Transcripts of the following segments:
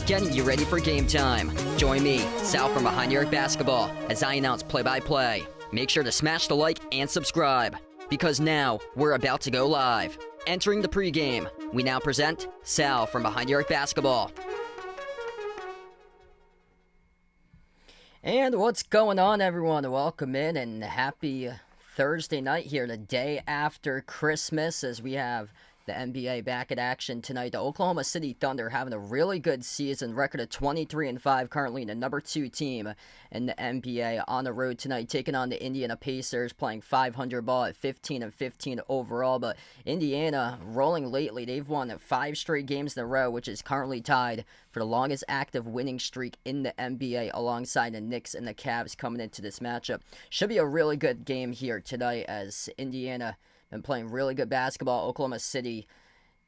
Getting you ready for game time. Join me, Sal from Behind the Arc Basketball, as I announce play-by-play. Make sure to smash the like and subscribe, because now we're about to go live. Entering the pregame, we now present Sal from Behind the Arc Basketball. And what's going on, everyone? Welcome in and happy Thursday night here, the day after Christmas, as we have the NBA back at action tonight. The Oklahoma City Thunder having a really good season, record of 23-5, currently the number 2 team in the NBA, on the road tonight, taking on the Indiana Pacers, playing 500 ball at 15-15 overall. But Indiana rolling lately. They've won 5 straight games in a row, which is currently tied for the longest active winning streak in the NBA, alongside the Knicks and the Cavs coming into this matchup. Should be a really good game here tonight, as Indiana been playing really good basketball. Oklahoma City,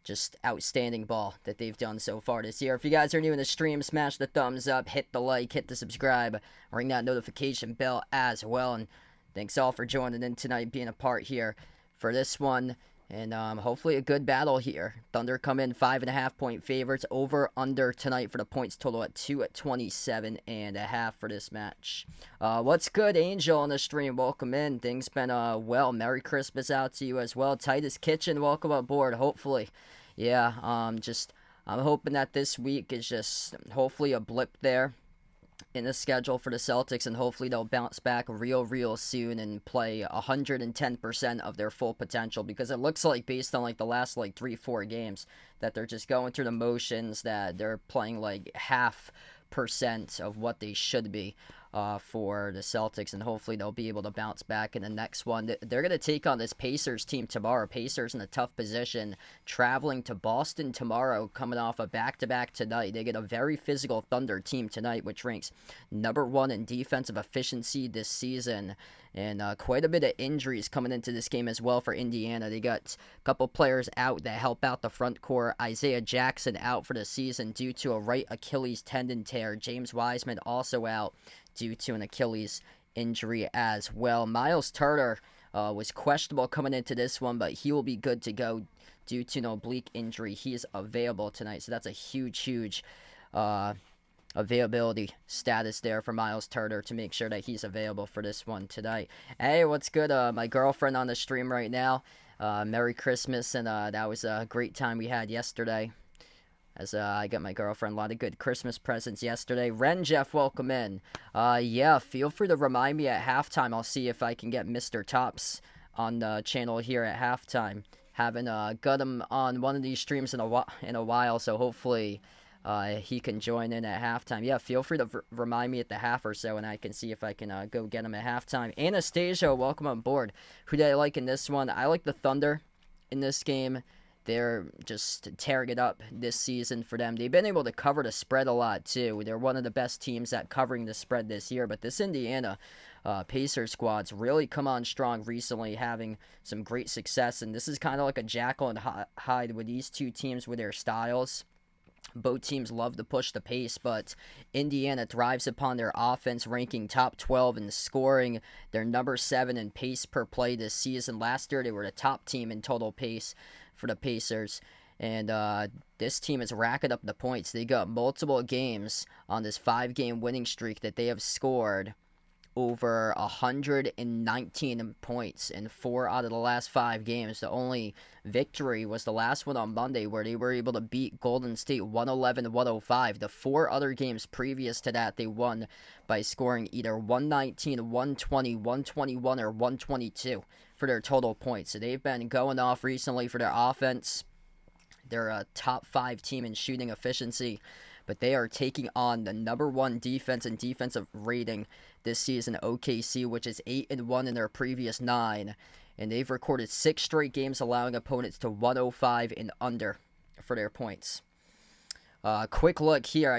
just outstanding ball that they've done so far this year. If you guys are new in the stream, smash the thumbs up, hit the like, hit the subscribe, ring that notification bell as well. And thanks all for joining in tonight, being a part here for this one. And hopefully a good battle here. Thunder come in 5.5-point favorites. Over under tonight for the points total at 27.5 for this match. What's good, Angel, on the stream? Welcome in. Things been well. Merry Christmas out to you as well. Titus Kitchen, welcome aboard. Hopefully, yeah. I'm hoping that this week is just hopefully a blip there in the schedule for the Celtics, and hopefully they'll bounce back real soon and play 110% of their full potential, because it looks like, based on the last 3-4 games, that they're just going through the motions, that they're playing 0.5% of what they should be for the Celtics, and hopefully they'll be able to bounce back in the next one. They're going to take on this Pacers team tomorrow. Pacers in a tough position, traveling to Boston tomorrow, coming off a back-to-back tonight. They get a very physical Thunder team tonight, which ranks number 1 in defensive efficiency this season, and quite a bit of injuries coming into this game as well for Indiana. They got a couple players out that help out the front court. Isaiah Jackson out for the season due to a right Achilles tendon tear. James Wiseman also out due to an Achilles injury as well. Miles Turner was questionable coming into this one, but he will be good to go due to an oblique injury. He is available tonight, so that's a huge availability status there for Miles Turner, to make sure that he's available for this one tonight. Hey, what's good? My girlfriend on the stream right now. Merry Christmas, and that was a great time we had yesterday, as I got my girlfriend a lot of good Christmas presents yesterday. Ren Jeff, welcome in. Yeah, feel free to remind me at halftime. I'll see if I can get Mr. Tops on the channel here at halftime. Haven't got him on one of these streams in a while, so hopefully he can join in at halftime. Yeah, feel free to remind me at the half or so, and I can see if I can go get him at halftime. Anastasia, welcome on board. Who did I like in this one? I like the Thunder in this game. They're just tearing it up this season for them. They've been able to cover the spread a lot, too. They're one of the best teams at covering the spread this year. But this Indiana Pacers squad's really come on strong recently, having some great success. And this is kind of like a Jekyll and Hyde with these two teams with their styles. Both teams love to push the pace, but Indiana thrives upon their offense, ranking top 12 in scoring. They're number 7 in pace per play this season. Last year, they were the top team in total pace for the Pacers, and this team is racking up the points. They got multiple games on this 5-game winning streak that they have scored over 119 points in 4 out of the last 5 games. The only victory was the last one on Monday, where they were able to beat Golden State 111-105. The 4 other games previous to that, they won by scoring either 119, 120, 121, or 122 for their total points. So they've been going off recently for their offense. They're a top 5 team in shooting efficiency, but they are taking on the number 1 defense and defensive rating this season, OKC, which is 8-1 in their previous 9. and they've recorded 6 straight games allowing opponents to 105 and under for their points. Quick look here.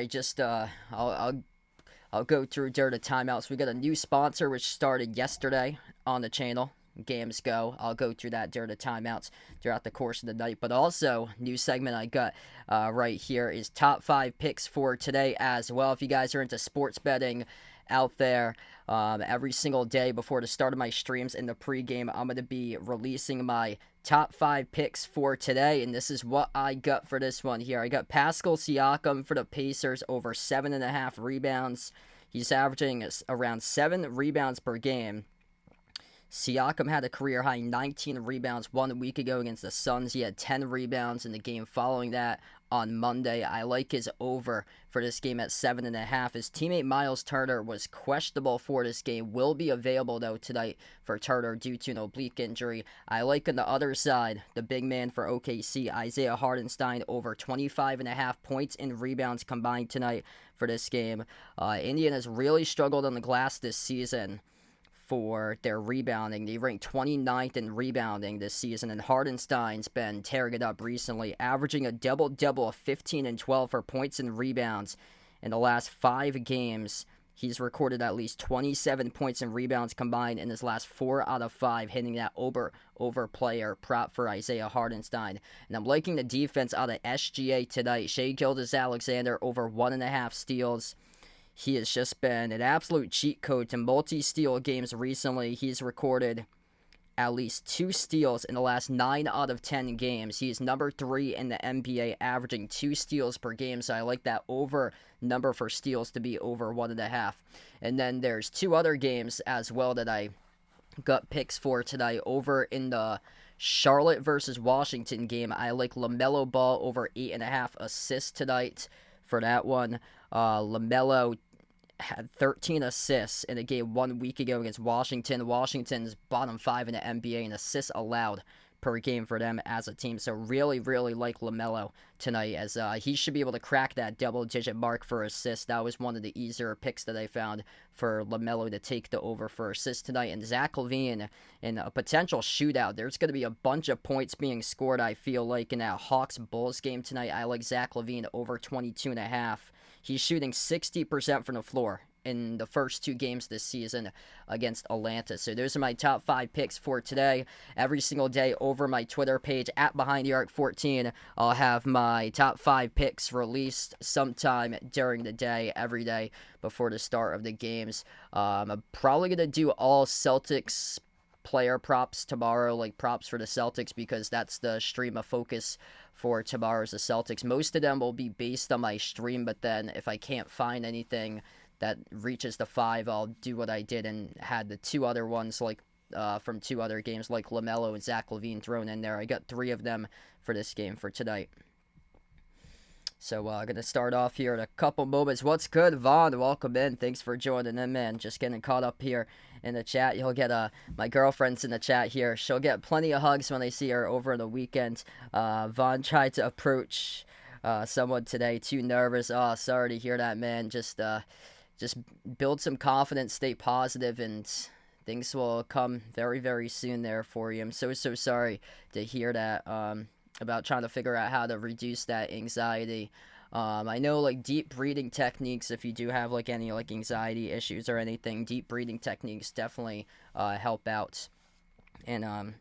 I'll go through during the timeouts. We got a new sponsor which started yesterday on the channel. Games Go. I'll go through that during the timeouts throughout the course of the night. But also, new segment I got right here is top 5 picks for today as well. If you guys are into sports betting out there, every single day before the start of my streams in the pregame, I'm going to be releasing my top 5 picks for today, and this is what I got for this one here. I got Pascal Siakam for the Pacers over 7.5 rebounds. He's averaging around 7 rebounds per game. Siakam had a career-high 19 rebounds 1 week ago against the Suns. He had 10 rebounds in the game following that on Monday. I like his over for this game at 7.5. His teammate Miles Turner was questionable for this game. Will be available, though, tonight for Turner due to an oblique injury. I like on the other side, the big man for OKC, Isaiah Hartenstein, over 25.5 points and rebounds combined tonight for this game. Indiana has really struggled on the glass this season for their rebounding. They ranked 29th in rebounding this season, and Hardenstein's been tearing it up recently, averaging a double-double of 15 and 12 for points and rebounds. In the last 5 games, he's recorded at least 27 points and rebounds combined in his last 4 out of 5, hitting that over player prop for Isaiah Hardenstein. And I'm liking the defense out of SGA tonight. Shai Gilgeous-Alexander over 1.5 steals. He has just been an absolute cheat code to multi-steal games recently. He's recorded at least 2 steals in the last 9 out of 10 games. He is number 3 in the NBA, averaging 2 steals per game, so I like that over number for steals to be over 1.5. And then there's 2 other games as well that I got picks for tonight. Over in the Charlotte versus Washington game, I like LaMelo Ball over 8.5 assists tonight for that one. LaMelo had 13 assists in a game 1 week ago against Washington. Washington's bottom 5 in the NBA in assists allowed per game for them as a team. So really, really like LaMelo tonight, as he should be able to crack that double-digit mark for assists. That was one of the easier picks that I found for LaMelo to take the over for assists tonight. And Zach LaVine in a potential shootout. There's going to be a bunch of points being scored, I feel like, in that Hawks-Bulls game tonight. I like Zach LaVine over 22.5. He's shooting 60% from the floor in the first 2 games this season against Atlanta. So those are my top 5 picks for today. Every single day over my Twitter page at behindthearc14, I'll have my top 5 picks released sometime during the day, every day before the start of the games. I'm probably going to do all Celtics player props tomorrow, like props for the Celtics, because that's the stream of focus for tomorrow's the Celtics. Most of them will be based on my stream, but then if I can't find anything that reaches the 5, I'll do what I did and had the 2 other ones, like from 2 other games, like LaMelo and Zach LaVine thrown in there. I got 3 of them for this game for tonight. So I'm going to start off here in a couple moments. What's good, Vaughn? Welcome in. Thanks for joining in, man. Just getting caught up here in the chat. You'll get my girlfriend's in the chat here. She'll get plenty of hugs when I see her over the weekend. Vaughn tried to approach someone today. Too nervous. Oh, sorry to hear that, man. Just build some confidence. Stay positive, and things will come very, very soon there for you. I'm so sorry to hear that. About trying to figure out how to reduce that anxiety. I know, like, deep breathing techniques, if you do have, like, any, like, anxiety issues or anything, deep breathing techniques definitely help out. And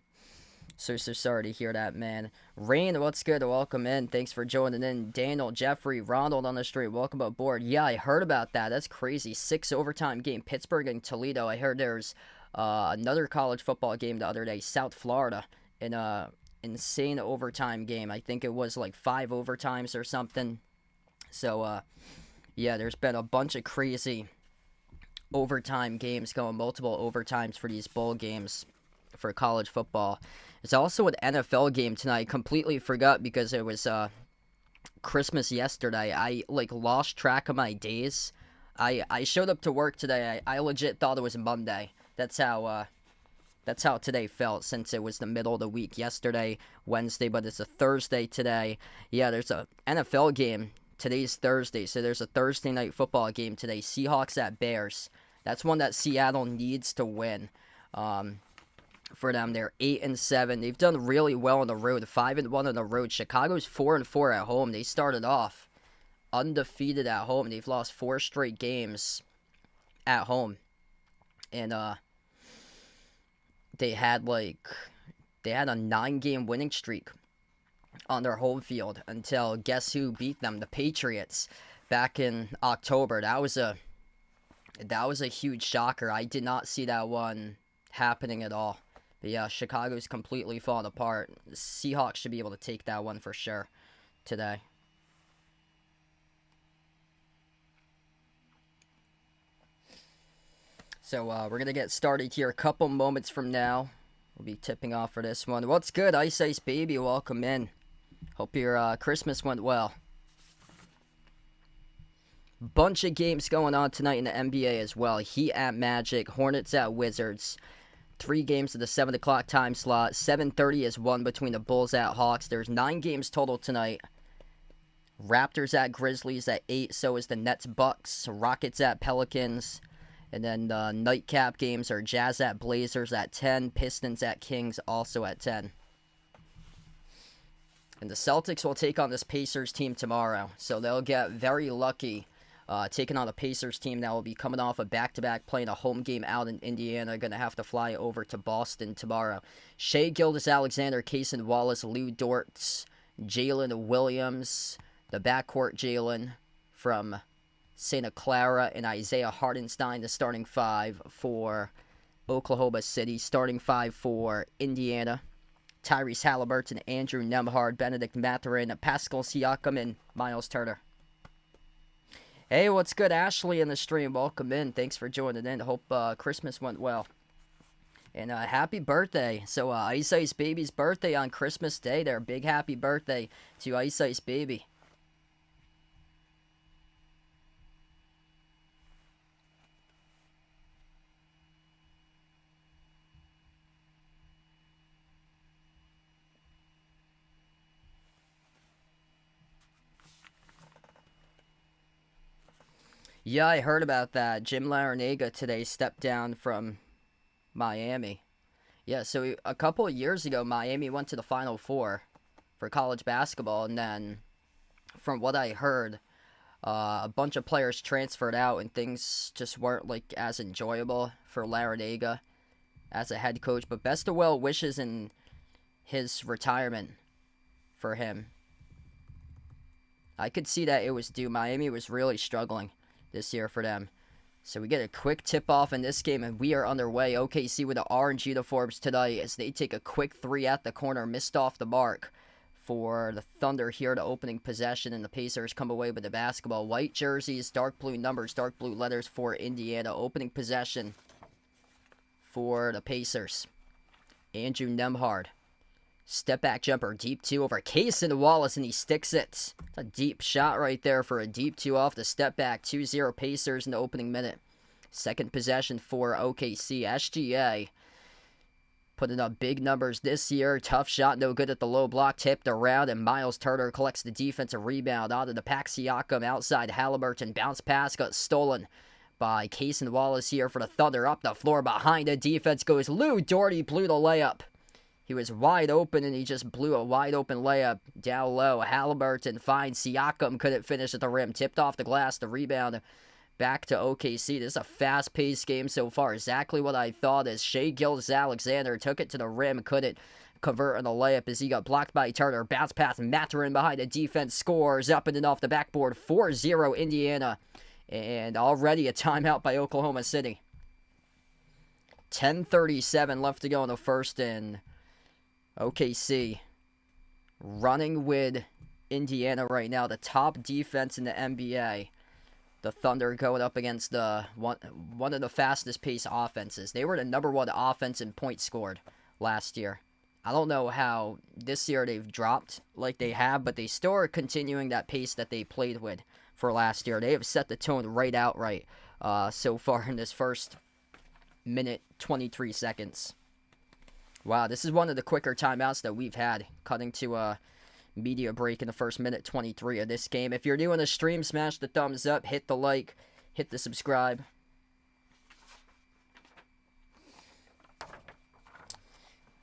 so sorry to hear that, man. Rain, what's good? Welcome in. Thanks for joining in. Daniel, Jeffrey, Ronald on the street, welcome aboard. Yeah, I heard about that. That's crazy. 6 overtime game, Pittsburgh and Toledo. I heard there's another college football game the other day, South Florida, in insane overtime game. I think it was like 5 overtimes or something. So yeah, there's been a bunch of crazy overtime games going, multiple overtimes for these bowl games for college football. There's also an NFL game tonight. Completely forgot because it was Christmas yesterday. I lost track of my days. I showed up to work today. I legit thought it was Monday. That's how today felt, since it was the middle of the week yesterday, Wednesday, but it's a Thursday today. Yeah, there's a NFL game. Today's Thursday, so there's a Thursday night football game today. Seahawks at Bears. That's one that Seattle needs to win. for them. They're 8-7. They've done really well on the road. 5-1 on the road. Chicago's 4-4 at home. They started off undefeated at home. They've lost 4 straight games at home, and they had a 9-game winning streak on their home field until guess who beat them? The Patriots back in October. That was a huge shocker. I did not see that one happening at all. But yeah, Chicago's completely fallen apart. The Seahawks should be able to take that one for sure today. So we're going to get started here a couple moments from now. We'll be tipping off for this one. What's good, Ice Ice Baby? Welcome in. Hope your Christmas went well. Bunch of games going on tonight in the NBA as well. Heat at Magic, Hornets at Wizards. 3 games at the 7 o'clock time slot. 7:30 is one between the Bulls at Hawks. There's 9 games total tonight. Raptors at Grizzlies at 8. So is the Nets Bucks. Rockets at Pelicans. And then the nightcap games are Jazz at Blazers at 10. Pistons at Kings also at 10. And the Celtics will take on this Pacers team tomorrow. So they'll get very lucky taking on a Pacers team that will be coming off a back-to-back, playing a home game out in Indiana. Going to have to fly over to Boston tomorrow. Shai Gilgeous-Alexander, Cason Wallace, Lou Dort, Jalen Williams, the backcourt Jalen from Santa Clara, and Isaiah Hartenstein, the starting 5 for Oklahoma City. Starting 5 for Indiana. Tyrese Halliburton, Andrew Nembhard, Benedict Mathurin, Pascal Siakam, and Miles Turner. Hey, what's good, Ashley in the stream? Welcome in. Thanks for joining in. Hope Christmas went well. And happy birthday. So Ice Ice Baby's birthday on Christmas Day there. Big happy birthday to Ice Ice Baby. Yeah, I heard about that. Jim Larinaga today stepped down from Miami. Yeah, so a couple of years ago, Miami went to the Final Four for college basketball, and then from what I heard, a bunch of players transferred out, and things just weren't as enjoyable for Larinaga as a head coach. But best of well wishes in his retirement for him. I could see that it was due. Miami was really struggling this year for them. So we get a quick tip-off in this game, and we are underway. OKC with the orange uniforms tonight as they take a quick 3 at the corner. Missed off the mark for the Thunder here to opening possession, and the Pacers come away with the basketball. White jerseys, dark blue numbers, dark blue letters for Indiana. Opening possession for the Pacers. Andrew Nembhard. Step back jumper, deep 2 over Cason Wallace, and he sticks it. It's a deep shot right there for a deep 2 off the step back. 2-0 Pacers in the opening minute. Second possession for OKC. SGA putting up big numbers this year. Tough shot, no good at the low block. Tipped around, and Miles Turner collects the defensive rebound. Out of the pack, Siakam outside. Halliburton bounce pass got stolen by Cason Wallace here for the Thunder. Up the floor behind the defense goes Lou Dort. He blew the layup. He was wide open, and he just blew a wide-open layup down low. Halliburton finds Siakam, couldn't finish at the rim. Tipped off the glass, the rebound back to OKC. This is a fast-paced game so far. Exactly what I thought as Shai Gilgeous-Alexander took it to the rim, couldn't convert on the layup as he got blocked by Turner. Bounce pass, Mathurin behind the defense, scores up and off the backboard. 4-0 Indiana, and already a timeout by Oklahoma City. 10:37 left to go in the first, and OKC running with Indiana right now, the top defense in the NBA. The Thunder going up against one of the fastest paced offenses. They were the number 1 offense in points scored last year. I don't know how this year they've dropped like they have, but they still are continuing that pace that they played with for last year. They have set the tone right outright so far in this first minute, 23 seconds. Wow, this is one of the quicker timeouts that we've had, cutting to a media break in the first minute 23 of this game. If you're new on the stream, smash the thumbs up, hit the like, hit the subscribe.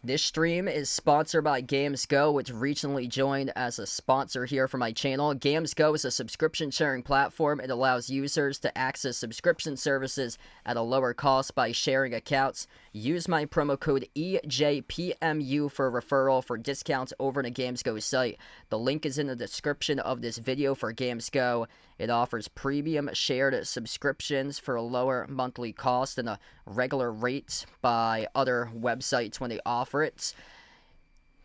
This stream is sponsored by Games Go, which recently joined as a sponsor here for my channel. Games Go is a subscription sharing platform. It allows users to access subscription services at a lower cost by sharing accounts. Use my promo code EJPMU for a referral for discounts over on the Games Go site. The link is in the description of this video for Games Go. It offers premium shared subscriptions for a lower monthly cost than a regular rate by other websites when they offer it.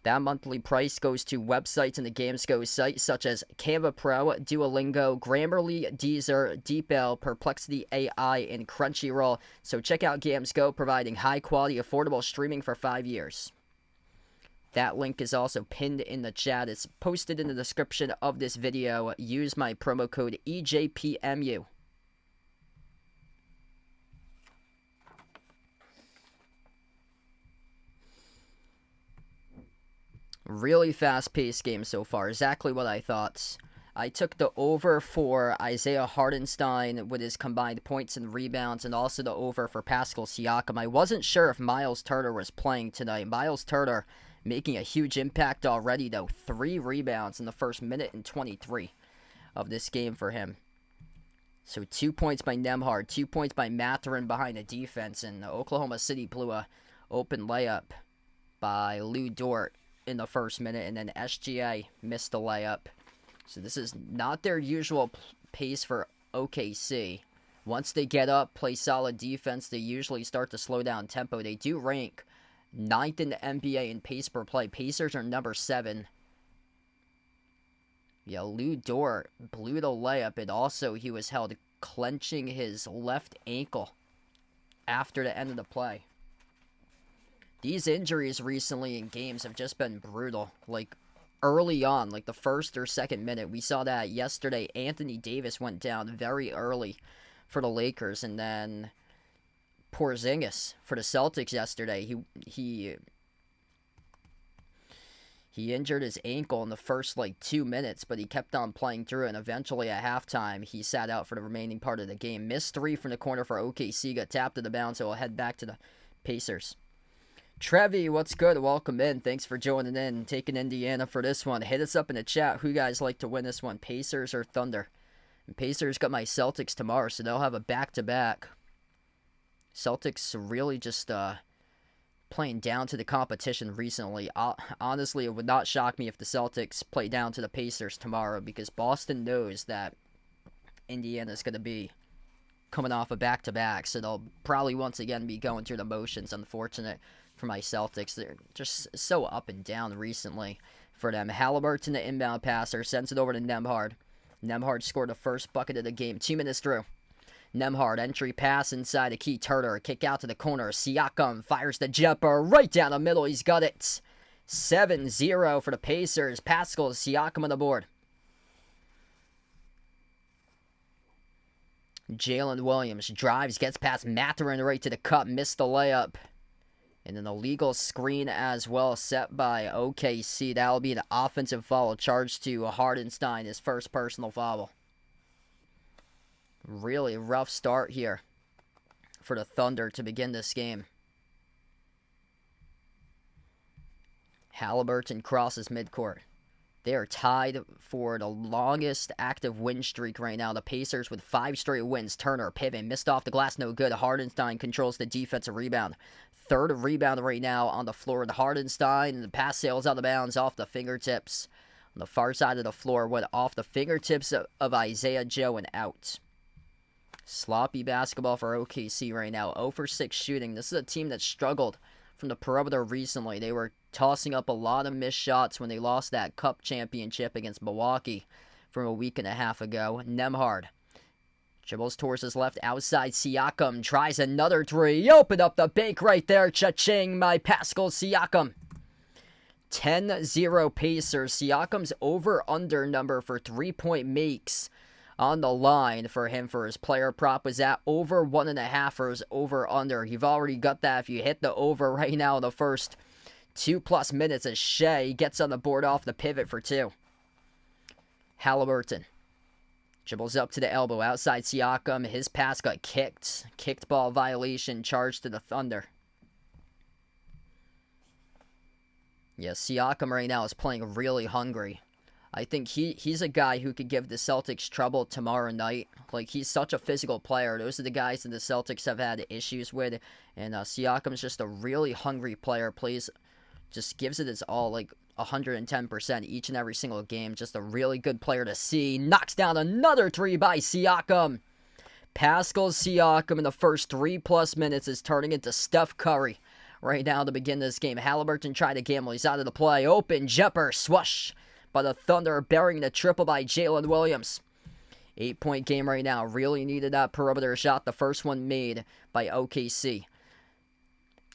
That monthly price goes to websites in the Games Go site such as Canva Pro, Duolingo, Grammarly, Deezer, DeepL, Perplexity AI, and Crunchyroll. So check out Games Go, providing high-quality, affordable streaming for 5 years. That link is also pinned in the chat. It's posted in the description of this video. Use my promo code EJPMU. Really fast-paced game so far. Exactly what I thought. I took the over for Isaiah Hartenstein with his combined points and rebounds, and also the over for Pascal Siakam. I wasn't sure if Miles Turner was playing tonight. Miles Turner making a huge impact already, though. 3 rebounds in the first minute and 23 of this game for him. So 2 points by Nembhard, 2 points by Mathurin behind the defense, and Oklahoma City blew a open layup by Lou Dort in the first minute, and then SGA missed the layup. So this is not their usual pace for OKC. Once they get up, play solid defense, they usually start to slow down tempo. They do rank 9th in the NBA in pace per play. Pacers are number 7. Yeah, Lou Dort blew the layup, and also he was held clenching his left ankle after the end of the play. These injuries recently in games have just been brutal. Like, early on, like the first or second minute, we saw that yesterday. Anthony Davis went down very early for the Lakers, and then Porzingis for the Celtics yesterday. He injured his ankle in the first 2 minutes, but he kept on playing through, and eventually at halftime he sat out for the remaining part of the game. Missed 3 from the corner for OKC, got tapped to the bounce, so we'll head back to the Pacers. Trevi, what's good? Welcome in. Thanks for joining in, taking Indiana for this one. Hit us up in the chat. Who you guys like to win this one, Pacers or Thunder? And Pacers got my Celtics tomorrow, so they'll have a back-to-back. Celtics really just playing down to the competition recently. Honestly, it would not shock me if the Celtics play down to the Pacers tomorrow, because Boston knows that Indiana's going to be coming off a back-to-back, so they'll probably once again be going through the motions. Unfortunate for my Celtics. They're just so up and down recently for them. Halliburton, the inbound passer, sends it over to Nembhard. Nembhard scored the first bucket of the game 2 minutes through. Nembhard, entry pass inside to Key Turner. Kick out to the corner. Siakam fires the jumper right down the middle. He's got it. 7-0 for the Pacers. Pascal Siakam on the board. Jalen Williams drives, gets past Mathurin right to the cup. Missed the layup. And an illegal screen as well set by OKC. That will be an offensive foul charged to Hartenstein, his first personal foul. Really rough start here for the Thunder to begin this game. Halliburton crosses midcourt. They are tied for the longest active win streak right now. The Pacers with 5 straight wins. Turner, pivot, missed off the glass, no good. Hartenstein controls the defensive rebound. 3rd rebound right now on the floor with Hartenstein, and the pass sails out of bounds off the fingertips. On the far side of the floor, went off the fingertips of Isaiah Joe and out. Sloppy basketball for OKC right now. 0 for 6 shooting. This is a team that struggled from the perimeter recently. They were tossing up a lot of missed shots when they lost that cup championship against Milwaukee from a week and a half ago. Nembhard dribbles towards his left outside. Siakam tries another 3. Open up the bank right there. Cha-ching, my Pascal Siakam. 10-0 Pacers. Siakam's over-under number for 3-point makes on the line for him for his player prop was at over 1.5 for his over-under. You've already got that if you hit the over right now in the first 2+ minutes as Shea gets on the board off the pivot for 2. Halliburton dribbles up to the elbow outside Siakam. His pass got kicked ball violation charged to the Thunder. Yeah, Siakam right now is playing really hungry. I think he's a guy who could give the Celtics trouble tomorrow night. Like, he's such a physical player. Those are the guys that the Celtics have had issues with. And Siakam's just a really hungry player. Just gives it his all, like 110% each and every single game. Just a really good player to see. Knocks down another three by Siakam. Pascal Siakam in the first 3+ minutes is turning into Steph Curry right now to begin this game. Halliburton tried to gamble. He's out of the play. Open jumper. Swoosh. By the Thunder, burying the triple by Jalen Williams. 8-point game right now. Really needed that perimeter shot. The first one made by OKC.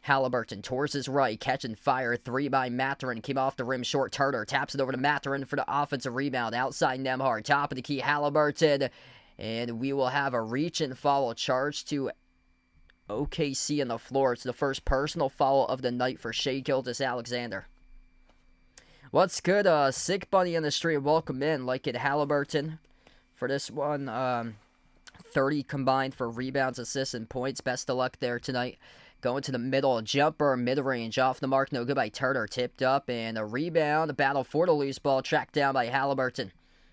Halliburton towards his right, catch and fire. Three by Mathurin. Came off the rim short. Turner taps it over to Mathurin for the offensive rebound. Outside Nembhard. Top of the key, Halliburton. And we will have a reach and foul charge to OKC on the floor. It's the first personal foul of the night for Shai Gilgeous-Alexander. What's good, Sick Bunny in the stream? Welcome in. Like it, Halliburton for this one. 30 combined for rebounds, assists, and points. Best of luck there tonight. Going to the middle, jumper, mid-range, off the mark, no good by Turner. Tipped up, and a rebound. A battle for the loose ball, tracked down by Halliburton.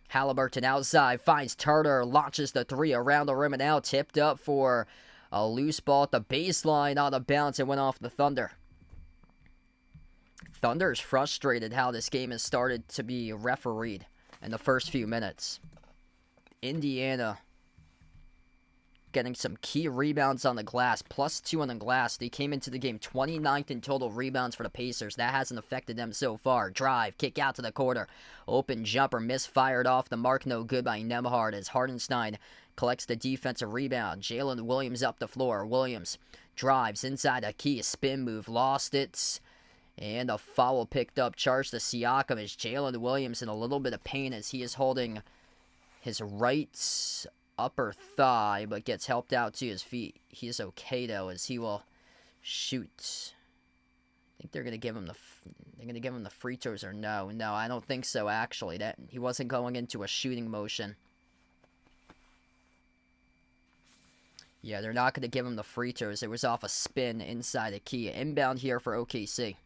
Halliburton outside, finds Turner, launches the three around the rim and out. Tipped up for a loose ball at the baseline, out of bounds, and went off the Thunder. Thunder's frustrated how this game has started to be refereed in the first few minutes. Indiana getting some key rebounds on the glass, +2 on the glass. They came into the game 29th in total rebounds for the Pacers. That hasn't affected them so far. Drive, kick out to the corner. Open jumper, misfired off the mark, no good by Nembhard as Hartenstein collects the defensive rebound. Jalen Williams up the floor. Williams drives inside a key, spin move, lost it. And a foul picked up, charge to Siakam as Jalen Williams in a little bit of pain as he is holding his right upper thigh, but gets helped out to his feet. He is okay though, as he will shoot. I think they're gonna give him the free throws, or no, I don't think so. Actually, that he wasn't going into a shooting motion. Yeah, they're not gonna give him the free throws. It was off a spin inside the key. Inbound here for OKC.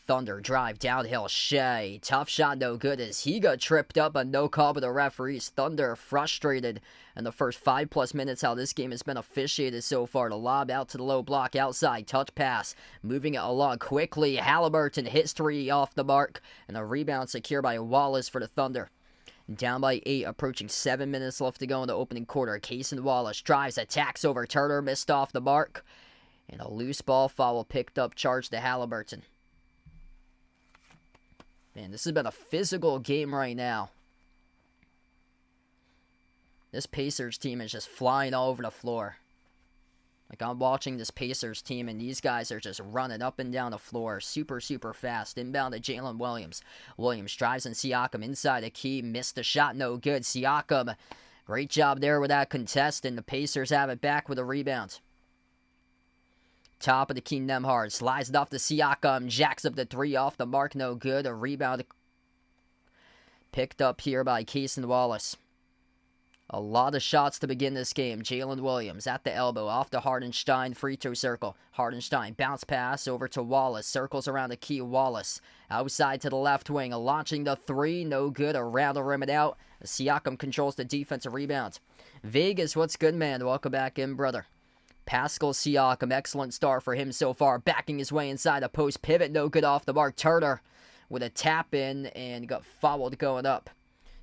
Thunder drive downhill. Shai. Tough shot, no good as he got tripped up, but no call by the referees. Thunder frustrated in the first 5+ minutes how this game has been officiated so far. The lob out to the low block outside. Touch pass. Moving it along quickly. Halliburton hits three off the mark. And a rebound secured by Wallace for the Thunder. Down by 8, approaching 7 minutes left to go in the opening quarter. Cason Wallace drives, attacks over Turner, missed off the mark. And a loose ball foul picked up, charge to Halliburton. Man, this has been a physical game right now. This Pacers team is just flying all over the floor. Like, I'm watching this Pacers team, and these guys are just running up and down the floor. Super, super fast. Inbound to Jalen Williams. Williams drives in Siakam inside the key. Missed the shot, no good. Siakam, great job there with that contest, and the Pacers have it back with a rebound. Top of the key, Nembhard slides it off to Siakam, jacks up the three off the mark, no good. A rebound picked up here by Cason Wallace. A lot of shots to begin this game. Jalen Williams at the elbow, off to Hartenstein, free throw circle. Hartenstein, bounce pass over to Wallace, circles around the key. Wallace outside to the left wing, launching the three, no good. Around the rim and out. Siakam controls the defensive rebound. Vegas, what's good, man? Welcome back in, brother. Pascal Siakam, excellent start for him so far. Backing his way inside a post pivot, no good off the mark. Turner with a tap in and got fouled going up.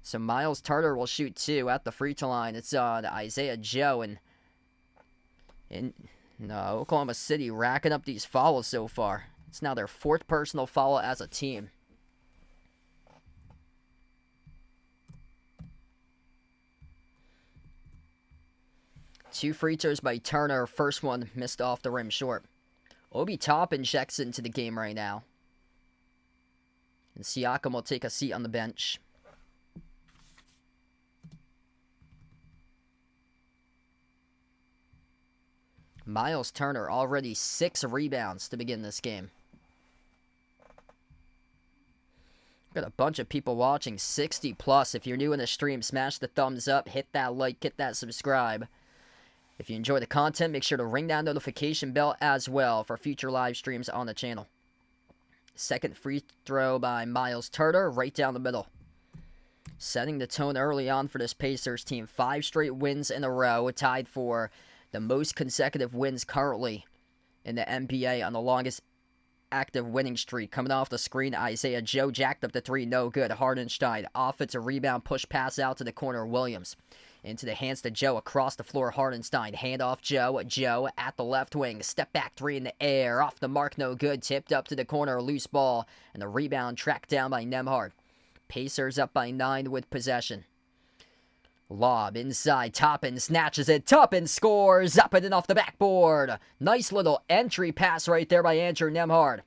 So Miles Turner will shoot two at the free throw line. It's Isaiah Joe and Oklahoma City racking up these fouls so far. It's now their 4th personal foul as a team. Two free throws by Turner. First one missed off the rim short. Obi Toppin checks into the game right now. And Siakam will take a seat on the bench. Miles Turner already 6 rebounds to begin this game. Got a bunch of people watching, 60 plus. If you're new in the stream, smash the thumbs up, hit that like, hit that subscribe. If you enjoy the content, make sure to ring that notification bell as well for future live streams on the channel. Second free throw by Miles Turner, right down the middle. Setting the tone early on for this Pacers team. 5 straight wins in a row, tied for the most consecutive wins currently in the NBA on the longest active winning streak. Coming off the screen, Isaiah Joe jacked up the 3, no good. Hardenstein, offensive rebound, push pass out to the corner, Williams. Into the hands to Joe, across the floor, Hardenstein. Handoff Joe, Joe at the left wing. Step back 3 in the air, off the mark, no good. Tipped up to the corner, loose ball. And the rebound tracked down by Nembhard. Pacers up by 9 with possession. Lob inside, Toppin snatches it, Toppin scores, up and off the backboard. Nice little entry pass right there by Andrew Nembhard.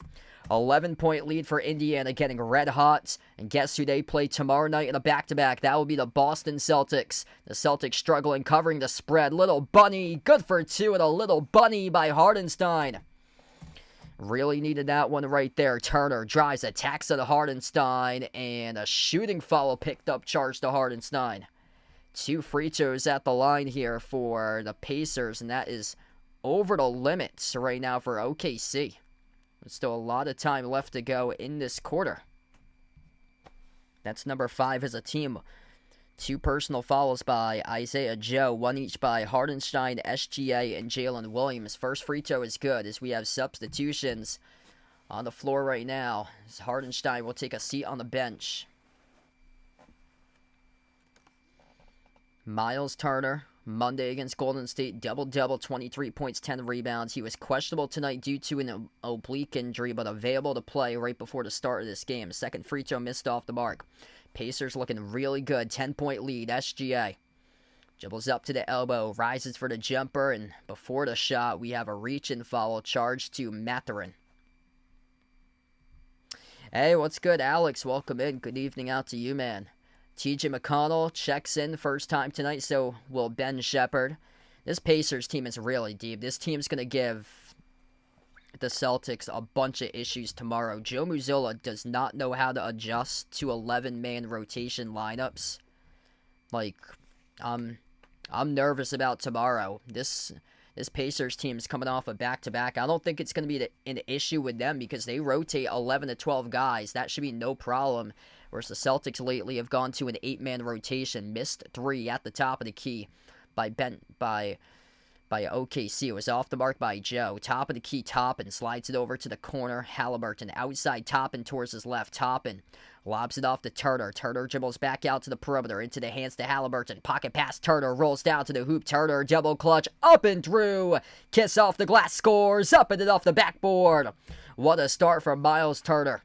11-point lead for Indiana, getting red hot. And guess who they play tomorrow night in a back-to-back? That will be the Boston Celtics. The Celtics struggling, covering the spread. Little bunny, good for 2, and a little bunny by Hardenstein. Really needed that one right there. Turner drives, attacks at Hardenstein, and a shooting foul picked up, charge to Hardenstein. 2 free throws at the line here for the Pacers, and that is over the limits right now for OKC. There's still a lot of time left to go in this quarter. That's number 5 as a team. 2 personal fouls by Isaiah Joe, 1 each by Hardenstein, SGA, and Jalen Williams. First free throw is good as we have substitutions on the floor right now. As Hardenstein will take a seat on the bench. Miles Turner, Monday against Golden State, double-double, 23 points, 10 rebounds. He was questionable tonight due to an oblique injury, but available to play right before the start of this game. Second free throw missed off the mark. Pacers looking really good, 10-point lead, SGA. Dribbles up to the elbow, rises for the jumper, and before the shot, we have a reach-in foul charged to Mathurin. Hey, what's good, Alex? Welcome in. Good evening out to you, man. TJ McConnell checks in first time tonight, so will Ben Shepherd. This Pacers team is really deep. This team's going to give the Celtics a bunch of issues tomorrow. Joe Mazzulla does not know how to adjust to 11-man rotation lineups. Like, I'm nervous about tomorrow. This Pacers team is coming off a back-to-back. I don't think it's going to be an issue with them because they rotate 11 to 12 guys. That should be no problem. Whereas the Celtics lately have gone to an 8-man rotation. Missed 3 at the top of the key by OKC. It was off the mark by Joe. Top of the key, Toppin slides it over to the corner. Halliburton outside Toppin towards his left. Toppin lobs it off to Turner. Turner dribbles back out to the perimeter. Into the hands to Halliburton. Pocket pass. Turner rolls down to the hoop. Turner double clutch. Up and through. Kiss off the glass. Scores. Up and off the backboard. What a start from Miles Turner.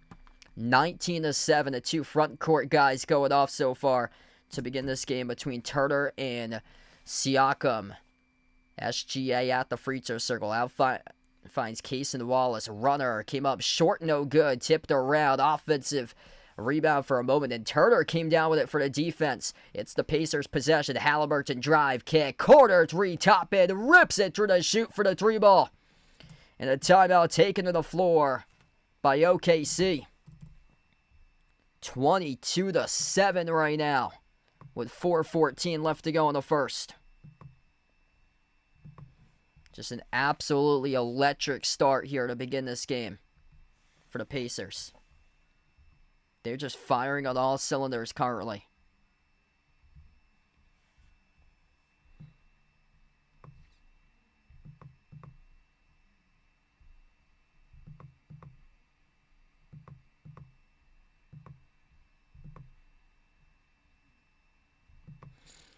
19-7. The 2 front court guys going off so far to begin this game between Turner and Siakam. SGA at the free throw circle. Out finds Cason Wallace. Runner came up short, no good. Tipped around. Offensive rebound for a moment. And Turner came down with it for the defense. It's the Pacers' possession. Halliburton drive kick. Corner 3. Toppin rips it through the shoot for the 3 ball. And a timeout taken to the floor by OKC. 22-7 right now, with 4:14 left to go in the first. Just an absolutely electric start here to begin this game for the Pacers. They're just firing on all cylinders currently.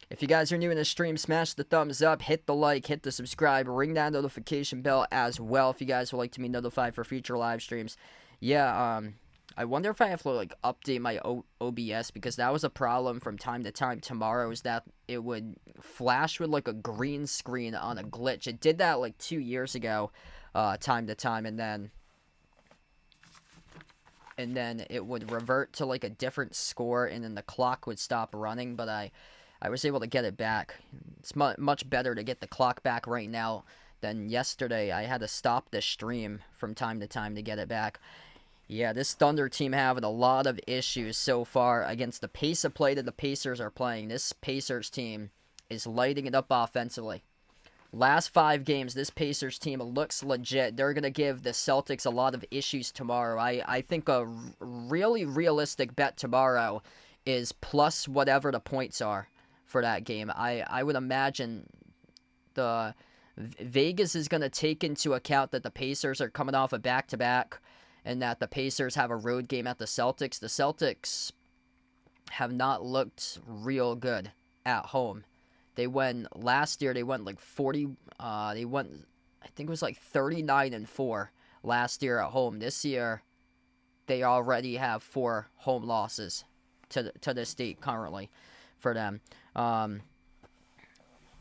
If you guys are new in the stream, smash the thumbs up, hit the like, hit the subscribe, ring that notification bell as well if you guys would like to be notified for future live streams. Yeah, I wonder if I have to like update my OBS because that was a problem from time to time tomorrow is that it would flash with like a green screen on a glitch. It did that like 2 years ago, time to time, and then it would revert to like a different score and then the clock would stop running, but I was able to get it back. It's much better to get the clock back right now than yesterday. I had to stop the stream from time to time to get it back. Yeah, this Thunder team having a lot of issues so far against the pace of play that the Pacers are playing. This Pacers team is lighting it up offensively. Last 5 games, this Pacers team looks legit. They're going to give the Celtics a lot of issues tomorrow. I think a really realistic bet tomorrow is plus whatever the points are for that game. I would imagine the Vegas is going to take into account that the Pacers are coming off a back-to-back and that the Pacers have a road game at the Celtics. The Celtics have not looked real good at home. Last year they went like 40, I think it was like 39-4 last year at home. This year they already have 4 home losses to this date currently for them.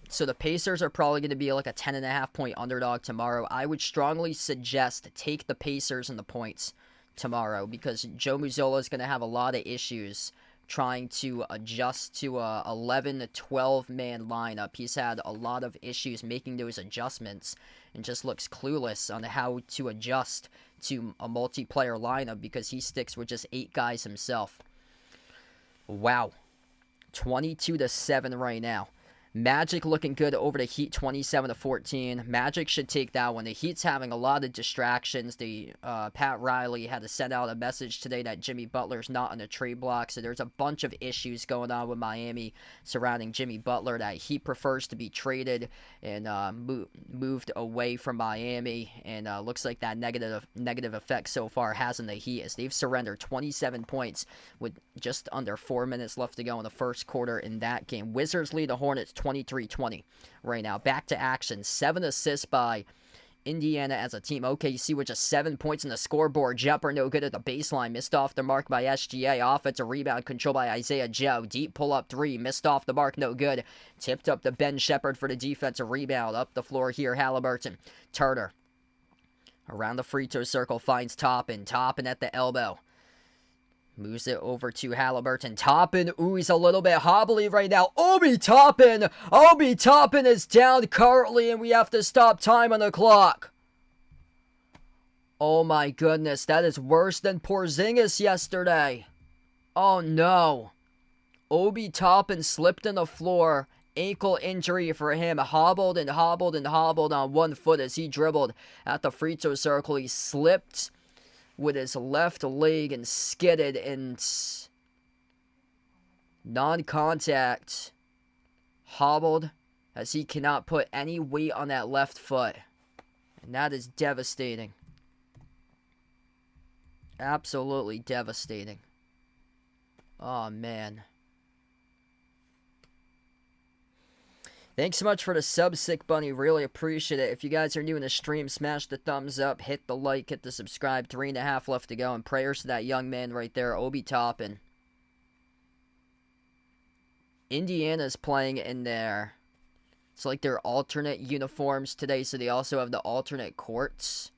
So the Pacers are probably going to be like a 10.5 point underdog tomorrow. I would strongly suggest take the Pacers and the points tomorrow because Joe Mazzulla is going to have a lot of issues trying to adjust to a 11 to 12 man lineup. He's had a lot of issues making those adjustments and just looks clueless on how to adjust to a multiplayer lineup because he sticks with just 8 guys himself. Wow. 22-7 right now. Magic looking good over the Heat, 27-14. Magic should take that one. The Heat's having a lot of distractions. Pat Riley had to send out a message today that Jimmy Butler's not on the trade block. So there's a bunch of issues going on with Miami surrounding Jimmy Butler that he prefers to be traded and moved away from Miami. And looks like that negative effect so far has on the Heat as they've surrendered 27 points with just under 4 minutes left to go in the first quarter in that game. Wizards lead the Hornets 23-20 right now. Back to action. 7 assists by Indiana as a team. OKC with just 7 points in the scoreboard. Jumper no good at the baseline. Missed off the mark by SGA. Offensive rebound control by Isaiah Joe. Deep pull-up 3. Missed off the mark. No good. Tipped up to Ben Shepherd for the defensive rebound. Up the floor here. Halliburton. Turner. Around the free throw circle. Finds Toppin. Toppin at the elbow. Moves it over to Halliburton. Toppin, he's a little bit hobbly right now. Obi Toppin is down currently, and we have to stop time on the clock. Oh my goodness, that is worse than Porzingis yesterday. Oh no. Obi Toppin slipped on the floor. Ankle injury for him. Hobbled on one foot as he dribbled at the free throw circle. He slipped with his left leg and skidded in non-contact. Hobbled as he cannot put any weight on that left foot. And that is devastating. Absolutely devastating. Oh, man. Thanks so much for the sub, Sick Bunny. Really appreciate it. If you guys are new in the stream, smash the thumbs up, hit the like, hit the subscribe. 3.5 left to go. And prayers to that young man right there, Obi Toppin. Indiana's playing in there. It's like their alternate uniforms today, so they also have the alternate courts.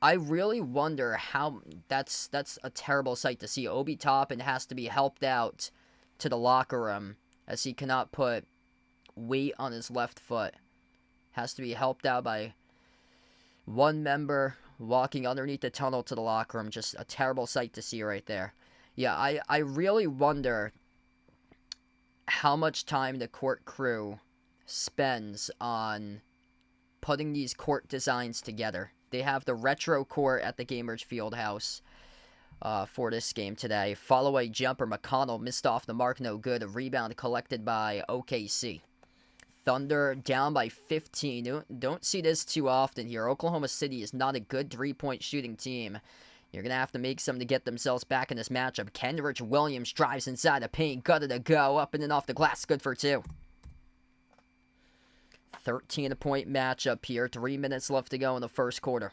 I really wonder how... That's a terrible sight to see. Obi Toppin has to be helped out to the locker room as he cannot put weight on his left foot. Has to be helped out by one member walking underneath the tunnel to the locker room. Just a terrible sight to see right there. Yeah, I really wonder how much time the court crew spends on putting these court designs together. They have the retro court at the Gamers Fieldhouse for this game today. Follow-away jumper, McConnell missed off the mark, no good. A rebound collected by OKC. Thunder down by 15. Don't see this too often here. Oklahoma City is not a good three-point shooting team. You're going to have to make some to get themselves back in this matchup. Kenrich Williams drives inside the paint. Gutted to go. Up and then off the glass. Good for 2. 13-point matchup here. 3 minutes left to go in the first quarter.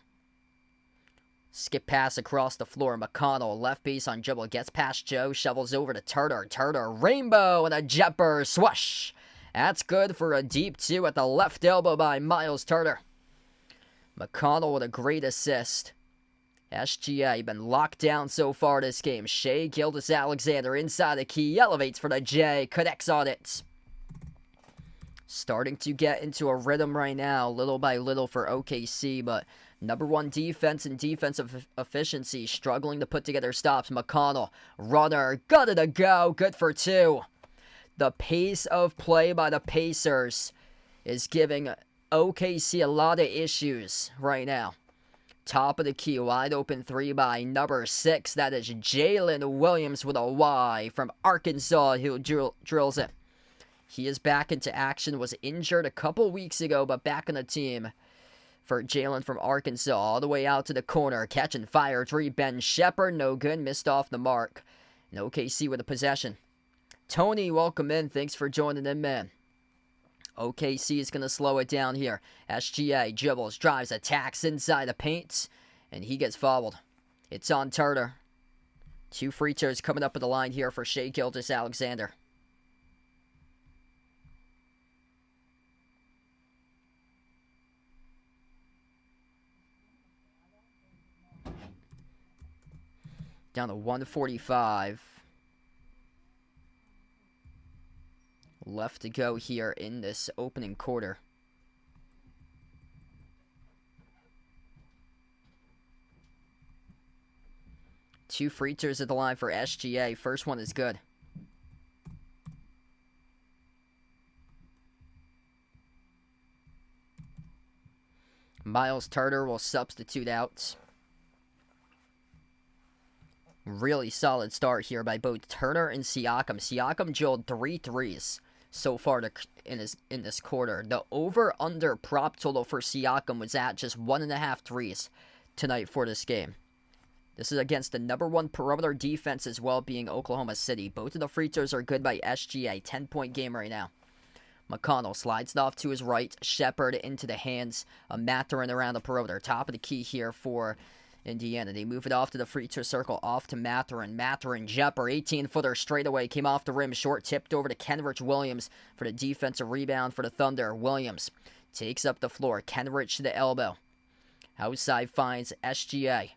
Skip pass across the floor. McConnell, left base on dribble. Gets past Joe. Shovels over to Turner. Turner, rainbow, and a jumper. Swash. That's good for a deep 2 at the left elbow by Miles Turner. McConnell with a great assist. SGA been locked down so far this game. Shea Gilgeous-Alexander inside the key. Elevates for the J. Connects on it. Starting to get into a rhythm right now, little by little for OKC, but number 1 defense and defensive efficiency struggling to put together stops. McConnell, runner, got it to go. Good for 2. The pace of play by the Pacers is giving OKC a lot of issues right now. Top of the key, wide open three by number 6. That is Jalen Williams with a Y from Arkansas who drills it. He is back into action, was injured a couple weeks ago, but back on the team for Jalen from Arkansas. All the way out to the corner, catch and fire three. Ben Shepherd, no good, missed off the mark. And OKC with a possession. Tony, welcome in. Thanks for joining in, man. OKC is going to slow it down here. SGA dribbles, drives, attacks inside the paint, and he gets fouled. It's on Turner. 2 free throws coming up at the line here for Shai Gilgeous-Alexander. Down to 1:45. Left to go here in this opening quarter. Two free throws at the line for SGA. First one is good. Miles Turner will substitute out. Really solid start here by both Turner and Siakam. Siakam drilled 3 threes so far in this quarter. The over-under prop total for Siakam was at just 1.5 threes tonight for this game. This is against the number 1 perimeter defense as well, being Oklahoma City. Both of the free throws are good by SGA. 10-point game right now. McConnell slides it off to his right. Shepherd into the hands of Mathurin around the perimeter. Top of the key here for Indiana. They move it off to the free throw circle, off to Mathurin. Mathurin jumper, 18-footer straightaway, came off the rim, short, tipped over to Kenrich Williams for the defensive rebound for the Thunder. Williams takes up the floor. Kenrich to the elbow. Outside finds SGA.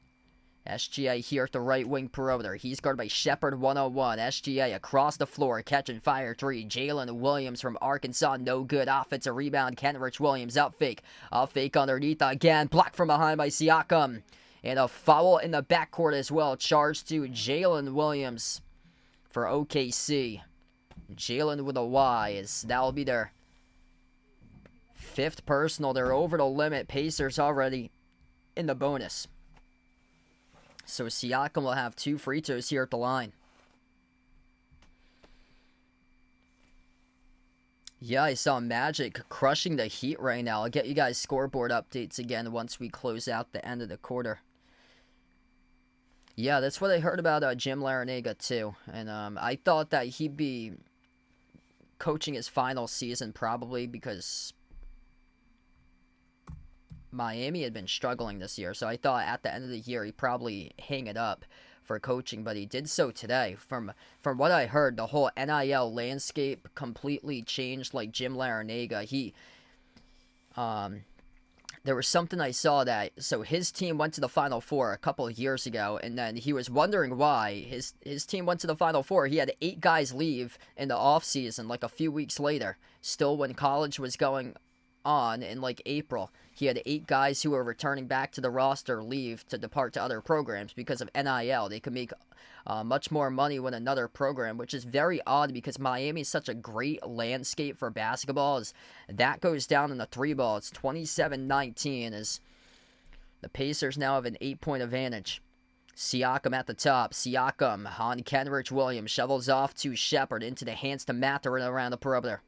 SGA here at the right wing perimeter. He's guarded by Shepherd 101. SGA across the floor, catch and fire 3. Jalen Williams from Arkansas, no good. Offensive rebound, Kenrich Williams out fake. Off fake underneath again. Blocked from behind by Siakam. And a foul in the backcourt as well. Charged to Jalen Williams for OKC. Jalen with a Y. That'll be their 5th personal. They're over the limit. Pacers already in the bonus. So Siakam will have 2 free throws here at the line. Yeah, I saw Magic crushing the Heat right now. I'll get you guys scoreboard updates again once we close out the end of the quarter. Yeah, that's what I heard about Jim Larinaga too. And I thought that he'd be coaching his final season probably because Miami had been struggling this year. So I thought at the end of the year he'd probably hang it up for coaching, but he did so today. From what I heard, the whole NIL landscape completely changed. Like Jim Larinaga, there was something I saw that, so his team went to the Final Four a couple of years ago, and then he was wondering why his team went to the Final Four. He had 8 guys leave in the offseason, like a few weeks later, still when college was going on in like April. He had 8 guys who were returning back to the roster leave to depart to other programs because of NIL. They could make much more money with another program, which is very odd because Miami is such a great landscape for basketball. As that goes down in the 3 ball, it's 27-19 as the Pacers now have an 8-point advantage. Siakam at the top. Siakam on Kenrich Williams. Shovels off to Shepherd into the hands to Mathurin around the perimeter.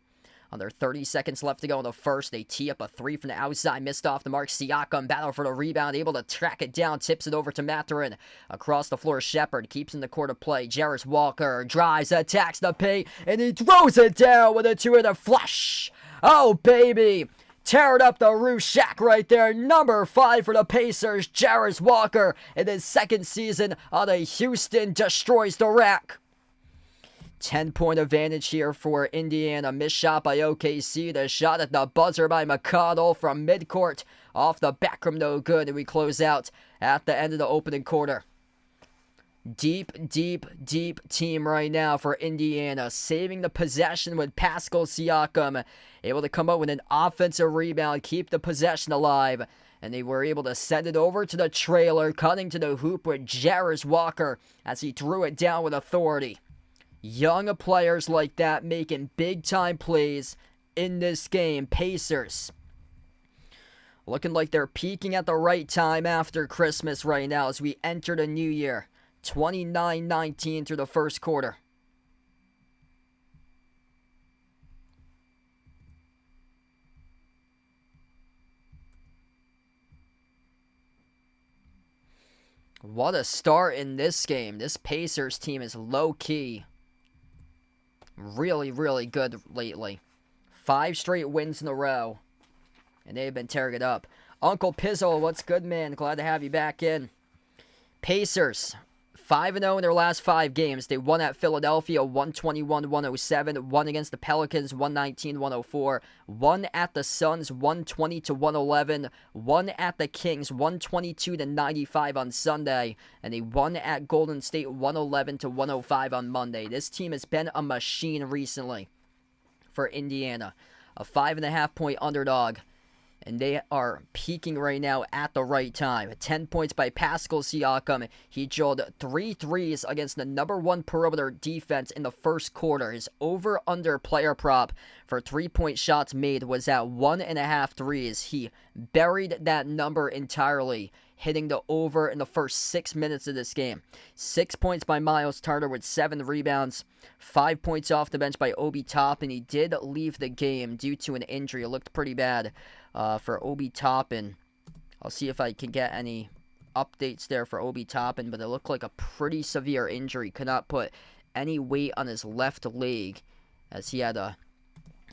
Under 30 seconds left to go in the first. They tee up a 3 from the outside. Missed off the mark. Siakam battle for the rebound. Able to track it down. Tips it over to Mathurin. Across the floor, Shepherd keeps in the court of play. Jarris Walker drives, attacks the paint, and he throws it down with a 2-hitter flush. Oh, baby. Tearing up the roof shack right there. Number 5 for the Pacers. Jarris Walker in his 2nd season on the Houston destroys the rack. 10-point advantage here for Indiana. Missed shot by OKC. The shot at the buzzer by McConnell from midcourt. Off the back rim, no good. And we close out at the end of the opening quarter. Deep team right now for Indiana. Saving the possession with Pascal Siakam. Able to come up with an offensive rebound. Keep the possession alive. And they were able to send it over to the trailer. Cutting to the hoop with Jarris Walker as he threw it down with authority. Young players like that making big-time plays in this game. Pacers Looking like they're peaking at the right time after Christmas right now as we enter the new year. 29-19 through the first quarter. What a start in this game. This Pacers team is low-key. Really, really good lately. 5 straight wins in a row. And they've been tearing it up. Uncle Pizzle, what's good, man? Glad to have you back in. Pacers, 5-0 in their last 5 games. They won at Philadelphia, 121-107. Won against the Pelicans, 119-104. Won at the Suns, 120-111. Won at the Kings, 122-95 on Sunday. And they won at Golden State, 111-105 on Monday. This team has been a machine recently for Indiana. A 5.5-point underdog. And they are peaking right now at the right time. 10 points by Pascal Siakam. He drilled 3 threes against the number 1 perimeter defense in the first quarter. His over-under player prop for 3-point shots made was at 1.5 threes. He buried that number entirely, hitting the over in the first 6 minutes of this game. 6 points by Miles Turner with 7 rebounds. 5 points off the bench by Obi Toppin. He did leave the game due to an injury. It looked pretty bad for Obi Toppin. I'll see if I can get any updates there for Obi Toppin, but it looked like a pretty severe injury. Could not put any weight on his left leg as he had to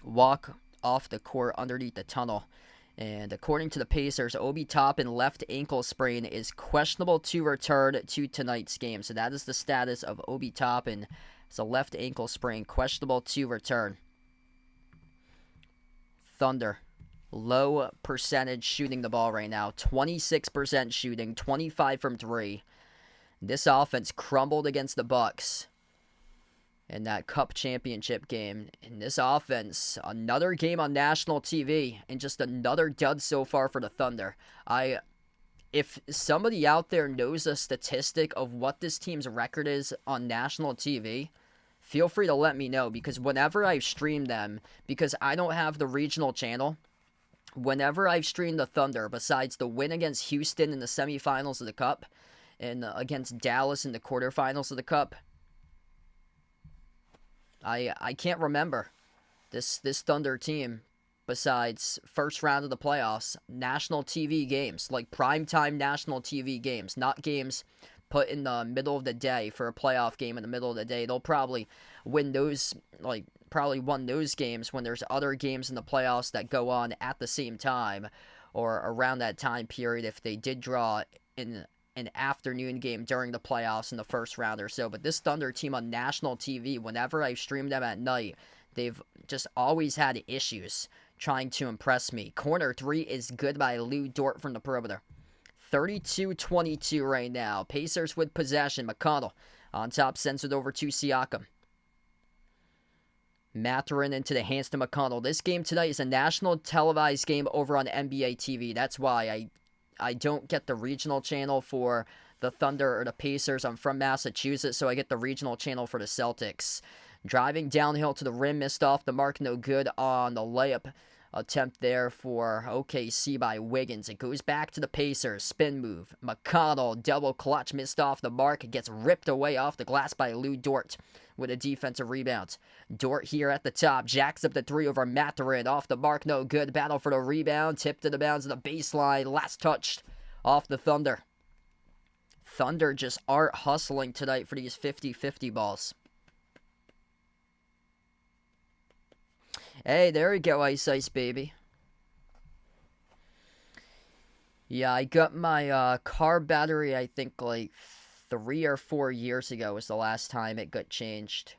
walk off the court underneath the tunnel. And according to the Pacers, Obi Toppin left ankle sprain is questionable to return to tonight's game. So that is the status of Obi Toppin. It's a left ankle sprain, questionable to return. Thunder, low percentage shooting the ball right now. 26% shooting, 25 from 3. This offense crumbled against the Bucks in that Cup championship game. In this offense, another game on national TV, and just another dud so far for the Thunder. If somebody out there knows a statistic of what this team's record is on national TV, feel free to let me know, because whenever I've streamed them, because I don't have the regional channel, whenever I've streamed the Thunder, besides the win against Houston in the semifinals of the Cup, and against Dallas in the quarterfinals of the Cup, I can't remember this Thunder team besides first round of the playoffs, national TV games, like primetime national TV games, not games put in the middle of the day for a playoff game in the middle of the day. They'll probably win those, probably won those games when there's other games in the playoffs that go on at the same time or around that time period if they did draw in an afternoon game during the playoffs in the first round or so. But this Thunder team on national TV, whenever I stream them at night, they've just always had issues trying to impress me. Corner 3 is good by Lou Dort from the perimeter. 32-22 right now. Pacers with possession. McConnell on top, sends it over to Siakam. Mathurin into the hands to McConnell. This game tonight is a national televised game over on NBA TV. That's why I don't get the regional channel for the Thunder or the Pacers. I'm from Massachusetts, so I get the regional channel for the Celtics. Driving downhill to the rim, missed off the mark, no good on the layup attempt there for OKC by Wiggins. It goes back to the Pacers. Spin move. McConnell, double clutch, missed off the mark. Gets ripped away off the glass by Lou Dort with a defensive rebound. Dort here at the top. Jacks up the 3 over Mathurin. Off the mark, no good. Battle for the rebound. Tipped to the bounds of the baseline. Last touched off the Thunder. Thunder just aren't hustling tonight for these 50-50 balls. Hey, there we go, Ice Ice Baby. Yeah, I got my car battery, I think, like 3 or 4 years ago was the last time it got changed.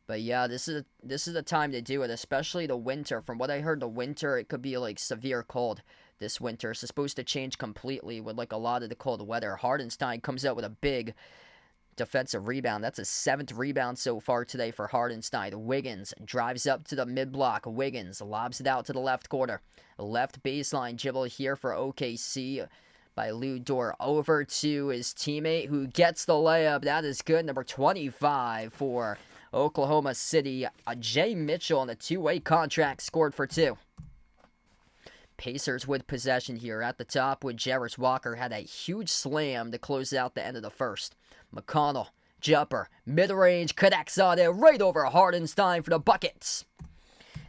But yeah, this is the time to do it, especially the winter. From what I heard, the winter, it could be like severe cold this winter. It's supposed to change completely with like a lot of the cold weather. Hardenstein comes out with a big defensive rebound. That's a 7th rebound so far today for Hardenstein. Wiggins drives up to the mid-block. Wiggins lobs it out to the left corner. Left baseline dribble here for OKC by Lou Dort. Over to his teammate who gets the layup. That is good. Number 25 for Oklahoma City. Jay Mitchell on a 2-way contract scored for 2. Pacers with possession here at the top with Jarris Walker. Had a huge slam to close out the end of the first. McConnell, jumper, mid-range, connects on it right over Hardenstein for the buckets.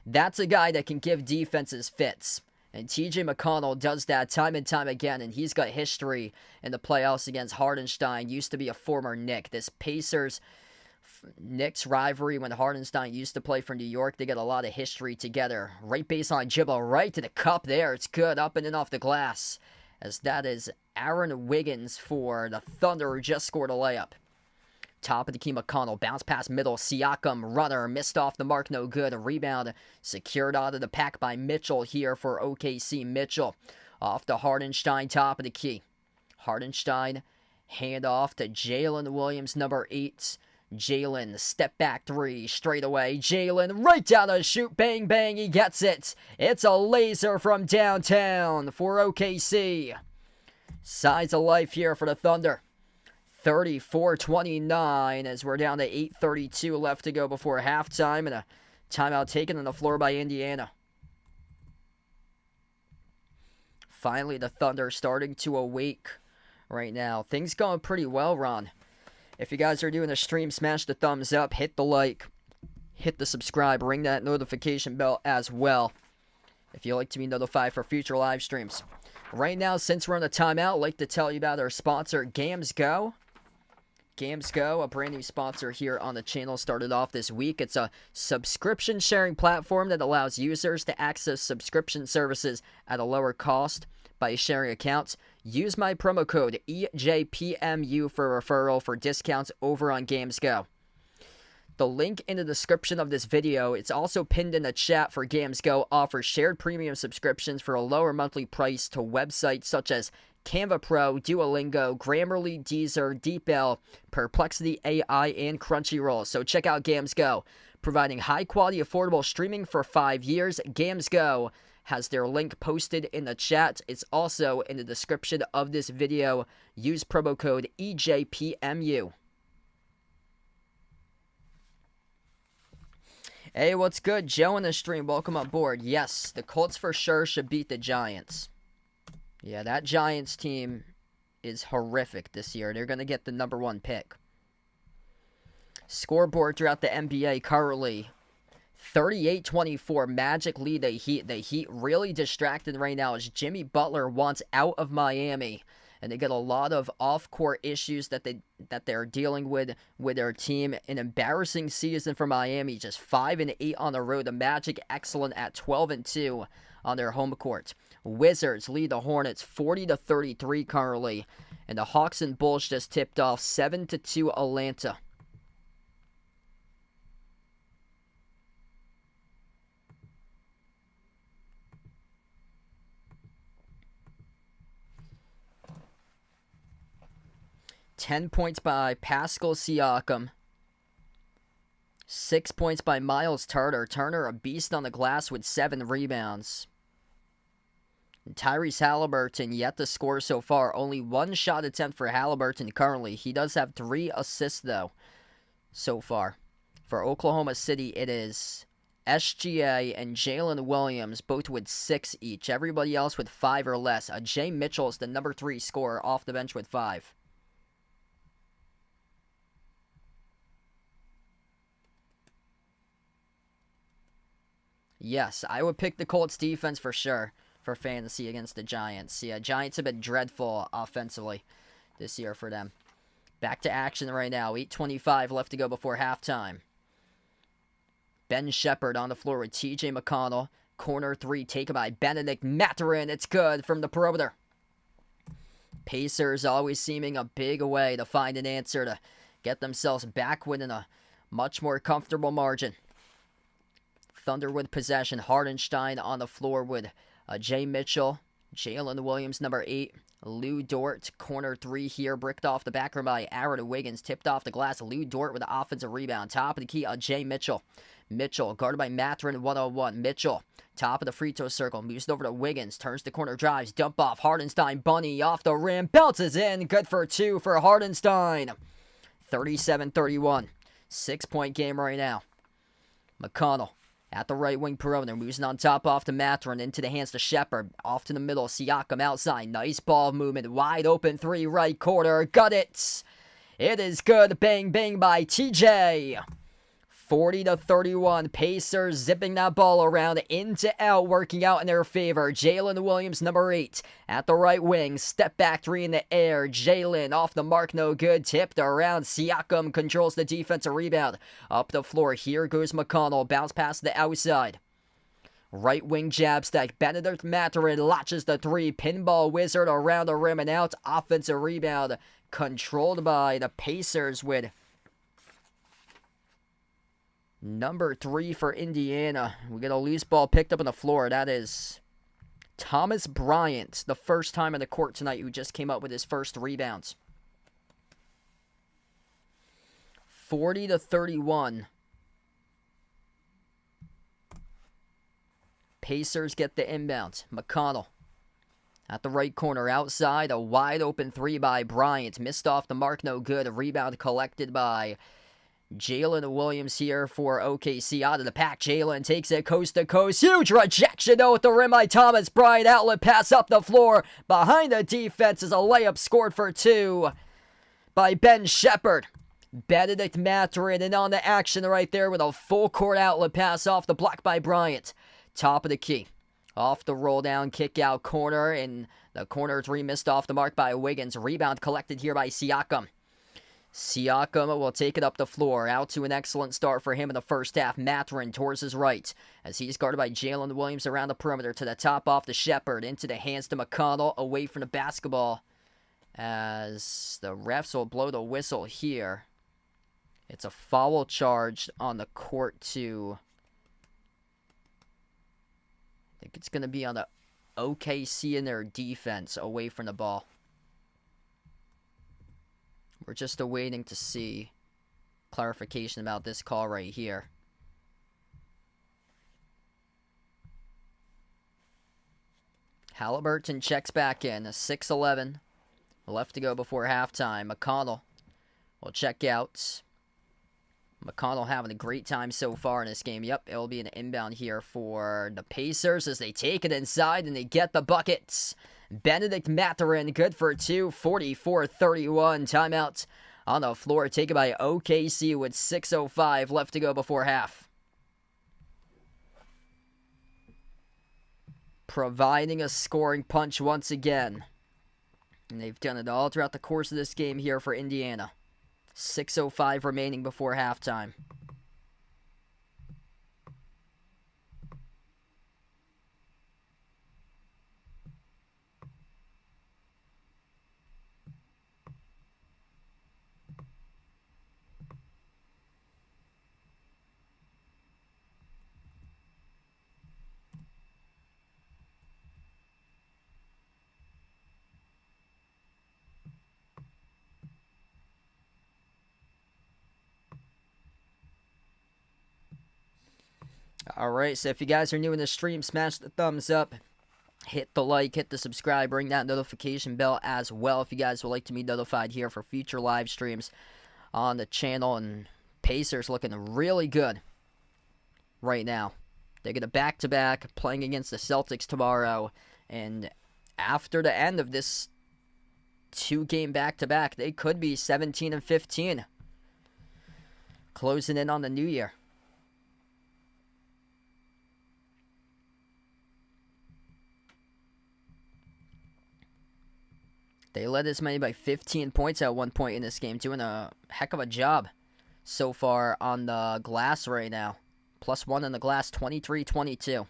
That's a guy that can give defenses fits. And TJ McConnell does that time and time again, and he's got history in the playoffs against Hardenstein. Used to be a former Knick. This Pacers-Knicks rivalry when Hardenstein used to play for New York, they got a lot of history together. Right baseline dribble, right to the cup there. It's good, up and in off the glass. As that is Aaron Wiggins for the Thunder, who just scored a layup. Top of the key, McConnell, bounce pass middle, Siakam, runner, missed off the mark, no good. A rebound secured out of the pack by Mitchell here for OKC. Mitchell off to Hardenstein, top of the key. Hardenstein, hand off to Jalen Williams, number 8. Jalen, step back 3, straight away. Jalen, right down the shoot, bang, bang, he gets it. It's a laser from downtown for OKC. Size of life here for the Thunder. 34-29 as we're down to 8:32 left to go before halftime, and a timeout taken on the floor by Indiana. Finally, the Thunder starting to awake right now. Things going pretty well, Ron. If you guys are doing a stream, smash the thumbs up, hit the like, hit the subscribe, ring that notification bell as well if you like to be notified for future live streams. Right now, since we're on the timeout, I'd like to tell you about our sponsor, Games Go. Games Go, a brand new sponsor here on the channel, started off this week. It's a subscription sharing platform that allows users to access subscription services at a lower cost by sharing accounts. Use my promo code EJPMU for referral for discounts over on Games Go. The link in the description of this video, it's also pinned in the chat for Games Go, offers shared premium subscriptions for a lower monthly price to websites such as Canva Pro, Duolingo, Grammarly, Deezer, DeepL, Perplexity AI, and Crunchyroll. So check out Games Go, providing high-quality, affordable streaming for 5 years. Games Go has their link posted in the chat. It's also in the description of this video. Use promo code EJPMU. Hey, what's good? Joe in the stream, welcome aboard. Yes, the Colts for sure should beat the Giants. Yeah, that Giants team is horrific this year. They're going to get the number 1 pick. Scoreboard throughout the NBA currently. 38-24, Magic lead the Heat. The Heat really distracted right now as Jimmy Butler wants out of Miami. And they get a lot of off-court issues that they're dealing with their team. An embarrassing season for Miami, just 5-8 on the road. The Magic excellent at 12-2 on their home court. Wizards lead the Hornets 40-33 currently. And the Hawks and Bulls just tipped off 7-2 Atlanta. $10 points by Pascal Siakam. 6 points by Miles Turner. Turner, a beast on the glass with 7 rebounds. And Tyrese Halliburton yet to score so far. Only 1 shot attempt for Halliburton currently. He does have 3 assists, though, so far. For Oklahoma City, it is SGA and Jalen Williams, both with 6 each. Everybody else with 5 or less. Jay Mitchell is the number 3 scorer off the bench with 5. Yes, I would pick the Colts defense for sure for fantasy against the Giants. Yeah, Giants have been dreadful offensively this year for them. Back to action right now. 8:25 left to go before halftime. Ben Shepherd on the floor with TJ McConnell. Corner 3 taken by Benedict Mathurin. It's good from the perimeter. Pacers always seeming a big way to find an answer to get themselves back within a much more comfortable margin. Thunder with possession. Hardenstein on the floor with Jay Mitchell. Jalen Williams, number 8. Lou Dort, corner 3 here. Bricked off the back rim by Aaron Wiggins. Tipped off the glass. Lou Dort with the offensive rebound. Top of the key, Jay Mitchell. Mitchell, guarded by Mathurin, 1-on-1. Mitchell, top of the free throw circle. Moves it over to Wiggins. Turns the corner, drives. Dump off. Hardenstein, bunny off the rim. Bounces in. Good for 2 for Hardenstein. 37-31. 6-point game right now. McConnell. At the right wing perimeter, moves it on top off to Mathurin, into the hands to Shepard. Off to the middle, Siakam outside. Nice ball movement, wide open three, right corner. Got it! It is good. Bang, bang by TJ. 40-31. Pacers zipping that ball around, into out, working out in their favor. Jalen Williams, number 8, at the right wing. Step back three in the air. Jalen off the mark, no good. Tipped around. Siakam controls the defensive rebound. Up the floor, here goes McConnell. Bounce past the outside. Right wing jab stack. Benedict Mathurin latches the three. Pinball wizard around the rim and out. Offensive rebound controlled by the Pacers with number 3 for Indiana. We get a loose ball picked up on the floor. That is Thomas Bryant, the first time on the court tonight, who just came up with his first rebounds. 40-31. Pacers get the inbound. McConnell at the right corner outside. A wide open three by Bryant. Missed off the mark, no good. A rebound collected by Jalen Williams here for OKC. Out of the pack, Jalen takes it coast to coast. Huge rejection though at the rim by Thomas Bryant. Outlet pass up the floor. Behind the defense is a layup scored for 2 by Ben Shepard. Benedict Mathurin in on the action right there with a full court outlet pass off the block by Bryant. Top of the key. Off the roll down, kick out corner. And the corner three missed off the mark by Wiggins. Rebound collected here by Siakam. Siakam will take it up the floor. Out to an excellent start for him in the first half. Mathurin towards his right as he's guarded by Jalen Williams around the perimeter. To the top off to Shepard. Into the hands to McConnell. Away from the basketball as the refs will blow the whistle here. It's a foul charge on the court to... I think it's going to be on the OKC in their defense away from the ball. We're just awaiting to see clarification about this call right here. Halliburton checks back in. 6:11 left to go before halftime. McConnell will check out. McConnell having a great time so far in this game. Yep, it'll be an inbound here for the Pacers as they take it inside and they get the buckets. Benedict Mathurin, good for 2, 44-31. Timeout on the floor taken by OKC with 6:05 left to go before half. Providing a scoring punch once again. And they've done it all throughout the course of this game here for Indiana. 6:05 remaining before halftime. Alright, so if you guys are new in the stream, smash the thumbs up, hit the like, hit the subscribe, ring that notification bell as well if you guys would like to be notified here for future live streams on the channel. And Pacers looking really good right now. They get a back-to-back playing against the Celtics tomorrow, and after the end of this 2-game back-to-back, they could be 17-15, closing in on the new year. They led as many by 15 points at one point in this game, doing a heck of a job so far on the glass right now. +1 on the glass, 23-22.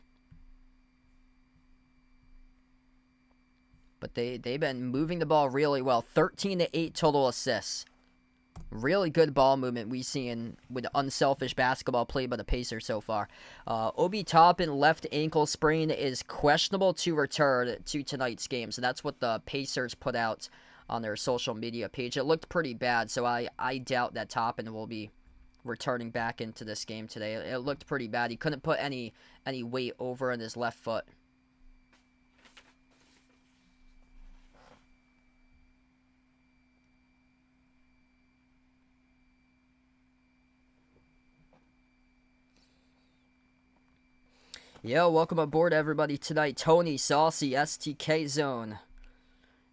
But they've been moving the ball really well. 13-8 total assists. Really good ball movement we see with unselfish basketball played by the Pacers so far. Obi Toppin left ankle sprain is questionable to return to tonight's game. So that's what the Pacers put out on their social media page. It looked pretty bad, so I doubt that Toppin will be returning back into this game today. It looked pretty bad. He couldn't put any weight over on his left foot. Yo, welcome aboard everybody tonight. Tony, Saucy, STK Zone.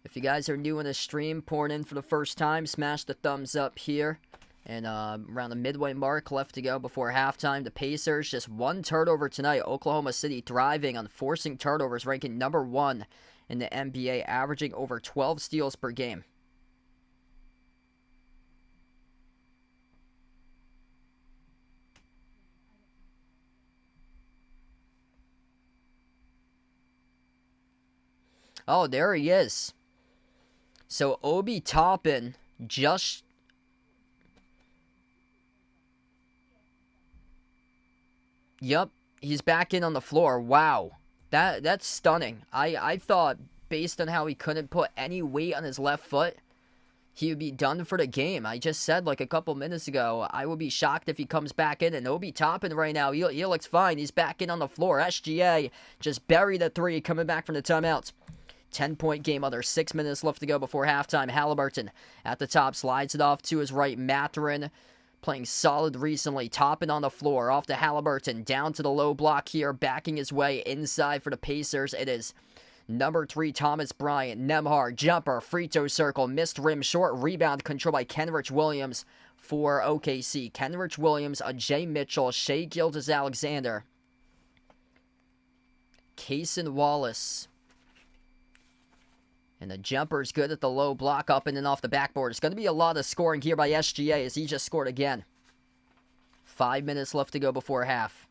If you guys are new in the stream, pouring in for the first time, smash the thumbs up here. And around the midway mark, left to go before halftime. The Pacers, just one turnover tonight. Oklahoma City thriving on forcing turnovers, ranking number 1 in the NBA, averaging over 12 steals per game. Oh, there he is. So Obi Toppin just... Yep, he's back in on the floor. Wow. That's stunning. I thought, based on how he couldn't put any weight on his left foot, he would be done for the game. I just said like a couple minutes ago, I would be shocked if he comes back in. And Obi Toppin right now, he looks fine. He's back in on the floor. SGA just buried a 3 coming back from the timeouts. 10-point game, under 6 minutes left to go before halftime. Halliburton at the top, slides it off to his right. Mathurin playing solid recently. Toppin on the floor, off to Halliburton, down to the low block here, backing his way inside for the Pacers. It is number 3, Thomas Bryant. Nembhard, jumper, free throw circle, missed rim, short rebound controlled by Kenrich Williams for OKC. Kenrich Williams, Jay Mitchell, Shai Gilgeous-Alexander, Cason Wallace. And the jumper's good at the low block, up and then off the backboard. It's going to be a lot of scoring here by SGA as he just scored again. 5 minutes left to go before half.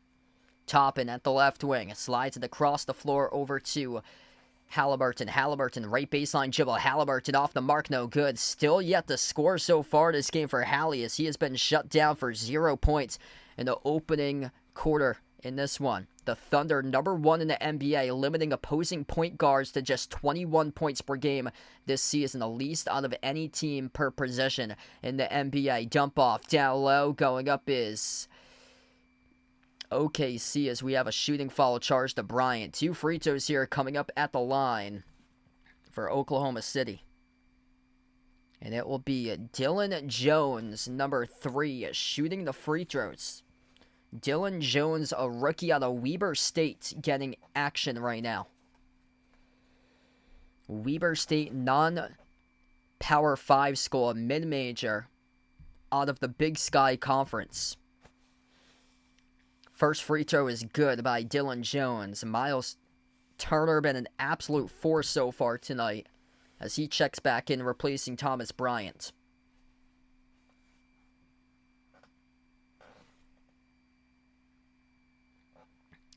Toppin at the left wing. Slides it across the floor over to Halliburton. Halliburton, right baseline dribble. Halliburton off the mark, no good. Still yet to score so far this game for Hallie, as he has been shut down for 0 points in the opening quarter in this one. The Thunder, number 1 in the NBA, limiting opposing point guards to just 21 points per game this season, the least out of any team per possession in the NBA. Dump off, down low, going up is OKC as we have a shooting foul charge to Bryant. 2 free throws here coming up at the line for Oklahoma City. And it will be Dylan Jones, number 3, shooting the free throws. Dylan Jones, a rookie out of Weber State, getting action right now. Weber State, non-Power 5 school, a mid-major out of the Big Sky Conference. First free throw is good by Dylan Jones. Miles Turner been an absolute force so far tonight as he checks back in, replacing Thomas Bryant.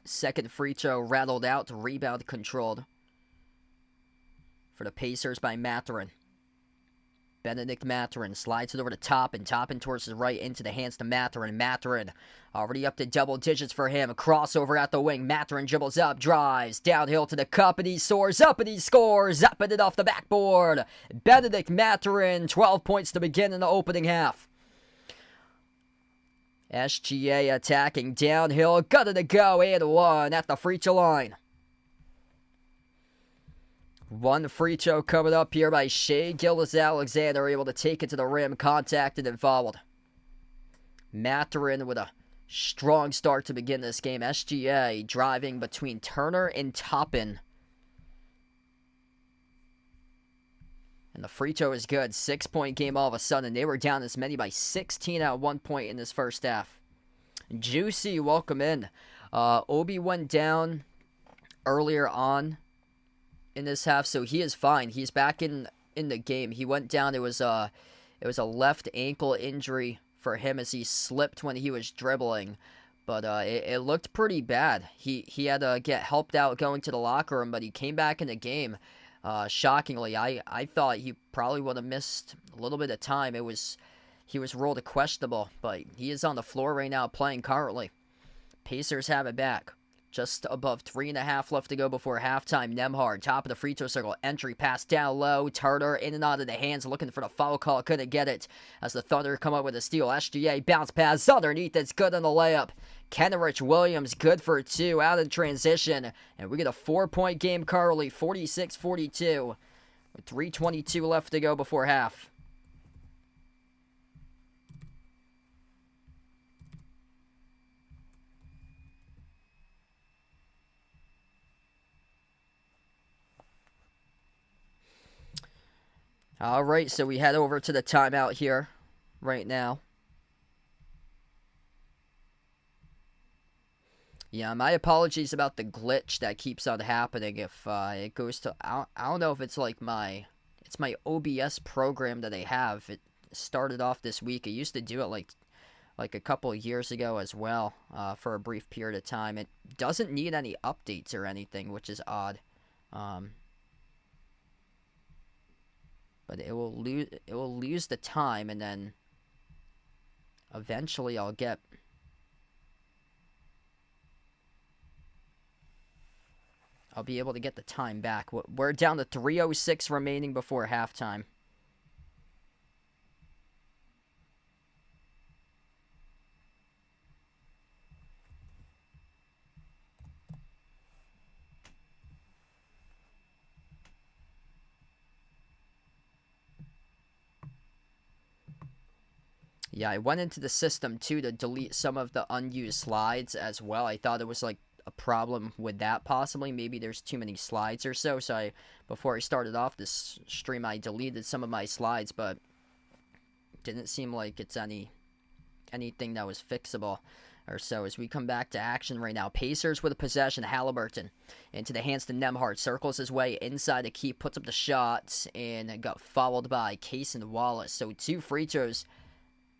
Second free throw rattled out, rebound controlled for the Pacers by Mathurin. Benedict Mathurin slides it over to Toppin. Toppin towards the right, into the hands to Mathurin. Mathurin already up to double digits for him. A crossover at the wing. Mathurin dribbles up, drives downhill to the cup, and he soars up and he scores. Up and it off the backboard. Benedict Mathurin, 12 points to begin in the opening half. SGA attacking downhill, got it to go, and 1 at the free throw line. 1 free throw coming up here by Shai Gilgeous-Alexander, able to take it to the rim, contacted and fouled. Mathurin with a strong start to begin this game. SGA driving between Turner and Toppin. And the free throw is good. 6-point game all of a sudden. They were down as many by 16 at one point in this first half. Juicy, welcome in. Obi went down earlier on in this half, so he is fine. He's back in the game. He went down. It was a left ankle injury for him as he slipped when he was dribbling. But it looked pretty bad. He had to get helped out going to the locker room, but he came back in the game. Shockingly, I thought he probably would have missed a little bit of time. He was ruled questionable, but he is on the floor right now playing currently. Pacers have it back. Just above 3.5 left to go before halftime. Nembhard, top of the free throw circle. Entry pass down low. Turner in and out of the hands, looking for the foul call. Couldn't get it as the Thunder come up with a steal. SGA bounce pass underneath. It's good on the layup. Kenrich Williams good for 2 out in transition. And we get a 4-point game currently. 46-42. With 3:22 left to go before half. All right, so we head over to the timeout here right now. Yeah, my apologies about the glitch that keeps on happening. If it goes to, I don't know if it's like it's my OBS program that I have. It started off this week. I used to do it like a couple of years ago as well, for a brief period of time. It doesn't need any updates or anything, which is odd. But it will lose the time, and then eventually I'll be able to get the time back. We're down to 3:06 remaining before halftime. Yeah, I went into the system too to delete some of the unused slides as well. I thought it was like a problem with that possibly. Maybe there's too many slides or so. So before I started off this stream, I deleted some of my slides, but didn't seem like it's anything that was fixable or so. As we come back to action right now, Pacers with a possession. Halliburton into the hands to Nembhard, circles his way inside the key, puts up the shots, and got fouled by Case and Wallace. So 2 free throws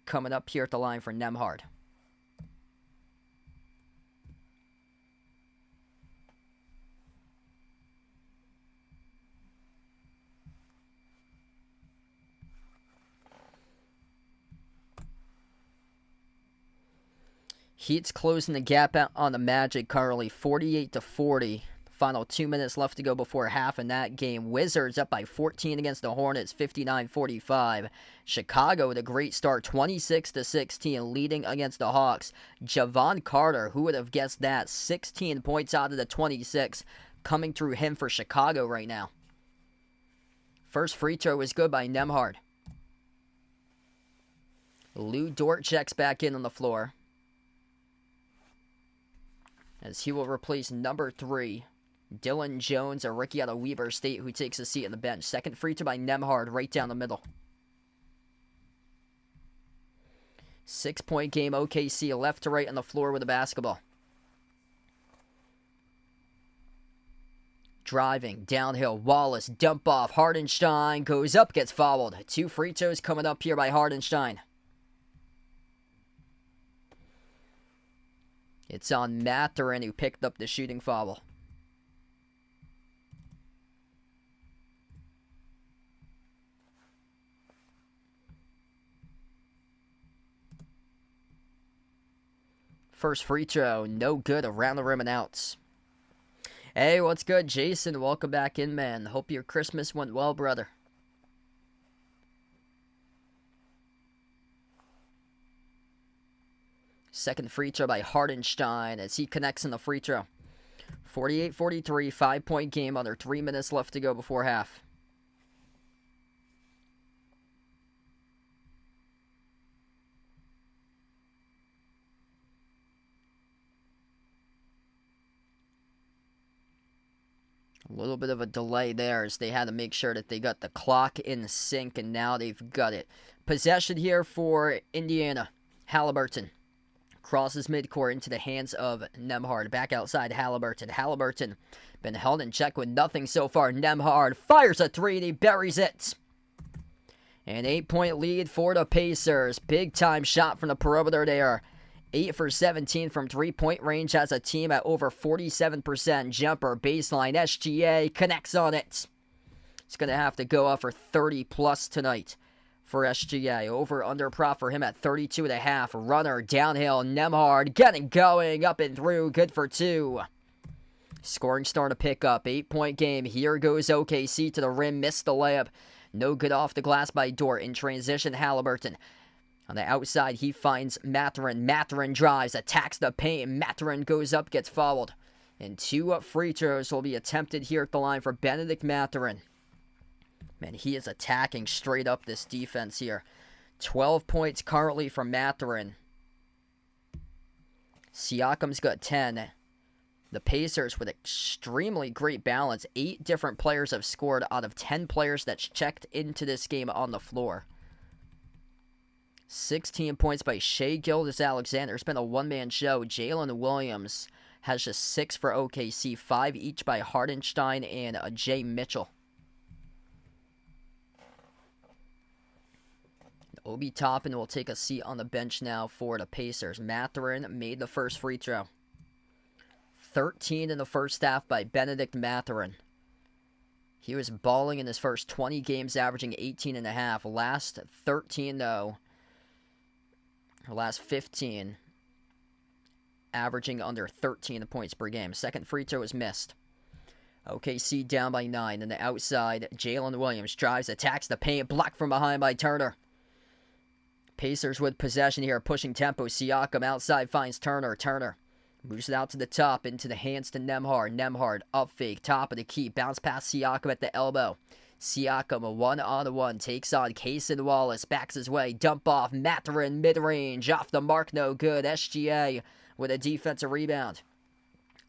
coming up here at the line for Nembhard. Heat's closing the gap on the Magic currently 48-40. Final 2 minutes left to go before half in that game. Wizards up by 14 against the Hornets, 59-45. Chicago with a great start, 26-16, leading against the Hawks. Javon Carter, who would have guessed that? 16 points out of the 26 coming through him for Chicago right now. First free throw is good by Nembhard. Lou Dort checks back in on the floor, as he will replace number 3, Dylan Jones, a rookie out of Weber State, who takes a seat on the bench. Second free throw by Nembhard, right down the middle. 6-point game, OKC left to right on the floor with the basketball. Driving, downhill, Wallace, dump off, Hardenstein goes up, gets fouled. 2 free throws coming up here by Hardenstein. It's on Mathurin, who picked up the shooting foul. First free throw, no good, around the rim and outs. Hey, what's good, Jason? Welcome back in, man. Hope your Christmas went well, brother. Second free throw by Hardenstein as he connects in the free throw. 48-43, 5-point game, under 3 minutes left to go before half. A little bit of a delay there as they had to make sure that they got the clock in sync, and now they've got it. Possession here for Indiana. Halliburton crosses midcourt into the hands of Nembhard. Back outside Halliburton. Halliburton been held in check with nothing so far. Nembhard fires a 3 and he buries it. An 8-point lead for the Pacers. Big time shot from the perimeter there. 8 for 17 from 3-point range as a team at over 47%. Jumper, baseline, SGA connects on it. It's going to have to go up for 30 plus tonight for SGA. Over under prop for him at 32.5. Runner downhill. Nembhard getting going up and through. Good for 2. Scoring starting to pick up. 8-point game. Here goes OKC to the rim. Missed the layup. No good off the glass by Dort. In transition, Halliburton. On the outside, he finds Mathurin. Mathurin drives, attacks the paint. Mathurin goes up, gets fouled. And 2 free throws will be attempted here at the line for Benedict Mathurin. Man, he is attacking straight up this defense here. 12 points currently from Mathurin. Siakam's got 10. The Pacers with extremely great balance. 8 different players have scored out of 10 players that's checked into this game on the floor. 16 points by Shai Gilgeous-Alexander. It's been a one-man show. Jalen Williams has just 6 for OKC. 5 each by Hardenstein and Jay Mitchell. Obi Toppin will take a seat on the bench now for the Pacers. Mathurin made the first free throw. 13 in the first half by Benedict Mathurin. He was balling in his first 20 games, averaging 18.5. Last 13, though, or last 15, averaging under 13 points per game. Second free throw was missed. OKC down by 9. And the outside, Jalen Williams drives, attacks the paint, blocked from behind by Turner. Pacers with possession here, pushing tempo. Siakam outside finds Turner. Turner moves it out to the top, into the hands to Nembhard. Nembhard up fake, top of the key, bounce past Siakam at the elbow. Siakam, a one-on-one, takes on Cason Wallace, backs his way, dump off, Mathurin, mid-range, off the mark, no good. SGA with a defensive rebound.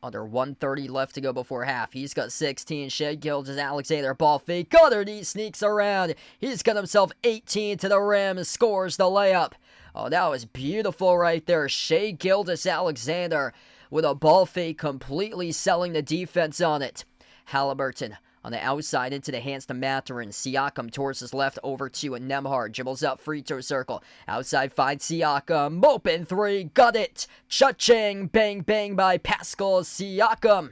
Under 1:30 left to go before half. He's got 16. Shai Gilgeous-Alexander, ball fake, underneath, sneaks around. He's got himself 18 to the rim, scores the layup. Oh, that was beautiful right there. Shai Gilgeous-Alexander with a ball fake, completely selling the defense on it. Halliburton on the outside into the hands to Mathurin. Siakam towards his left over to Nembhard. Dribbles up free throw circle. Outside finds Siakam. Open three. Got it. Cha-ching. Bang, bang by Pascal Siakam.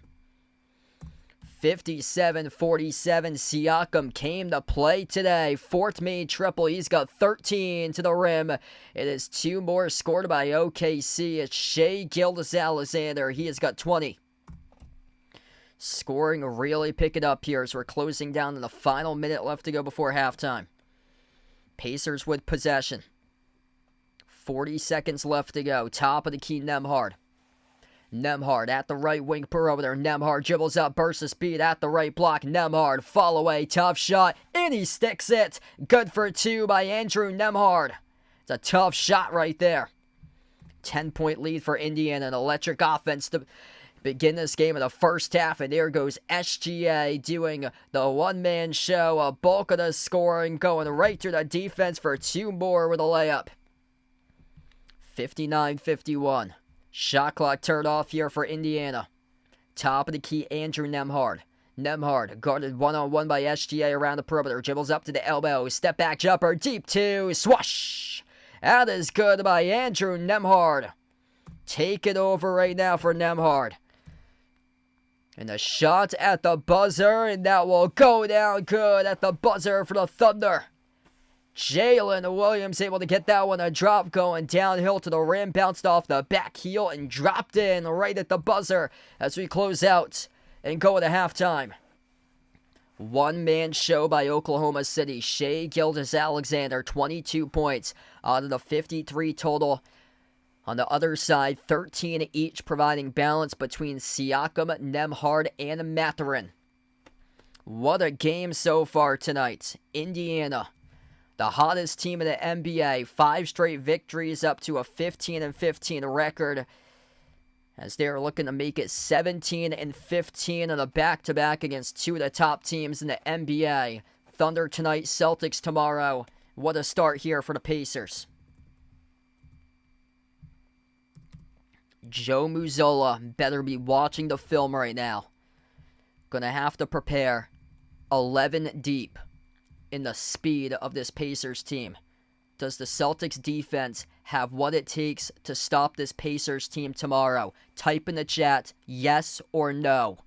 57-47. Siakam came to play today. Fourth made triple. He's got 13 to the rim. It is 2 more scored by OKC. It's Shai Gilgeous-Alexander. He has got 20. Scoring really picking up here as we're closing down to the final minute left to go before halftime. Pacers with possession. 40 seconds left to go. Top of the key, Nembhard. Nembhard at the right wing perimeter. Nembhard dribbles up, bursts of speed at the right block. Nembhard, fall away, tough shot, and he sticks it. Good for 2 by Andrew Nembhard. It's a tough shot right there. 10-point lead for Indiana. An electric offense to begin this game in the first half, and there goes SGA doing the one-man show. A bulk of the scoring going right through the defense for 2 more with a layup. 59-51. Shot clock turned off here for Indiana. Top of the key, Andrew Nembhard. Nembhard guarded one-on-one by SGA around the perimeter. Dribbles up to the elbow. Step back jumper. Deep 2. Swash. That is good by Andrew Nembhard. Take it over right now for Nembhard. And a shot at the buzzer. And that will go down good at the buzzer for the Thunder. Jalen Williams able to get that one a drop going downhill to the rim. Bounced off the back heel and dropped in right at the buzzer as we close out and go to halftime. One-man show by Oklahoma City. Shai Gilgeous-Alexander, 22 points out of the 53 total. On the other side, 13 each, providing balance between Siakam, Nembhard, and Mathurin. What a game so far tonight. Indiana, the hottest team in the NBA, 5 straight victories up to a 15-15 record as they're looking to make it 17-15 on a back-to-back against 2 of the top teams in the NBA. Thunder tonight, Celtics tomorrow. What a start here for the Pacers. Joe Mazzulla better be watching the film right now. Gonna have to prepare 11 deep in the speed of this Pacers team. Does the Celtics defense have what it takes to stop this Pacers team tomorrow? Type in the chat, yes or no.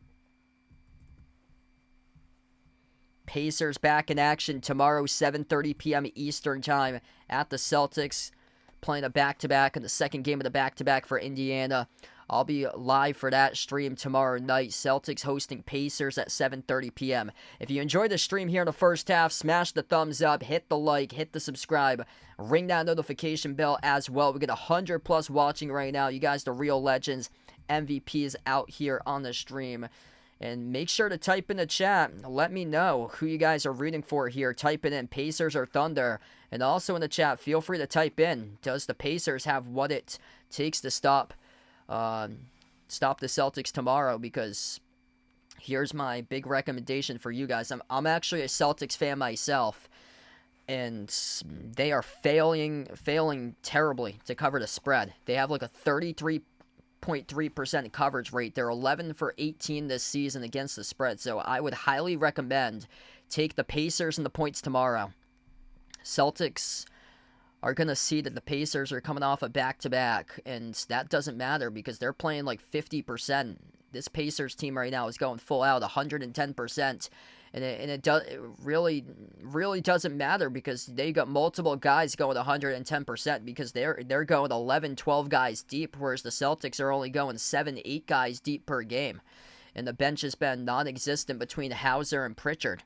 Pacers back in action tomorrow, 7:30 p.m. Eastern Time at the Celtics. Playing a back-to-back in the second game of the back-to-back for Indiana. I'll be live for that stream tomorrow night. Celtics hosting Pacers at 7:30 p.m. If you enjoyed the stream here in the first half, smash the thumbs up, hit the like, hit the subscribe, ring that notification bell as well. We get 100 plus watching right now. You guys, the real legends, MVPs out here on the stream. And make sure to type in the chat. Let me know who you guys are rooting for here. Type it in, Pacers or Thunder. And also in the chat, feel free to type in, does the Pacers have what it takes to stop stop the Celtics tomorrow, because here's my big recommendation for you guys. I'm actually a Celtics fan myself, and they are failing terribly to cover the spread. They have like a 33.3% coverage rate. They're 11 for 18 this season against the spread. So I would highly recommend take the Pacers and the points tomorrow. Celtics are going to see that the Pacers are coming off a back-to-back, and that doesn't matter because they're playing like 50%. This Pacers team right now is going full out, 110%, and it really doesn't matter because they got multiple guys going 110% because they're going 11, 12 guys deep, whereas the Celtics are only going 7, 8 guys deep per game, and the bench has been non-existent between Hauser and Pritchard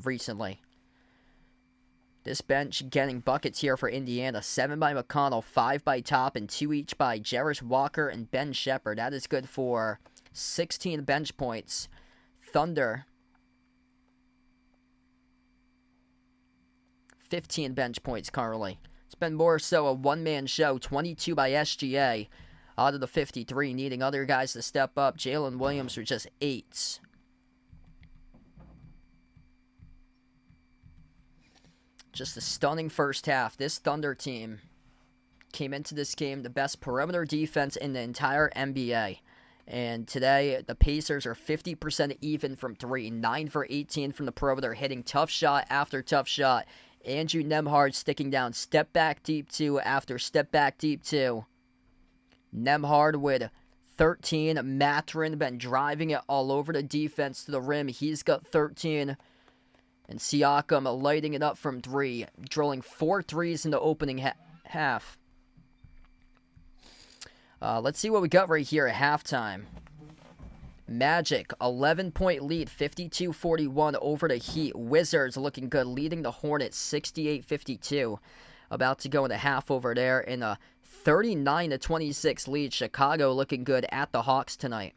recently. This bench getting buckets here for Indiana. 7 by McConnell, 5 by Toppin, 2 each by Jarris Walker and Ben Shepherd. That is good for 16 bench points. Thunder, 15 bench points currently. It's been more so a one-man show. 22 by SGA out of the 53, needing other guys to step up. Jalen Williams with just 8. Just a stunning first half. This Thunder team came into this game the best perimeter defense in the entire NBA. And today, the Pacers are 50% even from 3. 9 for 18 from the perimeter, hitting tough shot after tough shot. Andrew Nembhard sticking down step back deep 2 after step back deep 2. Nembhard with 13. Mathurin been driving it all over the defense to the rim. He's got 13. And Siakam lighting it up from 3, drilling 4 threes in the opening half. Let's see what we got right here at halftime. Magic, 11-point lead, 52-41 over the Heat. Wizards looking good, leading the Hornets 68-52. About to go into half over there in a 39-26 lead. Chicago looking good at the Hawks tonight.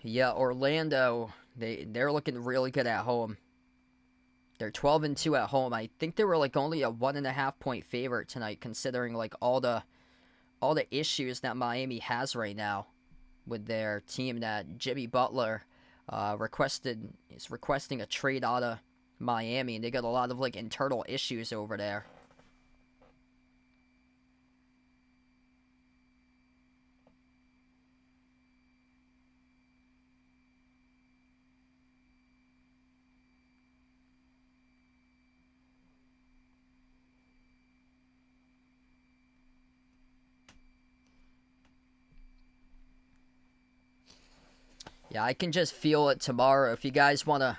Yeah, Orlando, they're looking really good at home. They're 12-2 at home. I think they were like only a 1.5 point favorite tonight, considering like all the issues that Miami has right now with their team. That Jimmy Butler is requesting a trade out of Miami, and they got a lot of like internal issues over there. Yeah, I can just feel it tomorrow. If you guys wanna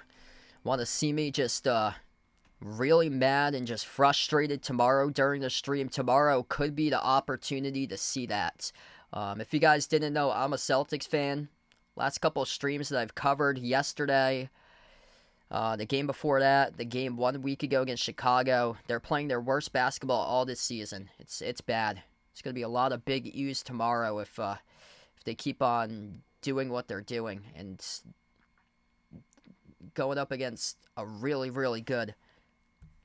see me just really mad and just frustrated tomorrow during the stream, tomorrow could be the opportunity to see that. If you guys didn't know, I'm a Celtics fan. Last couple of streams that I've covered yesterday, the game before that, the game 1 week ago against Chicago, they're playing their worst basketball all this season. It's bad. It's gonna be a lot of big U's tomorrow if they keep on doing what they're doing and going up against a really, really good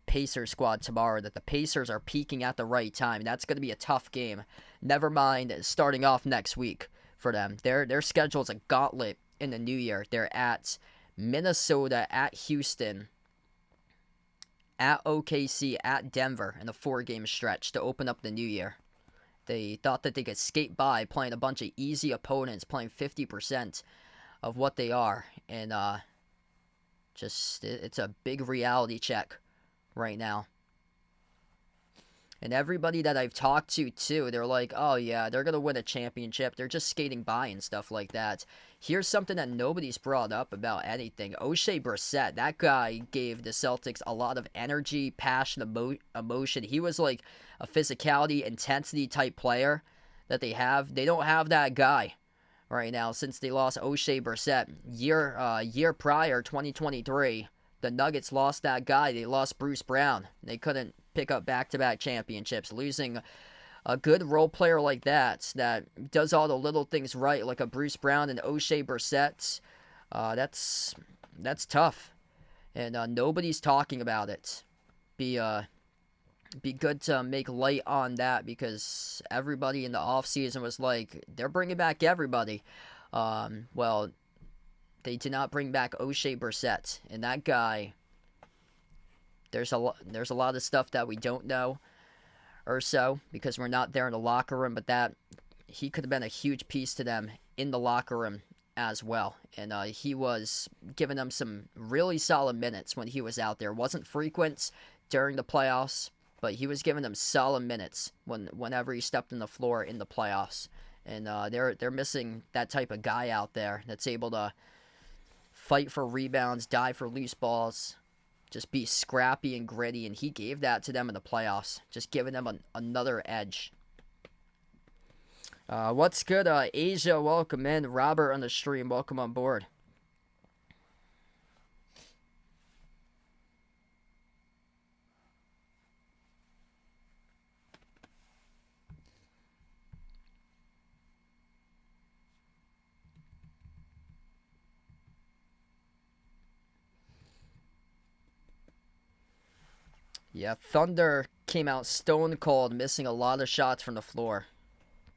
Pacers squad tomorrow, that the Pacers are peaking at the right time. That's going to be a tough game. Never mind starting off next week for them. Their schedule is a gauntlet in the new year. They're at Minnesota, at Houston, at OKC, at Denver in a 4-game stretch to open up the new year. They thought that they could skate by playing a bunch of easy opponents, playing 50% of what they are. And it's a big reality check right now. And everybody that I've talked to, too, they're like, oh, yeah, they're going to win a championship. They're just skating by and stuff like that. Here's something that nobody's brought up about anything. O'Shea Brissett, that guy gave the Celtics a lot of energy, passion, emotion. He was like a physicality, intensity type player that they have. They don't have that guy right now since they lost O'Shea Brissett. Year prior, 2023, the Nuggets lost that guy. They lost Bruce Brown. They couldn't pick up back-to-back championships, losing a good role player like that does all the little things right, like a Bruce Brown and O'Shea Brissett, that's tough, and nobody's talking about it. Be good to make light on that, because everybody in the offseason was like, they're bringing back everybody. Well, they did not bring back O'Shea Brissett, and that guy, there's a lot of stuff that we don't know or so, because we're not there in the locker room, but that he could have been a huge piece to them in the locker room as well. And he was giving them some really solid minutes when he was out there. Wasn't frequent during the playoffs, but he was giving them solid minutes whenever he stepped on the floor in the playoffs. And they're missing that type of guy out there that's able to fight for rebounds, dive for loose balls, just be scrappy and gritty, and he gave that to them in the playoffs, just giving them another edge. What's good, Asia? Welcome in. Robert on the stream, welcome on board. Yeah, Thunder came out stone cold, missing a lot of shots from the floor.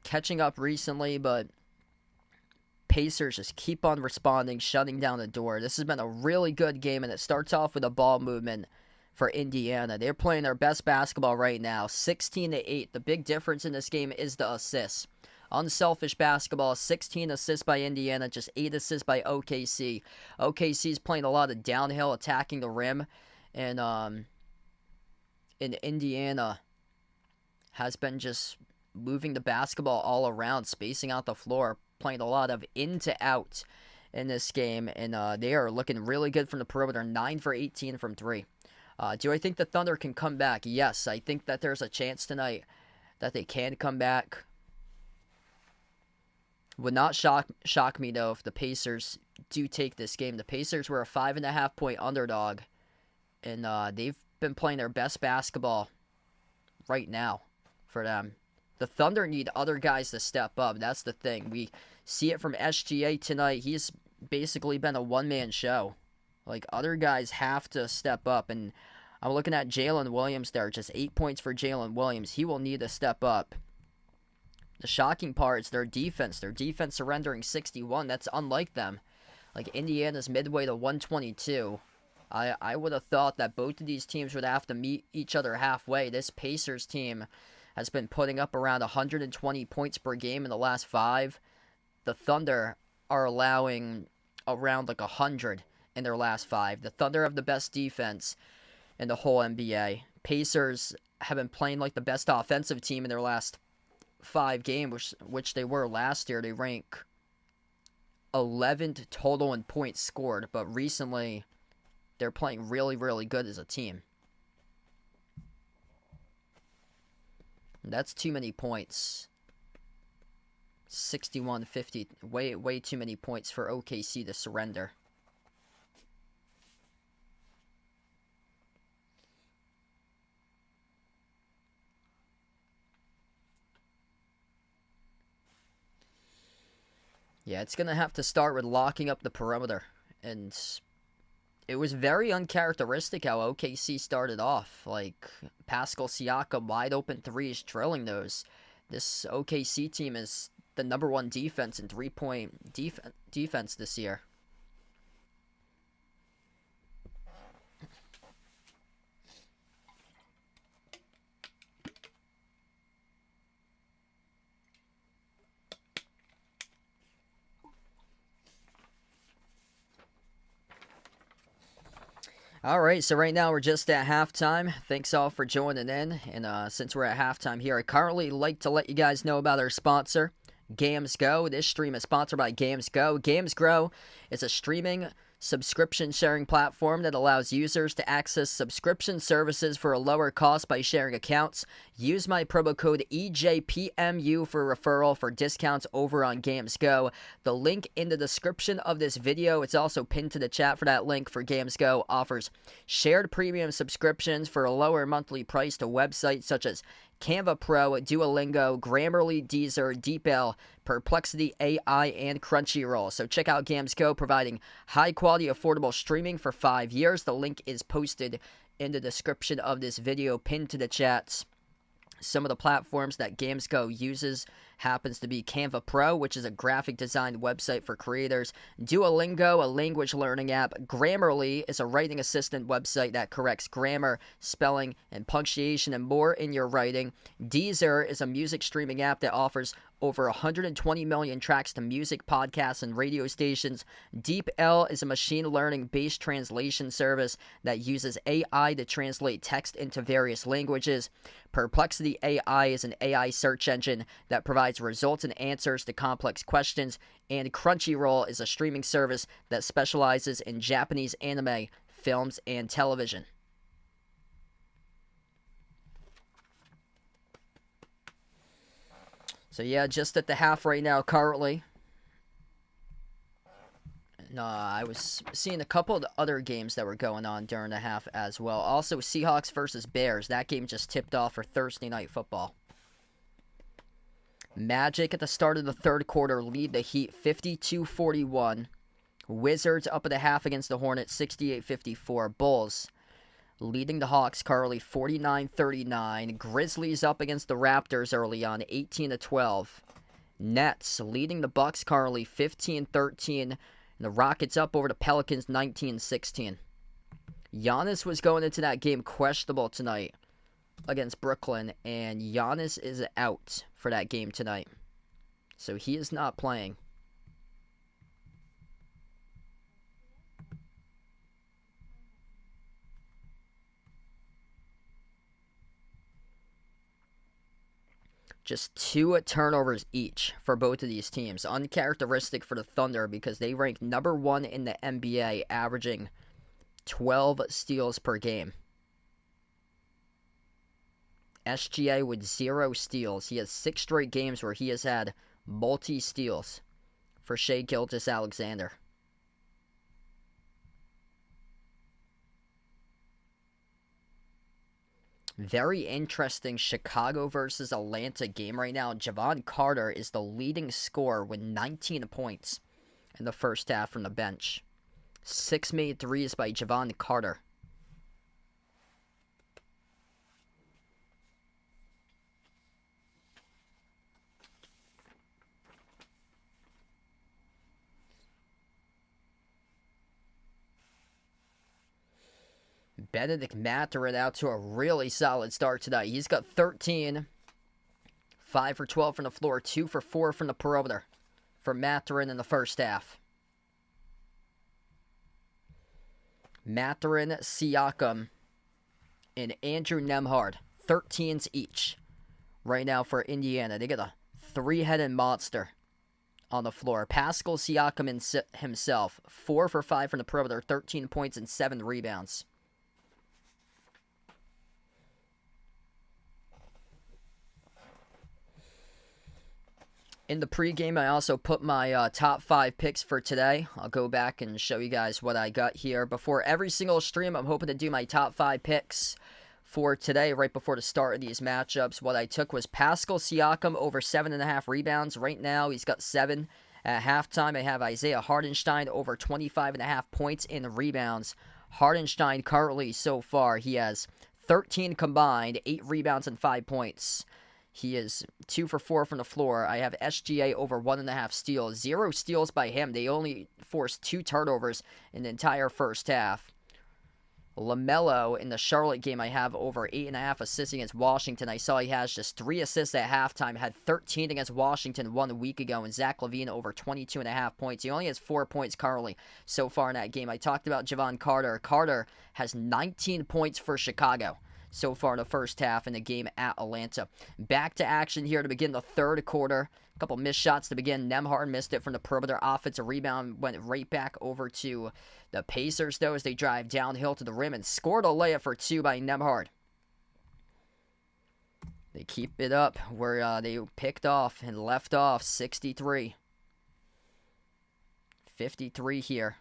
Catching up recently, but Pacers just keep on responding, shutting down the door. This has been a really good game, and it starts off with a ball movement for Indiana. They're playing their best basketball right now, 16-8. The big difference in this game is the assists. Unselfish basketball, 16 assists by Indiana, just 8 assists by OKC. OKC's playing a lot of downhill, attacking the rim, and Indiana has been just moving the basketball all around, spacing out the floor, playing a lot of in to out in this game, and they are looking really good from the perimeter, 9 for 18 from 3. Do I think the Thunder can come back? Yes, I think that there's a chance tonight that they can come back. Would not shock me, though, if the Pacers do take this game. The Pacers were a 5.5-point underdog, and they've been playing their best basketball right now for them. The Thunder need other guys to step up. That's the thing. We see it from SGA tonight. He's basically been a one-man show. Like, other guys have to step up. And I'm looking at Jalen Williams there. Just 8 points for Jalen Williams. He will need to step up. The shocking part is their defense. Their defense surrendering 61. That's unlike them. Like, Indiana's midway to 122. I would have thought that both of these teams would have to meet each other halfway. This Pacers team has been putting up around 120 points per game in the last 5. The Thunder are allowing around like 100 in their last 5. The Thunder have the best defense in the whole NBA. Pacers have been playing like the best offensive team in their last 5 games, which they were last year. They rank 11th total in points scored, but recently they're playing really, really good as a team. That's too many points. 61-50. Way too many points for OKC to surrender. Yeah, it's going to have to start with locking up the perimeter. And it was very uncharacteristic how OKC started off. Like, Pascal Siakam, wide open threes, drilling those. This OKC team is the number 1 defense in three-point defense this year. All right, so right now we're just at halftime. Thanks all for joining in. And since we're at halftime here, I currently like to let you guys know about our sponsor, Games Go. This stream is sponsored by Games Go. Games Go is a streaming subscription sharing platform that allows users to access subscription services for a lower cost by sharing accounts. Use my promo code EJPMU for referral for discounts over on Games Go. The link in the description of this video, it's also pinned to the chat for that link. For Games Go offers shared premium subscriptions for a lower monthly price to websites such as Canva Pro, Duolingo, Grammarly, Deezer, DeepL, Perplexity AI, and Crunchyroll. So check out Gamesco, providing high-quality, affordable streaming for 5 years. The link is posted in the description of this video, pinned to the chats. Some of the platforms that Gamesco uses happens to be Canva Pro, which is a graphic design website for creators. Duolingo, a language learning app. Grammarly is a writing assistant website that corrects grammar, spelling, and punctuation and more in your writing. Deezer is a music streaming app that offers over 120 million tracks to music, podcasts, and radio stations. DeepL is a machine learning-based translation service that uses AI to translate text into various languages. Perplexity AI is an AI search engine that provides results and answers to complex questions. And Crunchyroll is a streaming service that specializes in Japanese anime, films, and television. So yeah, just at the half right now currently. I was seeing a couple of the other games that were going on during the half as well. Also, Seahawks versus Bears. That game just tipped off for Thursday Night Football. Magic at the start of the third quarter lead the Heat 52-41. Wizards up at the half against the Hornets 68-54. Bulls leading the Hawks currently 49-39. Grizzlies up against the Raptors early on 18-12. Nets leading the Bucks currently 15-13. And the Rockets up over the Pelicans 19-16. Giannis was going into that game questionable tonight against Brooklyn, and Giannis is out for that game tonight. So he is not playing. Just 2 turnovers each for both of these teams. Uncharacteristic for the Thunder because they rank number 1 in the NBA, averaging 12 steals per game. SGA with 0 steals. He has 6 straight games where he has had multi-steals for Shai Gilgeous-Alexander. Very interesting Chicago versus Atlanta game right now. Javon Carter is the leading scorer with 19 points in the first half from the bench. 6 made threes by Javon Carter. Benedict Mathurin out to a really solid start tonight. He's got 13, 5 for 12 from the floor, 2 for 4 from the perimeter for Mathurin in the first half. Mathurin, Siakam, and Andrew Nembhard, 13s each right now for Indiana. They got a 3-headed monster on the floor. Pascal Siakam himself, 4 for 5 from the perimeter, 13 points and 7 rebounds. In the pregame, I also put my top 5 picks for today. I'll go back and show you guys what I got here. Before every single stream, I'm hoping to do my top 5 picks for today, right before the start of these matchups. What I took was Pascal Siakam over 7.5 rebounds. Right now, he's got 7. At halftime, I have Isaiah Hartenstein over 25.5 points in rebounds. Hartenstein currently, so far, he has 13 combined, 8 rebounds and 5 points. He is 2 for 4 from the floor. I have SGA over 1.5 steals. 0 steals by him. They only forced 2 turnovers in the entire first half. LaMelo in the Charlotte game, I have over 8.5 assists against Washington. I saw he has just 3 assists at halftime. Had 13 against Washington 1 week ago. And Zach LaVine over 22.5 points. He only has 4 points currently so far in that game. I talked about Javon Carter. Carter has 19 points for Chicago so far in the first half in the game at Atlanta. Back to action here to begin the third quarter. A couple missed shots to begin. Nembhard missed it from the perimeter. Offensive rebound went right back over to the Pacers, though, as they drive downhill to the rim and scored a layup for 2 by Nembhard. They keep it up where they picked off and left off 63. 53 here.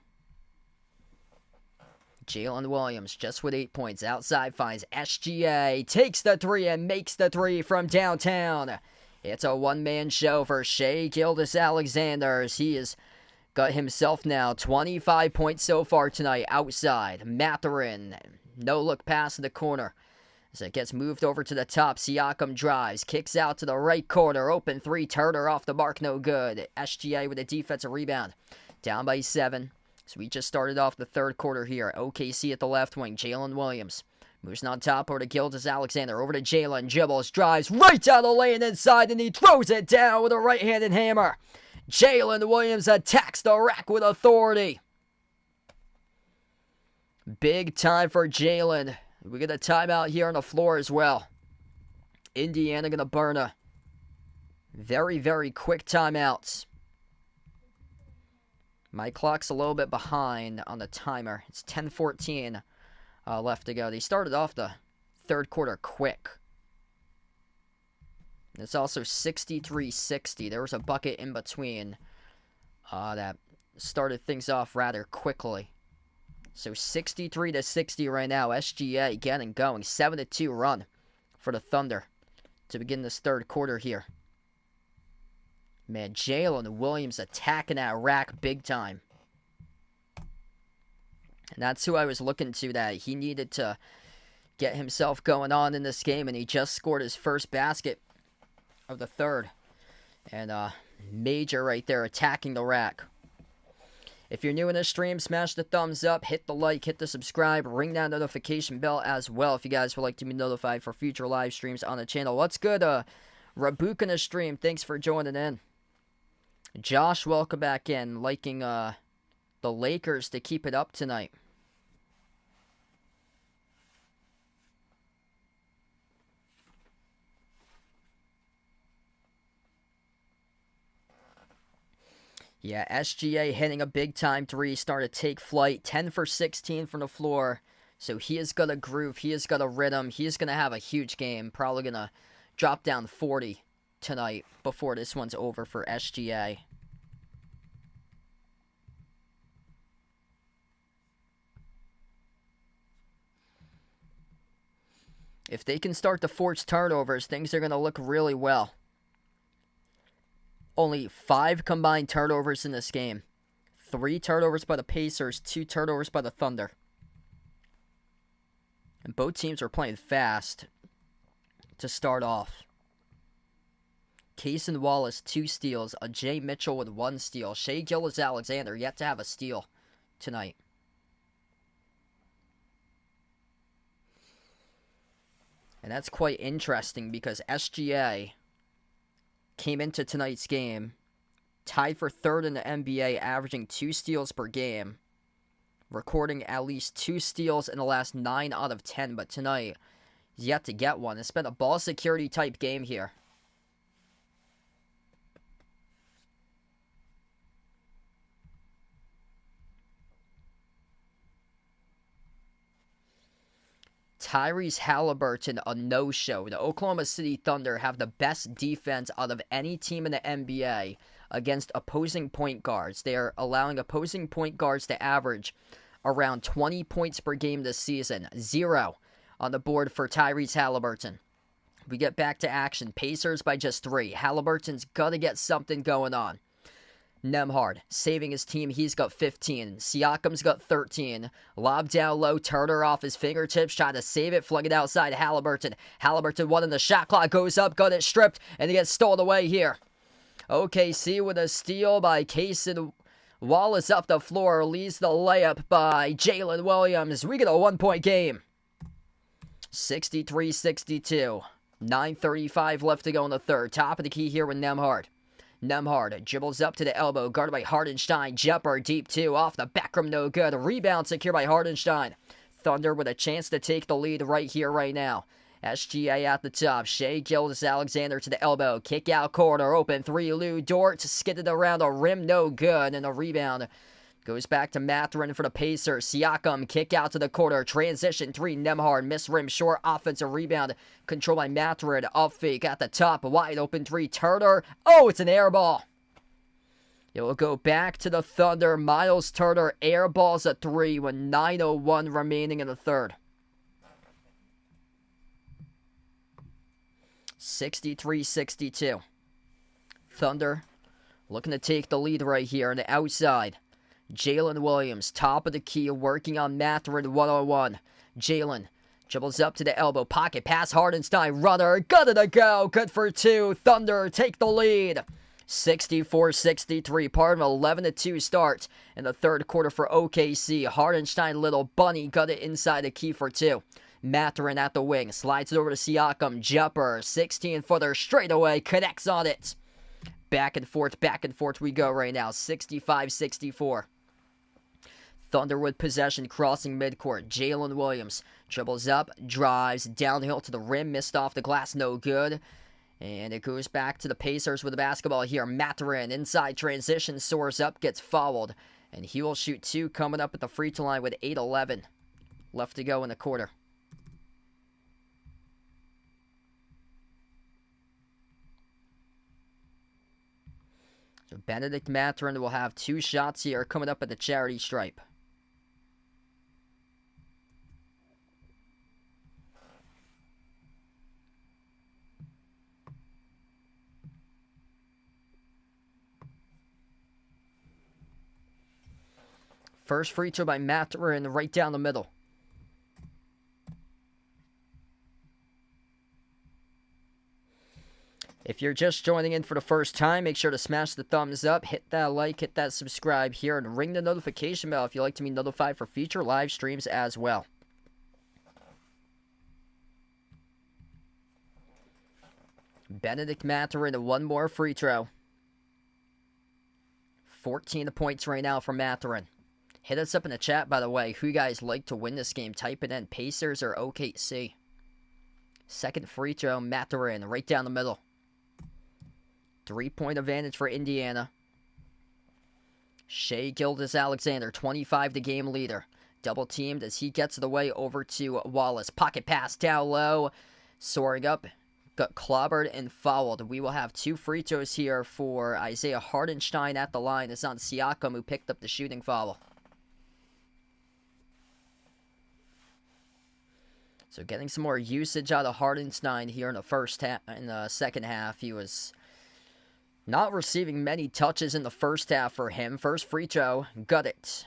Jalen Williams just with 8 points. Outside finds SGA. Takes the three and makes the three from downtown. It's a one-man show for Shai Gilgeous-Alexander. He has got himself now 25 points so far tonight outside. Mathurin, no look pass in the corner. As it gets moved over to the top, Siakam drives, kicks out to the right corner. Open three, Turner off the mark, no good. SGA with a defensive rebound. Down by 7. So we just started off the third quarter here. OKC at the left wing, Jalen Williams. Moves on top over to Gilgeous-Alexander. Over to Jalen. Dribbles, drives right down the lane inside, and he throws it down with a right-handed hammer. Jalen Williams attacks the rack with authority. Big time for Jalen. We get a timeout here on the floor as well. Indiana going to burn a very, very quick timeouts. My clock's a little bit behind on the timer. It's 10:14 left to go. They started off the third quarter quick. It's also 63-60. There was a bucket in between that started things off rather quickly. So 63-60 right now. SGA getting going. 7-2 run for the Thunder to begin this third quarter here. Man, Jalen Williams attacking that rack big time. And that's who I was looking to, that he needed to get himself going on in this game. And he just scored his first basket of the third. And Major right there attacking the rack. If you're new in the stream, smash the thumbs up, hit the like, hit the subscribe, ring that notification bell as well if you guys would like to be notified for future live streams on the channel. What's good? Rabuk in the stream, thanks for joining in. Josh, welcome back in. Liking the Lakers to keep it up tonight. Yeah, SGA hitting a big-time three, starting to take flight. 10 for 16 from the floor. So he has got a groove. He has got a rhythm. He is going to have a huge game. Probably going to drop down 40 tonight before this one's over for SGA. If they can start to force turnovers, things are going to look really well. Only 5 combined turnovers in this game. 3 turnovers by the Pacers, 2 turnovers by the Thunder. And both teams are playing fast to start off. Cason Wallace, 2 steals. Jay Mitchell with 1 steal. Shai Gilgeous-Alexander yet to have a steal tonight. And that's quite interesting because SGA came into tonight's game tied for 3rd in the NBA, averaging 2 steals per game, recording at least 2 steals in the last 9 out of 10, but tonight he's yet to get one. It's been a ball security type game here. Tyrese Halliburton, a no-show. The Oklahoma City Thunder have the best defense out of any team in the NBA against opposing point guards. They are allowing opposing point guards to average around 20 points per game this season. 0 on the board for Tyrese Halliburton. We get back to action. Pacers by just 3. Halliburton's got to get something going on. Nembhard saving his team. He's got 15. Siakam's got 13. Lob down low. Turner off his fingertips. Trying to save it. Flung it outside. Halliburton. Halliburton won in the shot clock. Goes up. Got it stripped. And it gets stolen away here. OKC with a steal by Cason Wallace up the floor. Leads the layup by Jalen Williams. We get a 1-point game. 63-62. 9:35 left to go in the third. Top of the key here with Nembhard. Nembhard dribbles up to the elbow, guarded by Hardenstein. Jumper deep 2, off the back rim, no good. Rebound secured by Hardenstein. Thunder with a chance to take the lead right here, right now. SGA at the top. Shai Gilgeous-Alexander to the elbow. Kick out corner, open 3. Lou Dort skidded around the rim, no good. And a rebound goes back to Mathurin for the Pacers. Siakam kick out to the corner. Transition 3. Nembhard miss rim short. Offensive rebound controlled by Mathurin. Up fake at the top. Wide open 3. Turner. Oh, it's an air ball. It will go back to the Thunder. Miles Turner airballs a 3 with 9:01 remaining in the third. 63-62. Thunder looking to take the lead right here on the outside. Jalen Williams, top of the key, working on Mathurin one-on-one. Jalen dribbles up to the elbow. Pocket pass, Hardenstein. Runner, got it to go. Good for 2. Thunder take the lead. 64-63. Part of an 11-2 start in the third quarter for OKC. Hardenstein, little bunny, got it inside the key for 2. Mathurin at the wing. Slides it over to Siakam. Jumper. 16-footer straight away. Connects on it. Back and forth we go right now. 65-64. Thunder with possession, crossing midcourt. Jalen Williams dribbles up, drives downhill to the rim, missed off the glass, no good. And it goes back to the Pacers with the basketball here. Mathurin, inside transition, soars up, gets fouled. And he will shoot 2 coming up at the free throw line with 8:11 left to go in the quarter. So Benedict Mathurin will have 2 shots here coming up at the charity stripe. First free throw by Mathurin right down the middle. If you're just joining in for the first time, make sure to smash the thumbs up, hit that like, hit that subscribe here, and ring the notification bell if you'd like to be notified for future live streams as well. Benedict Mathurin, 1 more free throw. 14 points right now for Mathurin. Hit us up in the chat, by the way, who you guys like to win this game. Type it in, Pacers or OKC. Second free throw, Mathurin, right down the middle. 3-point advantage for Indiana. Shai Gilgeous-Alexander, 25 the game leader. Double teamed as he gets it away over to Wallace. Pocket pass down low. Soaring up. Got clobbered and fouled. We will have 2 free throws here for Isaiah Hardenstein at the line. It's on Siakam who picked up the shooting foul. So getting some more usage out of Hardenstein here in the second half. He was not receiving many touches in the first half for him. First free throw, got it.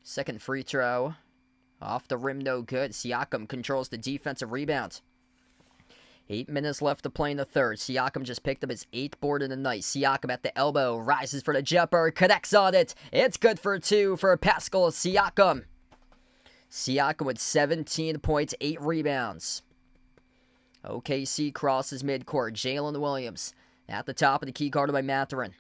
Second free throw, off the rim, no good. Siakam controls the defensive rebound. 8 minutes left to play in the third. Siakam just picked up his 8th board in the night. Siakam at the elbow, rises for the jumper, connects on it. It's good for 2 for Pascal Siakam. Siakam with 17 points, 8 rebounds. OKC crosses midcourt. Jalen Williams at the top of the key, guarded by Mathurin.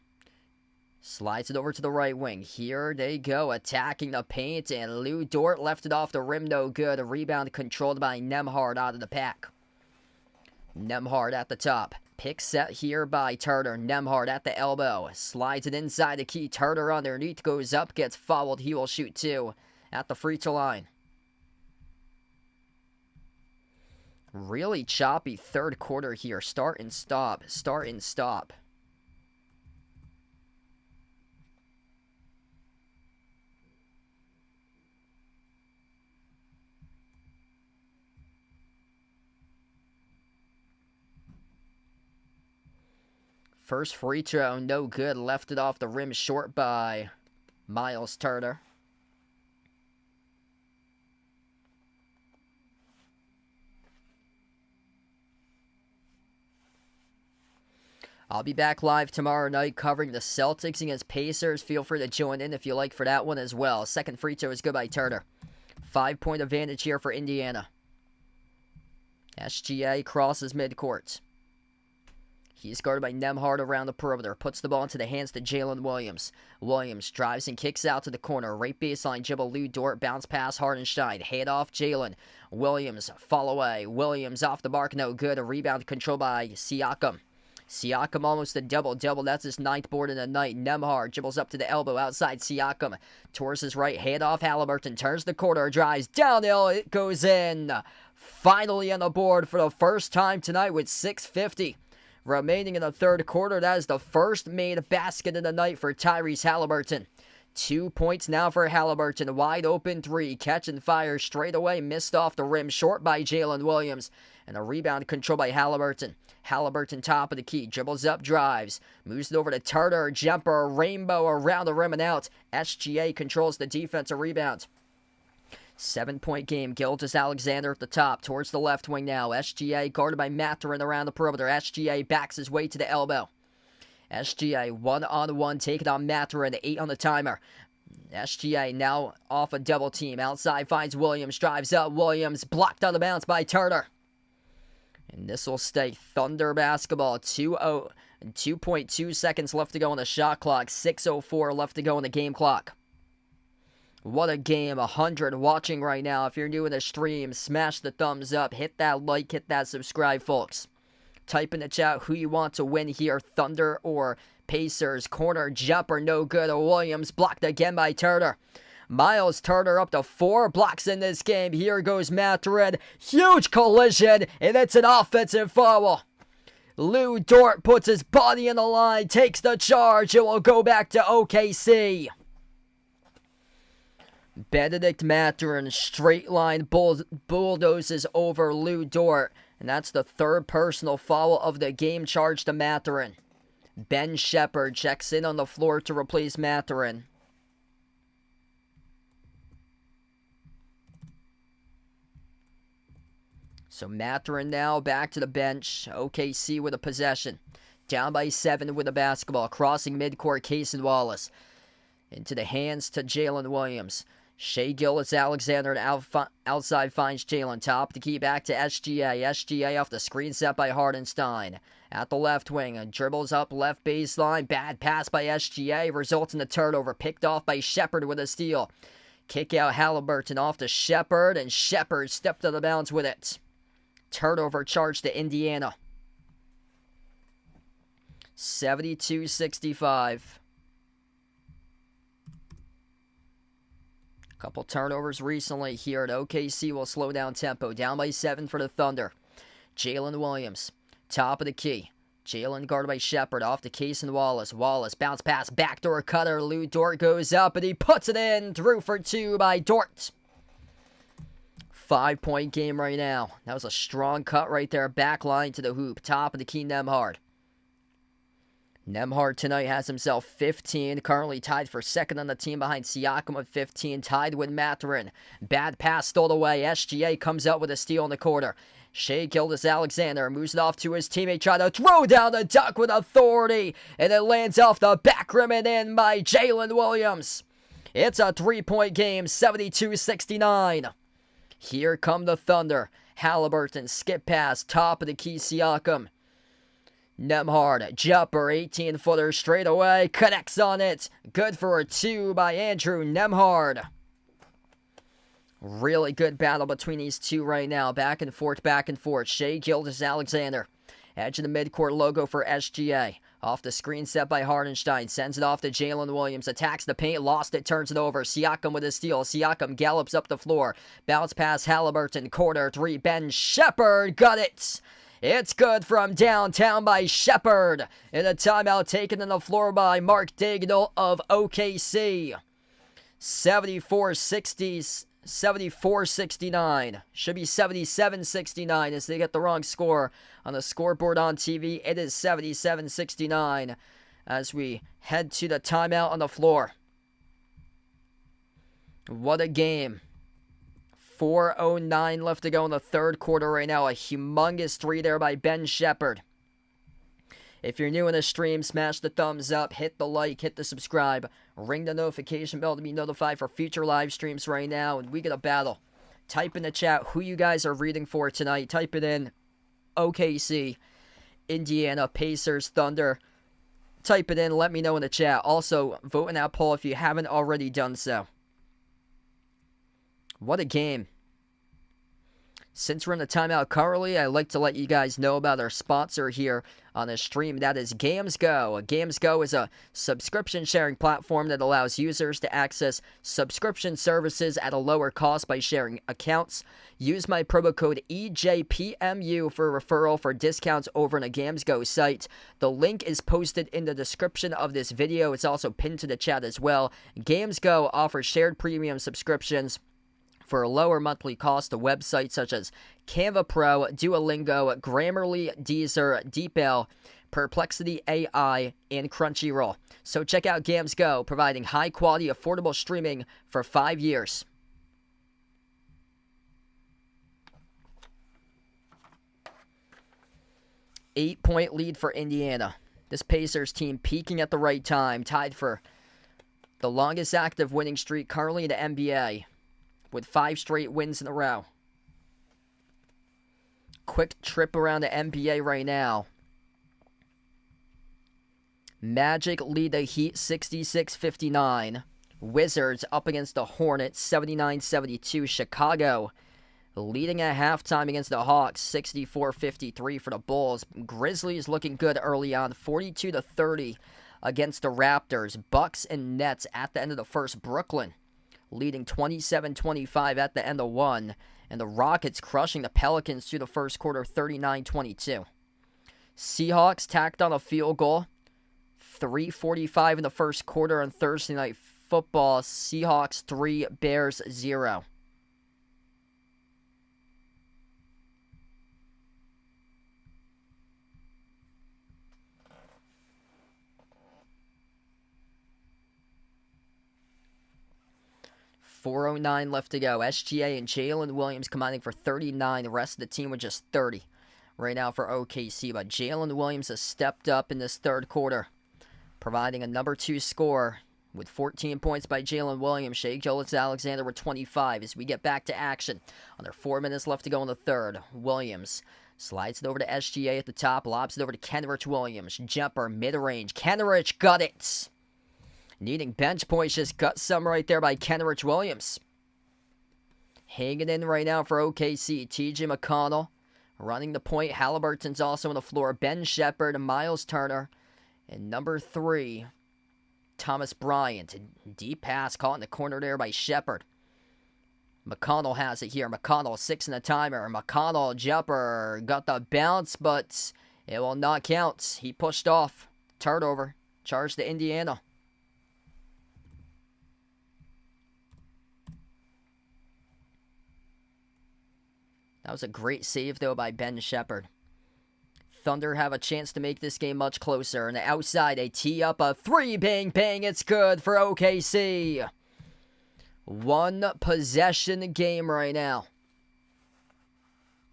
Slides it over to the right wing. Here they go, attacking the paint, and Lou Dort left it off the rim, no good. A rebound controlled by Nembhard out of the pack. Nembhard at the top. Pick set here by Turner. Nembhard at the elbow. Slides it inside the key. Turner underneath, goes up, gets fouled. He will shoot 2 at the free throw line. Really choppy third quarter here. Start and stop. Start and stop. First free throw, no good. Left it off the rim short by Miles Turner. I'll be back live tomorrow night covering the Celtics against Pacers. Feel free to join in if you like for that one as well. Second free throw is good by Turner. 5-point advantage here for Indiana. SGA crosses midcourt. He's guarded by Nembhard around the perimeter. Puts the ball into the hands to Jalen Williams. Williams drives and kicks out to the corner. Right baseline, dribble Lou Dort. Bounce pass Hardenstein. Head off Jalen. Williams fall away. Williams off the mark, no good. A rebound controlled by Siakam. Siakam almost a double-double. That's his 9th board in the night. Nembhard dribbles up to the elbow outside Siakam. Towards his right, hand off Halliburton. Turns the corner, drives downhill. It goes in. Finally on the board for the first time tonight with 6:50 remaining in the third quarter. That is the first made basket of the night for Tyrese Halliburton. 2 points now for Halliburton. Wide open three. Catch and fire straight away. Missed off the rim. Short by Jalen Williams. And a rebound control by Halliburton. Halliburton top of the key. Dribbles up, drives. Moves it over to Turner. Jumper, rainbow around the rim and out. SGA controls the defensive rebound. 7-point game. Gilgeous-Alexander at the top. Towards the left wing now. SGA guarded by Mathurin around the perimeter. SGA backs his way to the elbow. SGA one-on-one taking on Mathurin. 8 on the timer. SGA now off a double team. Outside finds Williams. Drives up. Williams blocked on the bounce by Turner. And this will stay Thunder basketball. 2.2 seconds left to go on the shot clock. 6:04 left to go on the game clock. What a game. 100 watching right now. If you're new in the stream, smash the thumbs up. Hit that like. Hit that subscribe, folks. Type in the chat who you want to win here. Thunder or Pacers. Corner jumper no good. Williams blocked again by Turner. Miles Turner up to 4 blocks in this game. Here goes Mathurin. Huge collision, and it's an offensive foul. Lou Dort puts his body in the line, takes the charge. It will go back to OKC. Benedict Mathurin straight line bulldozes over Lou Dort. And that's the 3rd personal foul of the game charge to Mathurin. Ben Shepherd checks in on the floor to replace Mathurin. So Mathurin now back to the bench. OKC with a possession. Down by 7 with the basketball. Crossing midcourt, Cason Wallace. Into the hands to Jalen Williams. Shai Gilgeous-Alexander outside finds Jalen. Top the key back to SGA. SGA off the screen set by Hardenstein. At the left wing, dribbles up left baseline. Bad pass by SGA. Results in a turnover. Picked off by Shepherd with a steal. Kick out Halliburton off to Shepherd. And Shepherd stepped to the bounds with it. Turnover charge to Indiana. 72-65. Couple turnovers recently here at OKC will slow down tempo. Down by 7 for the Thunder. Jalen Williams, top of the key. Jalen guarded by Shepherd, off to Cason Wallace. Wallace, bounce pass, backdoor cutter. Lou Dort goes up, and he puts it in. Through for 2 by Dort. 5-point game right now. That was a strong cut right there. Back line to the hoop. Top of the key, Nembhard. Nembhard tonight has himself 15, currently tied for 2nd on the team behind Siakam with 15, tied with Mathurin. Bad pass stole away. SGA comes out with a steal in the quarter. Shai Gilgeous-Alexander moves it off to his teammate, trying to throw down the dunk with authority, and it lands off the back rim and in by Jalen Williams. It's a 3-point game, 72-69. Here come the Thunder. Halliburton, skip pass, top of the key, Siakam. Nembhard, jumper, 18-footer straight away, connects on it. Good for a 2 by Andrew Nembhard. Really good battle between these two right now. Back and forth, back and forth. Shai Gilgeous-Alexander. Edge of the midcourt logo for SGA. Off the screen set by Hardenstein. Sends it off to Jalen Williams. Attacks the paint. Lost it. Turns it over. Siakam with a steal. Siakam gallops up the floor. Bounce pass Halliburton. Corner 3. Ben Shepherd. Got it. It's good from downtown by Shepherd. And a timeout taken on the floor by Mark Dagnall of OKC. 74-69. Should be 77-69 as they get the wrong score on the scoreboard on TV. It is 77-69 as we head to the timeout on the floor. What a game. 4:09 left to go in the third quarter right now. A humongous 3 there by Ben Shepherd. If you're new in the stream, smash the thumbs up, hit the like, hit the subscribe, ring the notification bell to be notified for future live streams right now, and we get a battle. Type in the chat who you guys are reading for tonight. Type it in. OKC, Indiana, Pacers, Thunder. Type it in, let me know in the chat. Also, vote in that poll if you haven't already done so. What a game. Since we're in the timeout currently, I'd like to let you guys know about our sponsor here on the stream. That is GamesGo. GamesGo is a subscription sharing platform that allows users to access subscription services at a lower cost by sharing accounts. Use my promo code EJPMU for a referral for discounts over on the GamesGo site. The link is posted in the description of this video. It's also pinned to the chat as well. GamesGo offers shared premium subscriptions for a lower monthly cost to websites such as Canva Pro, Duolingo, Grammarly, Deezer, DeepL, Perplexity AI, and Crunchyroll. So check out GamesGo, providing high-quality, affordable streaming for 5 years. Eight-point lead for Indiana. This Pacers team peaking at the right time, tied for the longest active winning streak currently in the NBA, with 5 straight wins in a row. Quick trip around the NBA right now. Magic lead the Heat 66-59. Wizards up against the Hornets 79-72. Chicago leading at halftime against the Hawks 64-53 for the Bulls. Grizzlies looking good early on 42-30 against the Raptors. Bucks and Nets at the end of the first. Brooklyn leading 27-25 at the end of one. And the Rockets crushing the Pelicans through the first quarter 39-22. Seahawks tacked on a field goal. 3:45 in the first quarter on Thursday Night Football. Seahawks 3, Bears 0. .409 left to go. SGA and Jalen Williams combining for 39. The rest of the team with just 30 right now for OKC. But Jalen Williams has stepped up in this third quarter, providing a number 2 score with 14 points by Jalen Williams. Shai Gilgeous-Alexander with 25 as we get back to action. Under 4 minutes left to go in the third. Williams slides it over to SGA at the top. Lobs it over to Kenrich Williams. Jumper, mid-range. Kenrich got it. Needing bench points, just got some right there by Kenrich Williams. Hanging in right now for OKC. TJ McConnell running the point. Halliburton's also on the floor. Ben Shepherd, Miles Turner, and number 3, Thomas Bryant. Deep pass caught in the corner there by Shepherd. McConnell has it here. McConnell 6 in the timer. McConnell, jumper, got the bounce, but it will not count. He pushed off. Turnover. Charge to Indiana. That was a great save, though, by Ben Shepherd. Thunder have a chance to make this game much closer. And outside, they tee up a 3. Bang, bang. It's good for OKC. 1 possession game right now.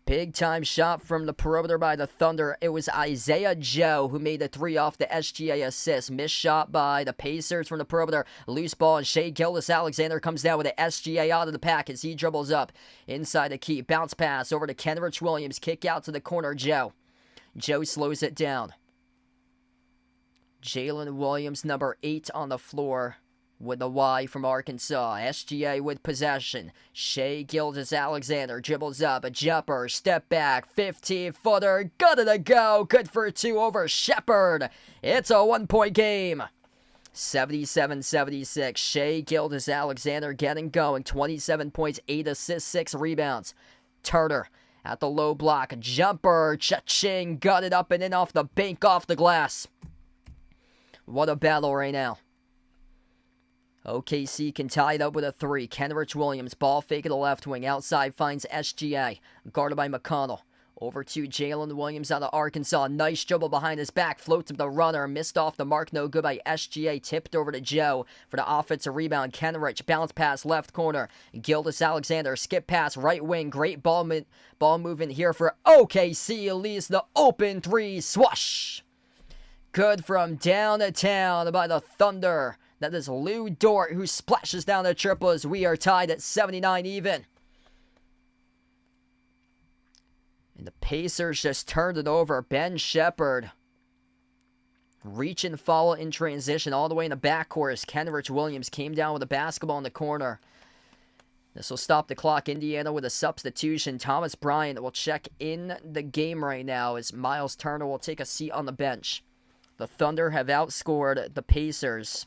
Big time shot from the perimeter by the Thunder. It was Isaiah Joe who made the 3 off the SGA assist. Missed shot by the Pacers from the perimeter. Loose ball, and Shai Gilgeous-Alexander comes down with the SGA out of the pack as he dribbles up inside the key. Bounce pass over to Kenrich Williams. Kick out to the corner, Joe. Joe slows it down. Jalen Williams, number 8 on the floor with the Y from Arkansas. SGA with possession. Shai Gilgeous-Alexander dribbles up. A jumper. Step back. 15-footer. Got it to go. Good for 2 over Shepherd. It's a 1-point game. 77-76. Shai Gilgeous-Alexander getting going. 27 points, 8 assists, 6 rebounds. Turner at the low block. Jumper. Cha-ching. Got it up and in off the bank, off the glass. What a battle right now. OKC can tie it up with a 3. Kenrich Williams, ball fake at the left wing. Outside finds SGA. Guarded by McConnell. Over to Jalen Williams out of Arkansas. Nice dribble behind his back. Floats him the runner. Missed off the mark. No good by SGA. Tipped over to Joe for the offensive rebound. Kenrich. Bounce pass left corner. Gilgeous-Alexander. Skip pass right wing. Great ball movement here for OKC. Leaves the open 3. Swash. Good from downtown by the Thunder. That is Lou Dort who splashes down the triples. We are tied at 79 even. And the Pacers just turned it over. Ben Shepherd. Reach and follow in transition all the way in the backcourt as Kenrich Williams came down with a basketball in the corner. This will stop the clock. Indiana with a substitution. Thomas Bryant will check in the game right now as Miles Turner will take a seat on the bench. The Thunder have outscored the Pacers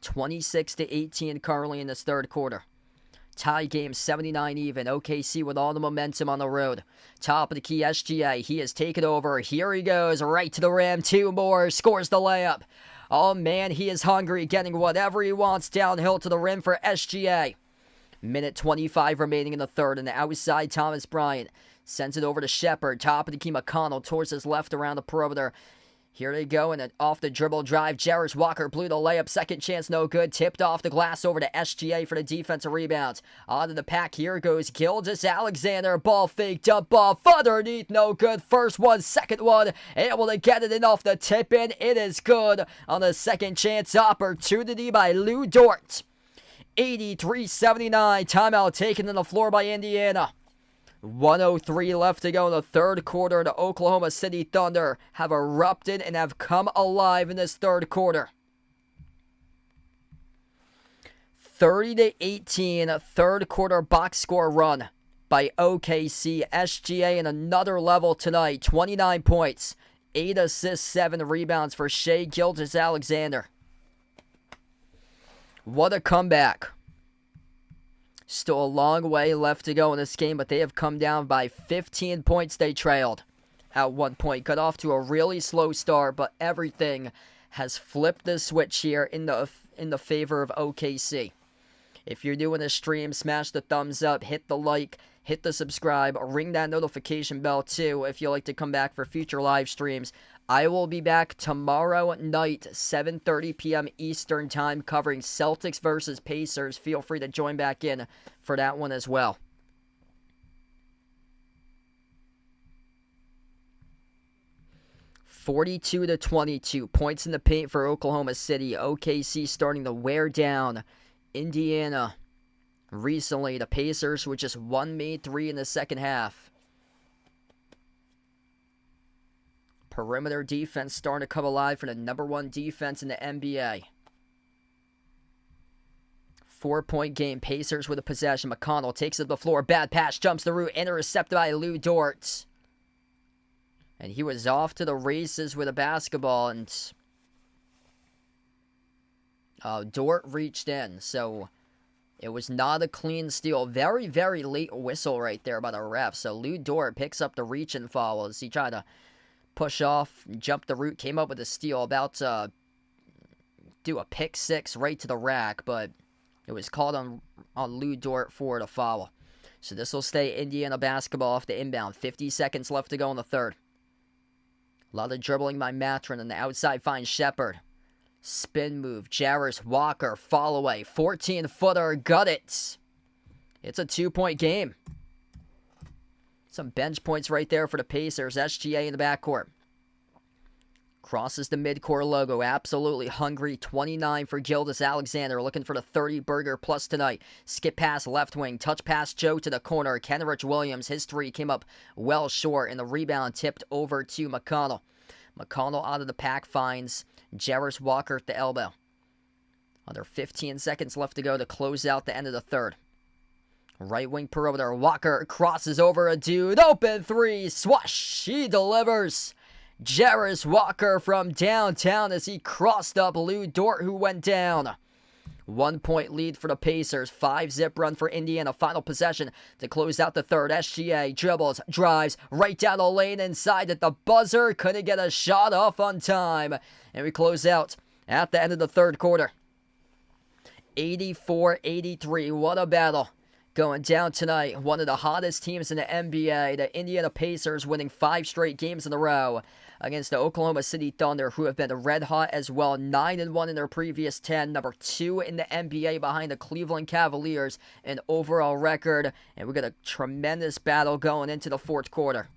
26-18 currently in this third quarter. Tie game 79 even. OKC with all the momentum on the road. Top of the key, SGA. He has taken over. Here he goes. Right to the rim. Two more. Scores the layup. Oh man, he is hungry. Getting whatever he wants downhill to the rim for SGA. Minute 25 remaining in the third. And the outside, Thomas Bryant sends it over to Shepard. Top of the key, McConnell towards his left around the perimeter. Here they go, and an off-the-dribble drive. Jarris Walker blew the layup. Second chance, no good. Tipped off the glass over to SGA for the defensive rebound. Onto the pack. Here goes Gilgeous-Alexander. Ball fake, dump off. Underneath, no good. First one, second one. Able to get it in off the tip-in. It is good on the second chance opportunity by Lou Dort. 83-79. Timeout taken on the floor by Indiana. 1:03 left to go in the third quarter. The Oklahoma City Thunder have erupted and have come alive in this third quarter. 30-18 third quarter box score run by OKC. SGA in another level tonight. 29 points, 8 assists, 7 rebounds for Shai Gilgeous-Alexander. What a comeback. Still a long way left to go in this game, but they have come down by 15 points. They trailed at one point. Got off to a really slow start, but everything has flipped the switch here in the favor of OKC. If you're doing a stream, smash the thumbs up, hit the like, hit the subscribe, ring that notification bell too if you'd like to come back for future live streams. I will be back tomorrow night, 7:30 p.m. Eastern Time, covering Celtics versus Pacers. Feel free to join back in for that one as well. (42-22) points in the paint for Oklahoma City. OKC starting to wear down Indiana. Recently, the Pacers with just one made three in the second half. Perimeter defense starting to come alive for the number one defense in the NBA. 4-point game. Pacers with a possession. McConnell takes it to the floor. Bad pass. Jumps the route. Intercepted by Lou Dort. And he was off to the races with a basketball. And Dort reached in. So it was not a clean steal. Very, very late whistle right there by the ref. So Lou Dort picks up the reach and foul as he tried to push off, jump the route, came up with a steal, about to do a pick six right to the rack, but it was called on Lou Dort for the foul. So this will stay Indiana basketball off the inbound. 50 seconds left to go in the third. A lot of dribbling by Matron, and the outside finds Shepard. Spin move, Jarris Walker, fall away, 14-footer, got it. It's a 2-point game. Some bench points right there for the Pacers. SGA in the backcourt. Crosses the midcourt logo. Absolutely hungry. 29 for Gilgeous-Alexander. Looking for the 30-burger plus tonight. Skip pass left wing. Touch pass Joe to the corner. Kenrich Williams. His three came up well short. And the rebound tipped over to McConnell. McConnell out of the pack finds Jarris Walker at the elbow. Under 15 seconds left to go to close out the end of the third. Right wing perimeter. Walker crosses over a dude. Open three. Swash. He delivers. Jarris Walker from downtown as he crossed up Lou Dort, who went down. 1-point lead for the Pacers. 5-zip run for Indiana. Final possession to close out the third. SGA dribbles, drives right down the lane inside at the buzzer. Couldn't get a shot off on time. And we close out at the end of the third quarter. 84-83. What a battle going down tonight. One of the hottest teams in the NBA, the Indiana Pacers, winning 5 straight games in a row against the Oklahoma City Thunder, who have been red hot as well. 9-1 in their previous 10. Number 2 in the NBA behind the Cleveland Cavaliers in overall record. And we got a tremendous battle going into the fourth quarter.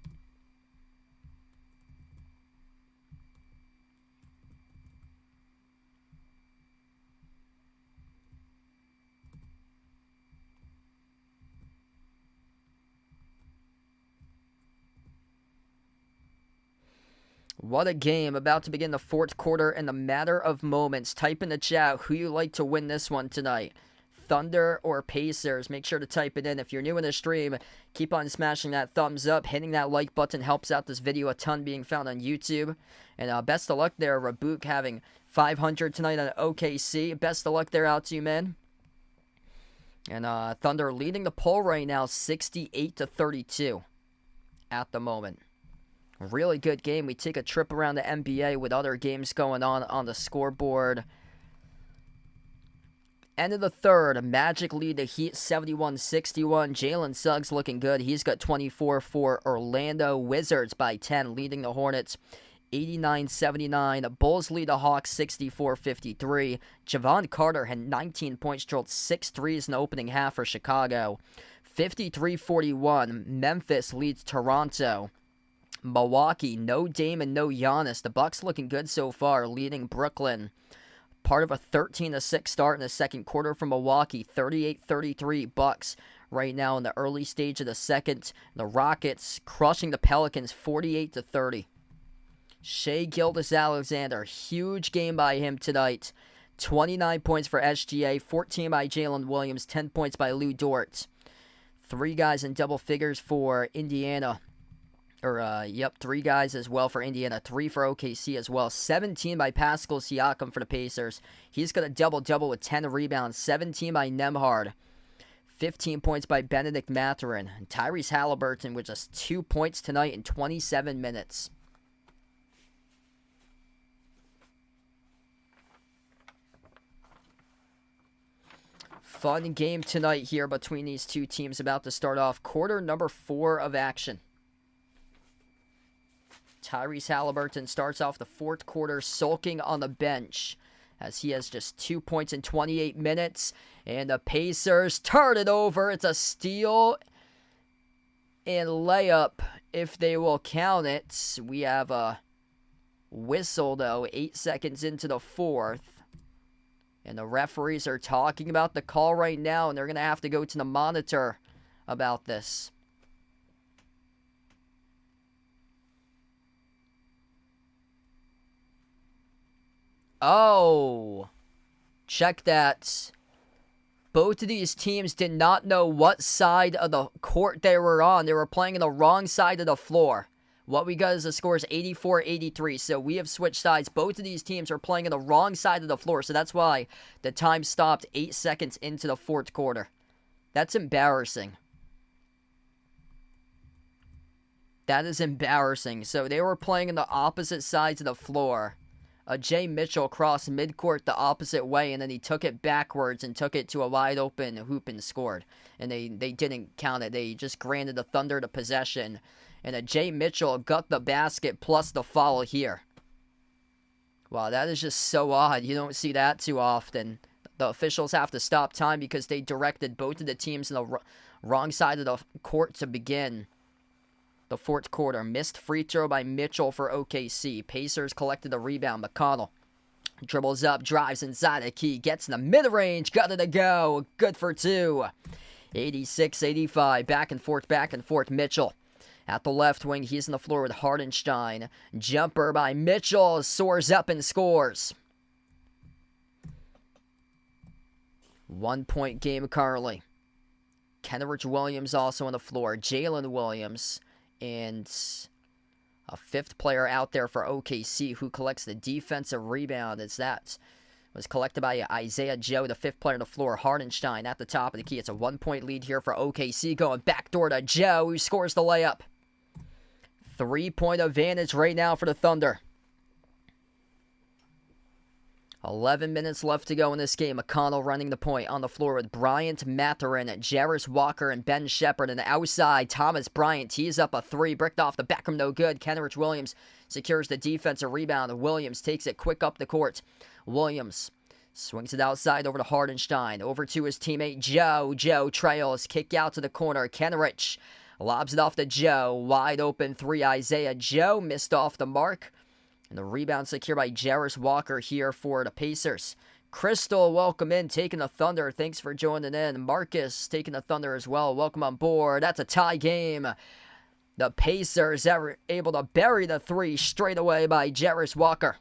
What a game. About to begin the fourth quarter in the matter of moments. Type in the chat who you like to win this one tonight. Thunder or Pacers? Make sure to type it in. If you're new in the stream, keep on smashing that thumbs up. Hitting that like button helps out this video a ton, being found on YouTube. And best of luck there, Rabuk, having 500 tonight on OKC. Best of luck there out to you, man. And Thunder leading the poll right now, 68-32 at the moment. Really good game. We take a trip around the NBA with other games going on the scoreboard. End of the third, Magic lead the Heat 71-61. Jalen Suggs looking good. He's got 24 for Orlando. Wizards by 10, leading the Hornets 89-79. Bulls lead the Hawks 64-53. Javon Carter had 19 points, drilled 6 threes in the opening half for Chicago. 53-41. Memphis leads Toronto. Milwaukee, no Dame and no Giannis. The Bucks looking good so far, leading Brooklyn. Part of a 13-6 start in the second quarter from Milwaukee. 38-33 Bucks right now in the early stage of the second. The Rockets crushing the Pelicans 48-30. Shai Gilgeous-Alexander, huge game by him tonight. 29 points for SGA, 14 by Jalen Williams, 10 points by Lou Dort. 3 guys in double figures for Indiana. 3 guys as well for Indiana, 3 for OKC as well. 17 by Pascal Siakam for the Pacers. He's got a double-double with 10 rebounds. 17 by Nembhard. 15 points by Benedict Mathurin. And Tyrese Halliburton with just 2 points tonight in 27 minutes. Fun game tonight here between these two teams about to start off. Quarter number 4 of action. Tyrese Halliburton starts off the fourth quarter sulking on the bench as he has just 2 points in 28 minutes. And the Pacers turn it over. It's a steal and layup if they will count it. We have a whistle, though, 8 seconds into the fourth. And the referees are talking about the call right now, and they're going to have to go to the monitor about this. Oh, check that. Both of these teams did not know what side of the court they were on. They were playing on the wrong side of the floor. What we got is the score is 84-83, so we have switched sides. Both of these teams are playing on the wrong side of the floor, so that's why the time stopped 8 seconds into the fourth quarter. That's embarrassing. That is embarrassing. So they were playing on the opposite sides of the floor. Jay Mitchell crossed midcourt the opposite way, and then he took it backwards and took it to a wide open hoop and scored. And they didn't count it. They just granted the Thunder the possession. And Jay Mitchell got the basket plus the foul here. Wow, that is just so odd. You don't see that too often. The officials have to stop time because they directed both of the teams on the wrong side of the court to begin the fourth quarter. Missed free throw by Mitchell for OKC. Pacers collected the rebound. McConnell dribbles up, drives inside the key, gets in the mid-range, got it to go. Good for 2. 86-85. Back and forth. Mitchell at the left wing. He's on the floor with Hardenstein. Jumper by Mitchell. Soars up and scores. 1 point game currently. Kenrich Williams also on the floor. Jalen Williams. And a fifth player out there for OKC who collects the defensive rebound. As that was collected by Isaiah Joe, the fifth player on the floor. Hardenstein at the top of the key. It's a 1 point lead here for OKC. Going backdoor to Joe, who scores the layup. 3 point advantage right now for the Thunder. 11 minutes left to go in this game. McConnell running the point on the floor with Bryant, Mathurin, Jarris Walker, and Ben Shepherd. And outside, Thomas Bryant tees up a 3, bricked off the back rim, no good. Kenrich Williams secures the defensive rebound. Williams takes it quick up the court. Williams swings it outside over to Hardenstein. Over to his teammate Joe. Joe trails, kick out to the corner. Kenrich lobs it off to Joe. Wide open 3, Isaiah Joe missed off the mark. And the rebound secured by Jarris Walker here for the Pacers. Crystal, welcome in, taking the Thunder. Thanks for joining in. Marcus taking the Thunder as well. Welcome on board. That's a tie game. The Pacers are able to bury the 3 straight away by Jarris Walker.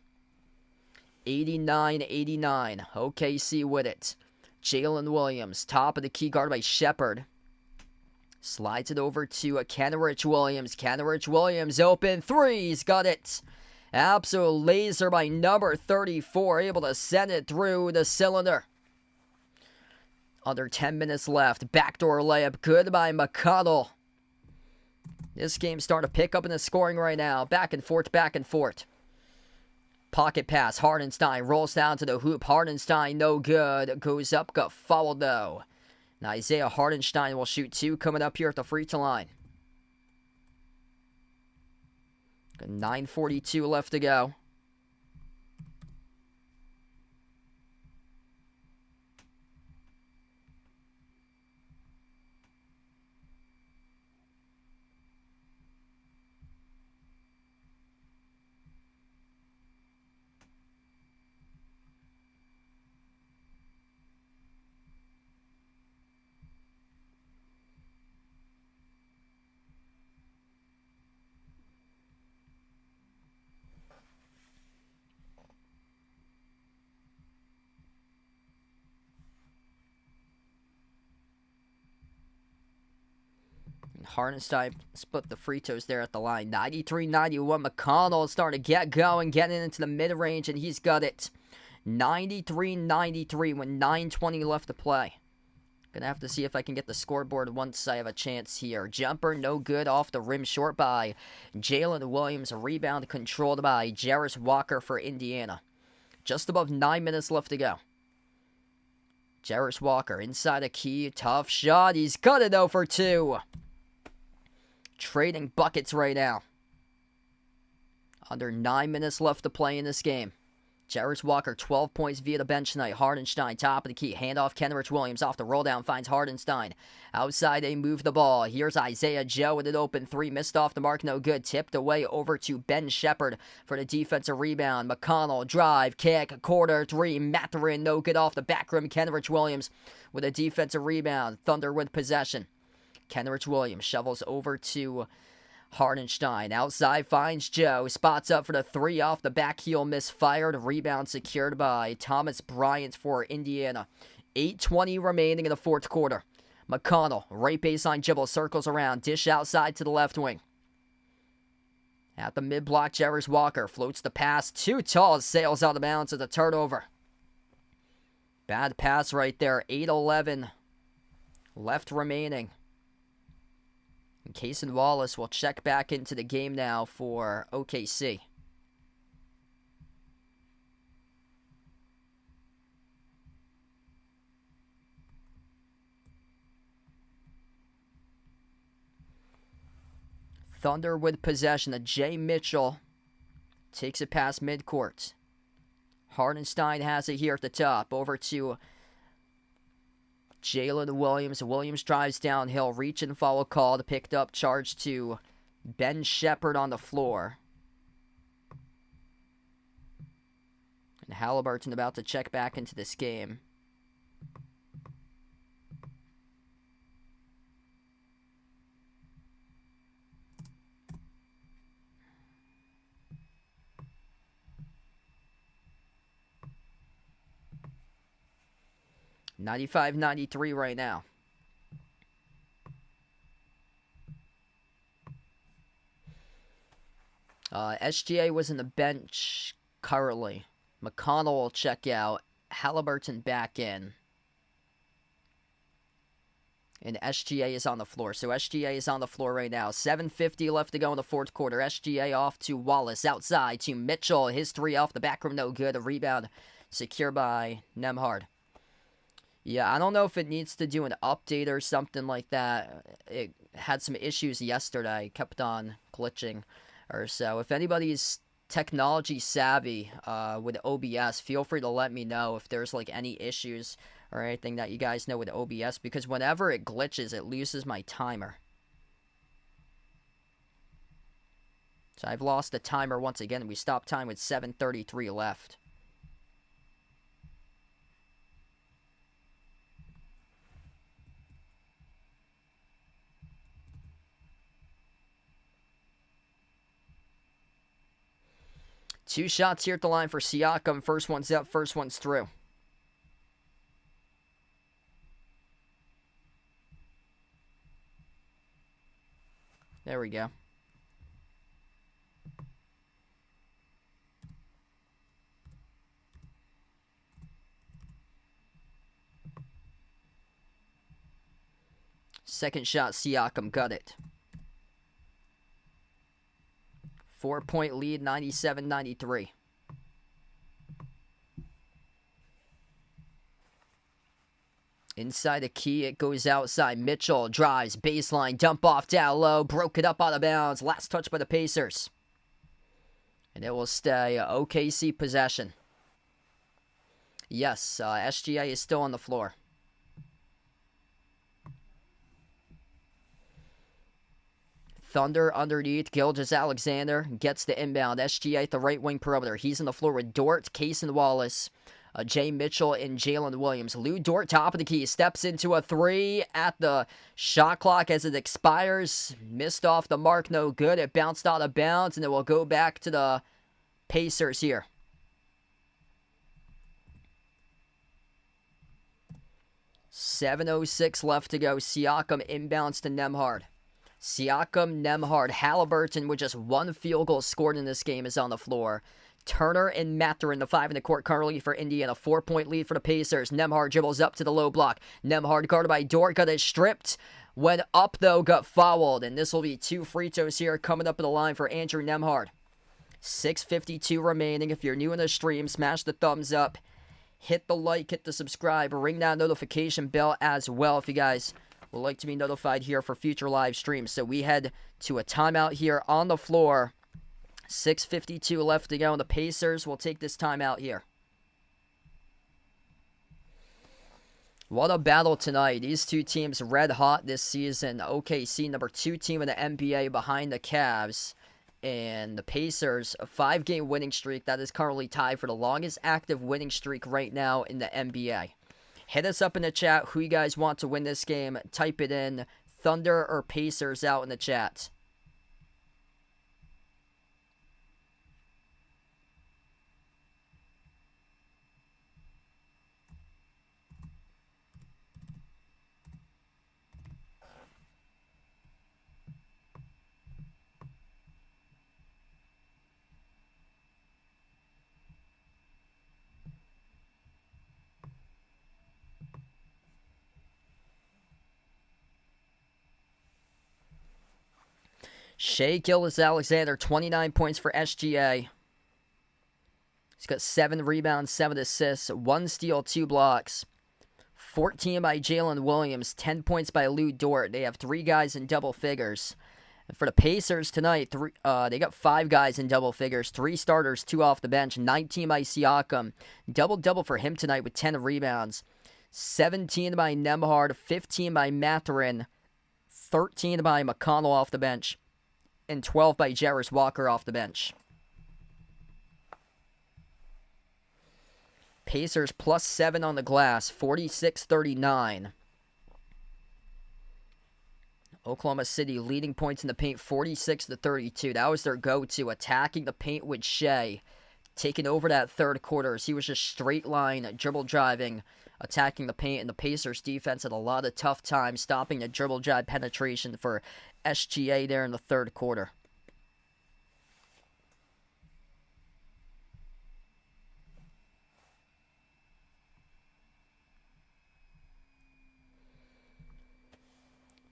89-89. OKC with it. Jalen Williams, top of the key, guarded by Shepard. Slides it over to Kenrich Williams. Kenrich Williams, open three. He's got it. Absolute laser by number 34, able to send it through the cylinder. Under 10 minutes left. Backdoor layup, good by McConnell. This game's starting to pick up in the scoring right now. Back and forth, back and forth. Pocket pass, Hardenstein rolls down to the hoop. Hardenstein, no good. Goes up, got fouled though. Now Isaiah Hardenstein will shoot two coming up here at the free throw line. 9:42 left to go. Hardenstein split the free throws there at the line. 93-91. McConnell is starting to get going, getting into the mid-range, and he's got it. 93-93 with 9:20 left to play. Gonna have to see if I can get the scoreboard once I have a chance here. Jumper, no good, off the rim, short by Jalen Williams. Rebound controlled by Jarris Walker for Indiana. Just above 9 minutes left to go. Jarris Walker inside a key, tough shot. He's got it though for two. Trading buckets right now. Under 9 minutes left to play in this game. Jarris Walker, 12 points via the bench tonight. Hardenstein, top of the key. Handoff, Kenrich Williams off the roll down, finds Hardenstein. Outside, they move the ball. Here's Isaiah Joe with an open three. Missed off the mark, no good. Tipped away over to Ben Shepard for the defensive rebound. McConnell, drive, kick, quarter three. Matherin, no good off the back rim. Kenrich Williams with a defensive rebound. Thunder with possession. Kenrich Williams shovels over to Hardenstein. Outside finds Joe. Spots up for the three off the back heel. Misfired. Rebound secured by Thomas Bryant for Indiana. 8:20 remaining in the fourth quarter. McConnell, right baseline dribble, circles around. Dish outside to the left wing. At the mid-block, Jarris Walker floats the pass. Too tall, sails out of bounds as a turnover. Bad pass right there. 8:11 left remaining. And Cason Wallace will check back into the game now for OKC. Thunder with possession. Jay Mitchell takes it past midcourt. Hardenstein has it here at the top. Over to Jalen Williams. Williams drives downhill. Reach and foul called. Picked up. Charge to Ben Shepard on the floor. And Halliburton about to check back into this game. $95-93 right now. SGA was in the bench currently. McConnell will check out. Halliburton back in. And SGA is on the floor. So SGA is on the floor right now. 7:50 left to go in the fourth quarter. SGA off to Wallace. Outside to Mitchell. His three off the back rim, no good. A rebound secured by Nembhard. Yeah, I don't know if it needs to do an update or something like that. It had some issues yesterday. Kept on glitching or so. If anybody's technology savvy with OBS, feel free to let me know if there's like any issues or anything that you guys know with OBS, because whenever it glitches, it loses my timer. So I've lost the timer once again. We stopped time with 7:33 left. Two shots here at the line for Siakam. First one's up, first one's through. There we go. Second shot, Siakam got it. 4-point lead, 97-93. Inside the key, it goes outside. Mitchell drives, baseline, dump off down low, broke it up out of bounds. Last touch by the Pacers. And it will stay OKC possession. Yes, SGA is still on the floor. Thunder underneath. Gilgeous-Alexander gets the inbound. SGA at the right wing perimeter. He's on the floor with Dort, Case, and Wallace. Jay Mitchell and Jalen Williams. Lou Dort, top of the key, steps into a three at the shot clock as it expires. Missed off the mark, no good. It bounced out of bounds, and it will go back to the Pacers here. .706 left to go. Siakam inbounds to Nembhard. Siakam, Nembhard, Halliburton with just one field goal scored in this game is on the floor. Turner and Mathurin, the 5 in the court currently for Indiana. 4-point lead for the Pacers. Nembhard dribbles up to the low block. Nembhard guarded by Dort, got it stripped. Went up though, got fouled. And this will be 2 free throws here coming up in the line for Andrew Nembhard. 6:52 remaining. If you're new in the stream, smash the thumbs up. Hit the like, hit the subscribe, ring that notification bell as well if you guys would like to be notified here for future live streams. So we head to a timeout here on the floor. 6:52 left to go, and the Pacers will take this timeout here. What a battle tonight. These two teams red hot this season. OKC, number 2 team in the NBA behind the Cavs. And the Pacers, a 5-game winning streak that is currently tied for the longest active winning streak right now in the NBA. Hit us up in the chat who you guys want to win this game. Type it in, Thunder or Pacers, out in the chat. Shai Gilgeous-Alexander, 29 points for SGA. He's got 7 rebounds, 7 assists, 1 steal, 2 blocks. 14 by Jalen Williams, 10 points by Lou Dort. They have 3 guys in double figures. And for the Pacers tonight, they got 5 guys in double figures, 3 starters, 2 off the bench, 19 by Siakam. Double-double for him tonight with 10 rebounds. 17 by Nembhard, 15 by Mathurin, 13 by McConnell off the bench, and 12 by Jarris Walker off the bench. Pacers plus 7 on the glass, 46-39. Oklahoma City leading points in the paint, 46-32. That was their go-to, attacking the paint with Shai. Taking over that third quarter as he was just straight line, dribble driving, attacking the paint, and the Pacers defense had a lot of tough time stopping the dribble drive penetration for SGA there in the third quarter.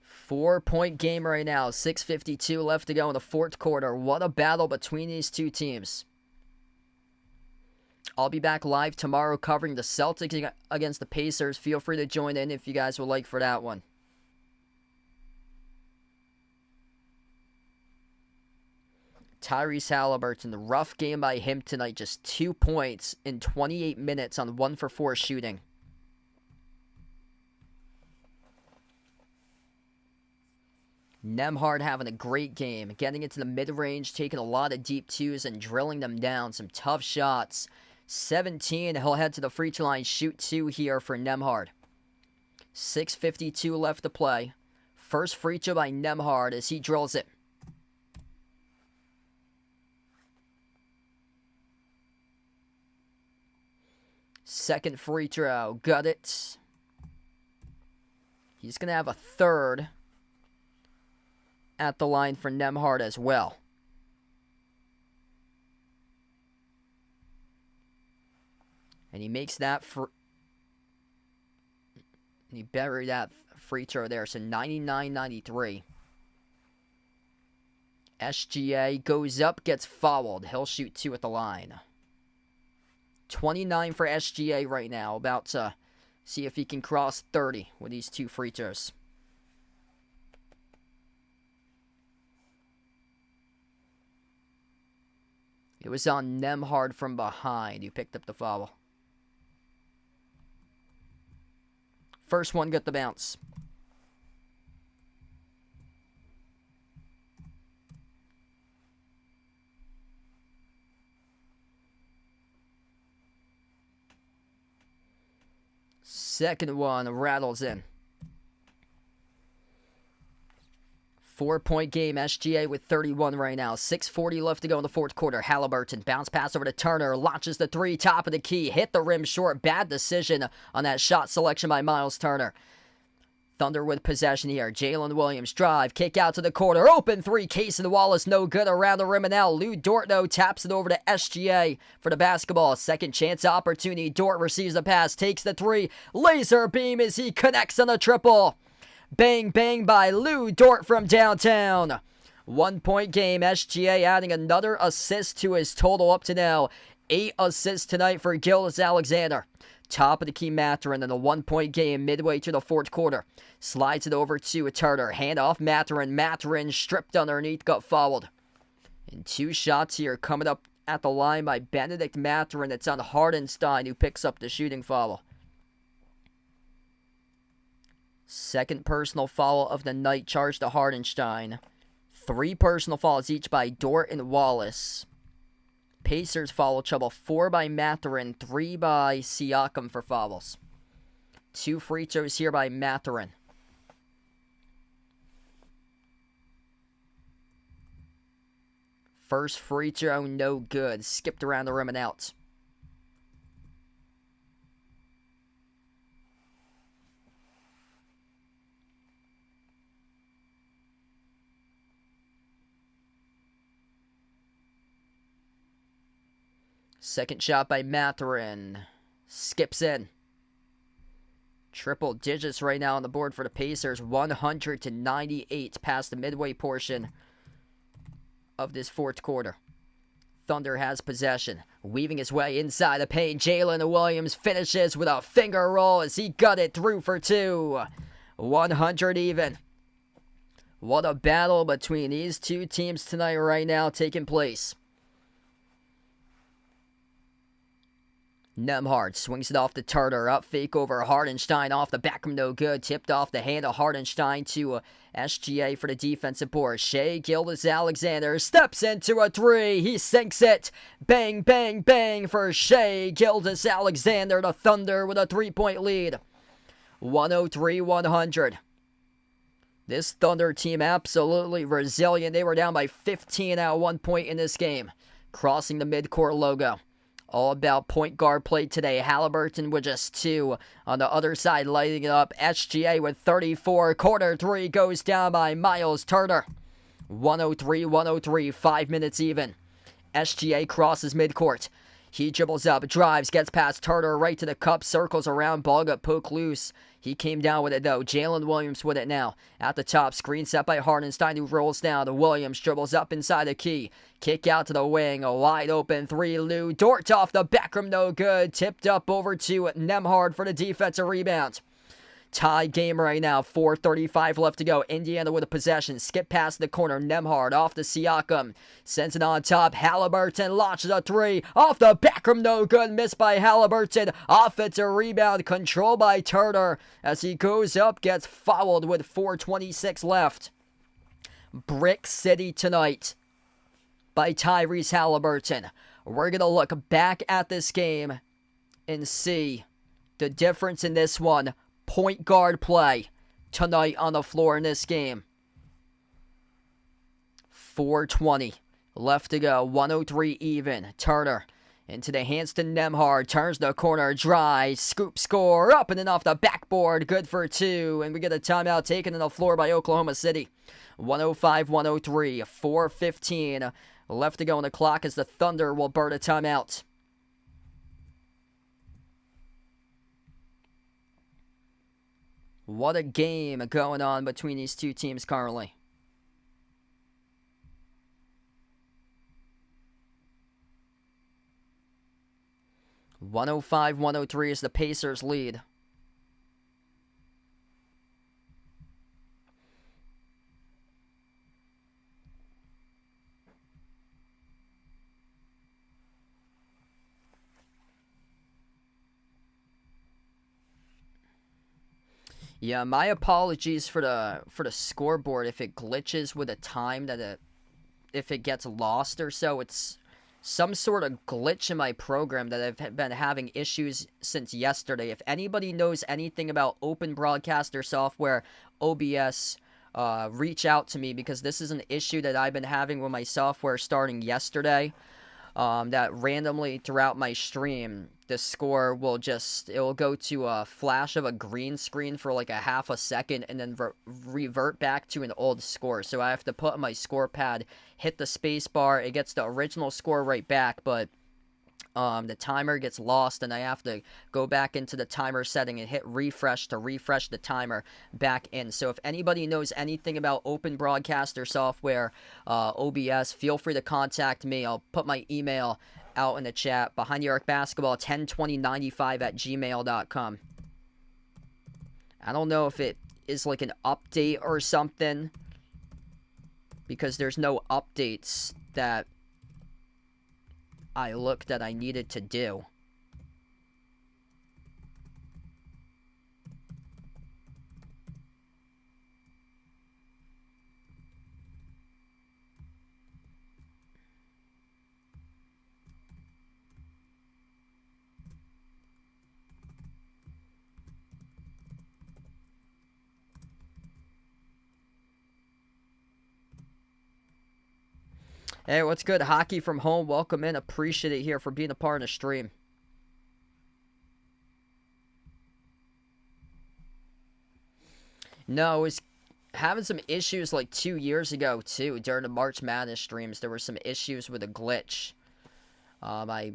Four-point game right now. 6:52 left to go in the fourth quarter. What a battle between these two teams. I'll be back live tomorrow covering the Celtics against the Pacers. Feel free to join in if you guys would like for that one. Tyrese Halliburton, the rough game by him tonight. Just 2 points in 28 minutes on 1 for 4 shooting. Nembhard having a great game, getting into the mid-range, taking a lot of deep twos and drilling them down. Some tough shots. 17, he'll head to the free throw line, shoot 2 here for Nembhard. 6:52 left to play. First free throw by Nembhard as he drills it. Second free throw, got it. He's going to have a third. at the line for Nembhard as well. And he makes that he buried that free throw there, so 99-93. SGA goes up, gets fouled. He'll shoot 2 at the line. 29 for SGA right now. About to see if he can cross 30 with these 2 free throws. It was on Nembhard from behind who picked up the foul. First one got the bounce. Second one rattles in. 4-point game. SGA with 31 right now. 6:40 left to go in the fourth quarter. Halliburton bounce pass over to Turner. Launches the 3, top of the key. Hit the rim short. Bad decision on that shot selection by Miles Turner. Thunder with possession here. Jalen Williams drive. Kick out to the corner. Open 3. Casey Wallace no good around the rim. And now Lou Dort, though, taps it over to SGA for the basketball. Second chance opportunity. Dort receives the pass. Takes the 3. Laser beam as he connects on the triple. Bang, bang by Lou Dort from downtown. 1-point game. SGA adding another assist to his total up to now. 8 assists tonight for Gilgeous-Alexander. Top of the key Mathurin in a 1-point game midway through the fourth quarter. Slides it over to Turner. Hand off Mathurin. Mathurin stripped underneath, got fouled. And 2 shots here coming up at the line by Benedict Mathurin. It's on Hardenstein who picks up the shooting foul. Second personal foul of the night charged to Hardenstein. 3 personal fouls each by Dort and Wallace. Pacers foul trouble. 4 by Mathurin, 3 by Siakam for fouls. 2 free throws here by Mathurin. First free throw, no good. Skipped around the rim and out. Second shot by Mathurin. Skips in. Triple digits right now on the board for the Pacers. 100-98 past the midway portion of this fourth quarter. Thunder has possession. Weaving his way inside the paint. Jalen Williams finishes with a finger roll as he gutted through for 2. 100 even. What a battle between these 2 teams tonight right now taking place. Nembhard swings it off to Turner. Up fake over Hardenstein. Off the back from no good. Tipped off the hand of Hardenstein to SGA for the defensive board. Shai Gilgeous-Alexander steps into a 3. He sinks it. Bang, bang, bang for Shai Gilgeous-Alexander. The Thunder with a 3-point lead. 103-100. This Thunder team absolutely resilient. They were down by 15 at one point in this game. Crossing the midcourt logo. All about point guard play today. Halliburton with just 2. On the other side, lighting it up. SGA with 34. Quarter 3 goes down by Miles Turner. 103-103. 5 minutes even. SGA crosses midcourt. He dribbles up, drives, gets past Turner, right to the cup, circles around, ball got poked loose. He came down with it though. Jalen Williams with it now. At the top, screen set by Hardenstein who rolls down. Williams dribbles up inside the key. Kick out to the wing, a wide open 3. Lou Dort off the back rim, no good. Tipped up over to Nembhard for the defensive rebound. Tie game right now. 4:35 left to go. Indiana with a possession. Skip past the corner. Nembhard off to Siakam. Sends it on top. Halliburton launches a 3. Off the back rim, no good. Missed by Halliburton. Offensive rebound. Control by Turner. As he goes up, gets fouled with 4:26 left. Brick City tonight by Tyrese Halliburton. We're going to look back at this game and see the difference in this one. Point guard play tonight on the floor in this game. 4:20 left to go. 103 even. Turner Into the hands to Nembhard, turns the corner, dry, scoop, score, up and then off the backboard, good for 2, and we get a timeout taken on the floor by Oklahoma City. 105-103, 4:15 left to go on the clock as the Thunder will burn a timeout. What a game going on between these two teams currently. (105-103) is the Pacers' lead. Yeah, my apologies for the scoreboard if it glitches with a time if it gets lost or so. It's some sort of glitch in my program that I've been having issues since yesterday. If anybody knows anything about Open Broadcaster software, OBS, reach out to me, because this is an issue that I've been having with my software starting yesterday. That randomly throughout my stream, the score it'll go to a flash of a green screen for like a half a second and then revert back to an old score. So I have to put on my score pad, hit the space bar, it gets the original score right back, but the timer gets lost and I have to go back into the timer setting and hit refresh to refresh the timer back in. So if anybody knows anything about Open Broadcaster software, OBS, feel free to contact me. I'll put my email out in the chat, behindthearcbasketball 102095@gmail.com. I don't know if it is like an update or something, because there's no updates that I looked that I needed to do. Hey, what's good? Hockey from home. Welcome in. Appreciate it here for being a part of the stream. No, I was having some issues like 2 years ago, too. During the March Madness streams, there were some issues with a glitch. I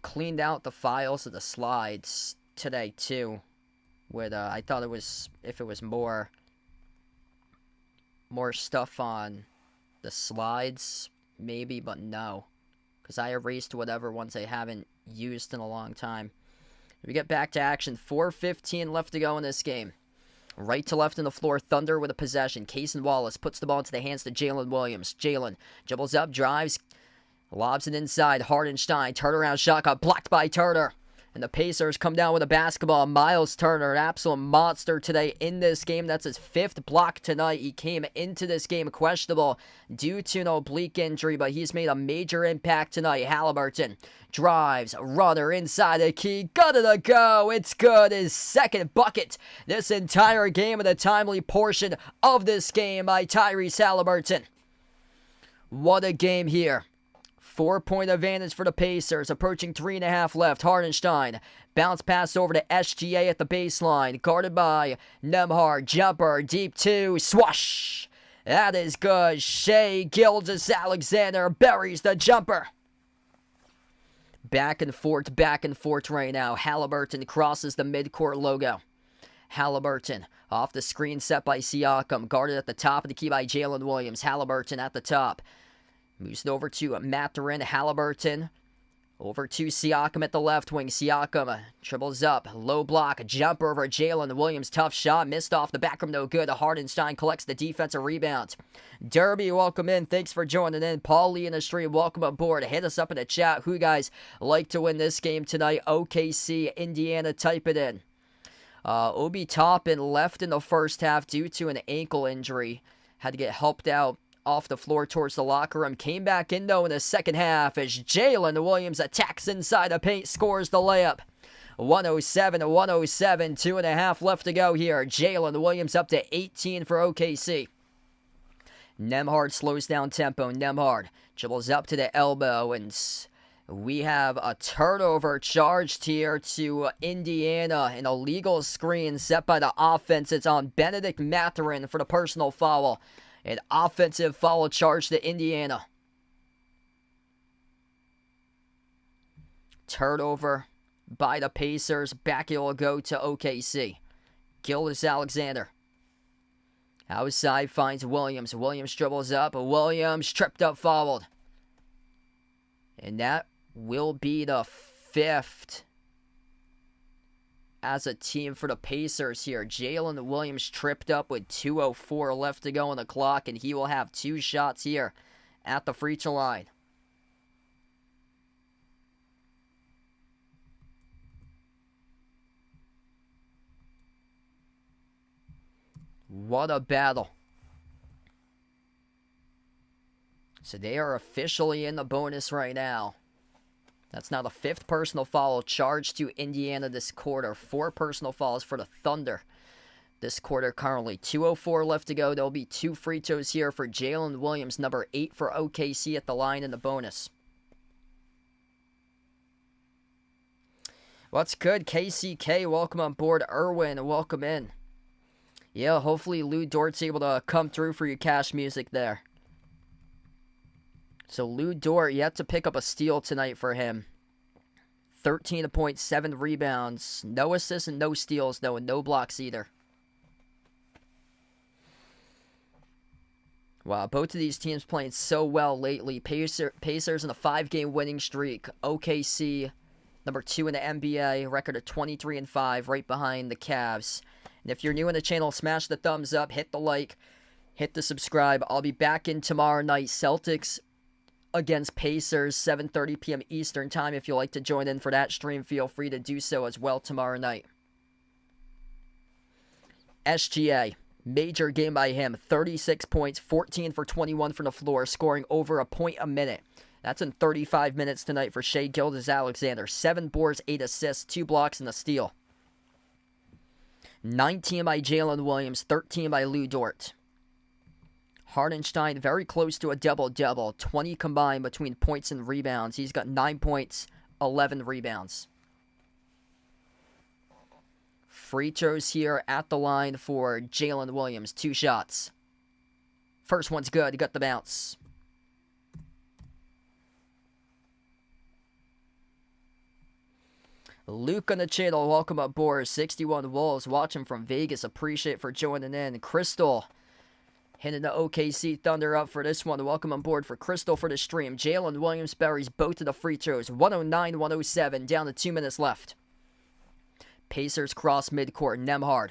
cleaned out the files of the slides today, too. With I thought it was, if it was more stuff on the slides, maybe, but no, because I erased whatever ones I haven't used in a long time. We get back to action. 4:15 left to go in this game. Right to left on the floor, Thunder with a possession. Cason Wallace puts the ball into the hands to Jalen Williams. Jalen dribbles up, drives, lobs it inside. Hardenstein, turnaround shot got blocked by Turner. And the Pacers come down with a basketball. Miles Turner, an absolute monster today in this game. That's his 5th block tonight. He came into this game questionable due to an oblique injury, but he's made a major impact tonight. Halliburton drives, runner inside the key. Got it to go. It's good. His 2nd bucket this entire game, and a timely portion of this game by Tyrese Halliburton. What a game here. 4-point advantage for the Pacers, approaching 3.5 left. Hardenstein, bounce pass over to SGA at the baseline, guarded by Nembhard, jumper, deep 2, swash! That is good. Shai Gilgeous-Alexander buries the jumper. Back and forth right now. Halliburton crosses the midcourt logo. Halliburton off the screen set by Siakam, guarded at the top of the key by Jalen Williams. Halliburton at the top. Moves it over to Mathurin. Halliburton over to Siakam at the left wing. Siakam dribbles up. Low block. Jumper over Jalen Williams. Tough shot. Missed off the back rim. No good. Hardenstein collects the defensive rebound. Derby, welcome in. Thanks for joining in. Paul Lee in the stream, welcome aboard. Hit us up in the chat. Who you guys like to win this game tonight? OKC, Indiana. Type it in. Obi Toppin left in the first half due to an ankle injury. Had to get helped out off the floor towards the locker room. Came back in, though, in the second half as Jalen Williams attacks inside the paint, scores the layup. 107-107, 2.5 left to go here. Jalen Williams up to 18 for OKC. Nembhard slows down tempo. Nembhard dribbles up to the elbow and We have a turnover charged here to Indiana. An illegal screen set by the offense. It's on Benedict Mathurin for the personal foul. An offensive foul charge to Indiana. Turnover by the Pacers. Back it will go to OKC. Gilgeous-Alexander. Outside finds Williams. Williams dribbles up. Williams tripped up, fouled. And that will be the 5th as a team for the Pacers here. Jalen Williams tripped up with 2:04 left to go on the clock, and he will have 2 shots here at the free throw line. What a battle. So they are officially in the bonus right now. That's now the 5th personal foul charged to Indiana this quarter. 4 personal fouls for the Thunder this quarter currently. 2:04 left to go. There'll be 2 free throws here for Jalen Williams, number 8 for OKC at the line in the bonus. What's good, KCK? Welcome on board. Irwin, welcome in. Yeah, hopefully Lou Dort's able to come through for your cash music there. So Lou Dort yet to pick up a steal tonight for him. 13 points, 7 rebounds. No assists and no steals, though, and no blocks either. Wow, both of these teams playing so well lately. Pacers in a 5-game winning streak. OKC, number 2 in the NBA, record of 23-5, right behind the Cavs. And if you're new on the channel, smash the thumbs up, hit the like, hit the subscribe. I'll be back in tomorrow night. Celtics against Pacers, 7:30 p.m. Eastern Time. If you'd like to join in for that stream, feel free to do so as well tomorrow night. SGA, major game by him. 36 points, 14 for 21 from the floor, scoring over a point a minute. That's in 35 minutes tonight for Shai Gilgeous-Alexander. 7 boards, 8 assists, 2 blocks, and a steal. 19 by Jalen Williams, 13 by Lou Dort. Hartenstein very close to a double-double. 20 combined between points and rebounds. He's got 9 points, 11 rebounds. Free throws here at the line for Jalen Williams. 2 shots. First one's good. He got the bounce. Luke on the channel. Welcome aboard. 61 Wolves watching from Vegas. Appreciate for joining in. Crystal hitting the OKC Thunder up for this one. Welcome on board for Crystal for the stream. Jalen Williams buries both of the free throws. 109-107. Down to 2 minutes left. Pacers cross midcourt. Nembhard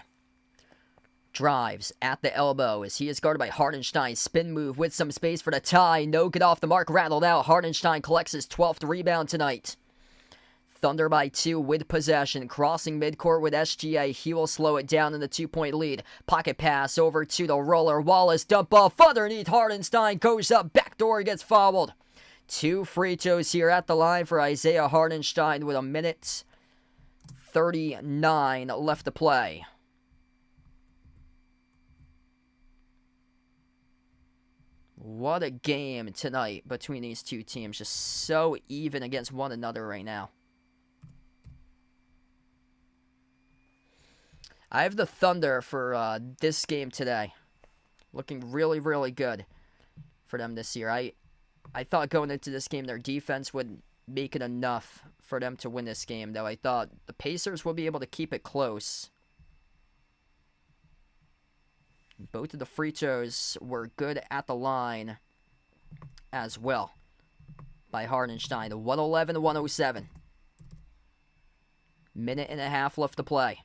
drives at the elbow as he is guarded by Hartenstein. Spin move with some space for the tie. No good off the mark. Rattled out. Hartenstein collects his 12th rebound tonight. Thunder by 2 with possession. Crossing midcourt with SGA. He will slow it down in the 2-point lead. Pocket pass over to the roller. Wallace dump off underneath. Hartenstein goes up. Backdoor, gets fouled. 2 free throws here at the line for Isaiah Hartenstein with 1:39 left to play. What a game tonight between these two teams. Just so even against one another right now. I have the Thunder for this game today. Looking really, really good for them this year. I thought going into this game their defense would make it enough for them to win this game, though. I thought the Pacers would be able to keep it close. Both of the free throws were good at the line as well by Hartenstein. 111-107. Minute and a half left to play.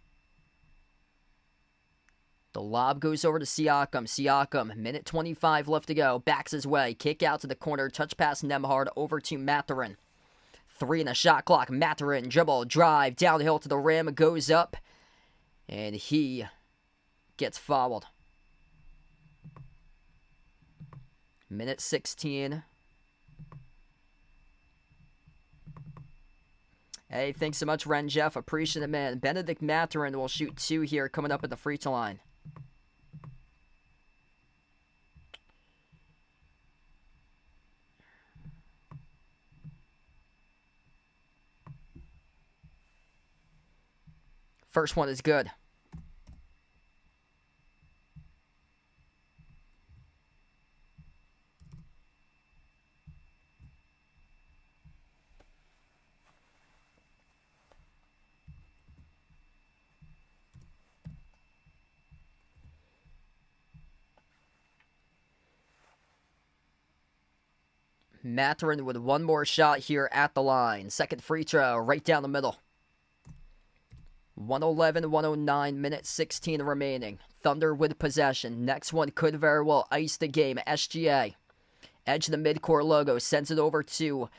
The lob goes over to Siakam. Siakam, minute 25 left to go. Backs his way. Kick out to the corner. Touch pass Nembhard over to Mathurin. 3 in the shot clock. Mathurin, dribble, drive, downhill to the rim. Goes up. And he gets fouled. Minute 16. Hey, thanks so much, Ren Jeff. Appreciate it, man. Benedict Mathurin will shoot 2 here coming up at the free throw line. First one is good. Mathurin with one more shot here at the line. Second free throw right down the middle. 111-109, minute 16 remaining. Thunder with possession. Next one could very well ice the game. SGA. Edge of the midcourt logo. Sends it over to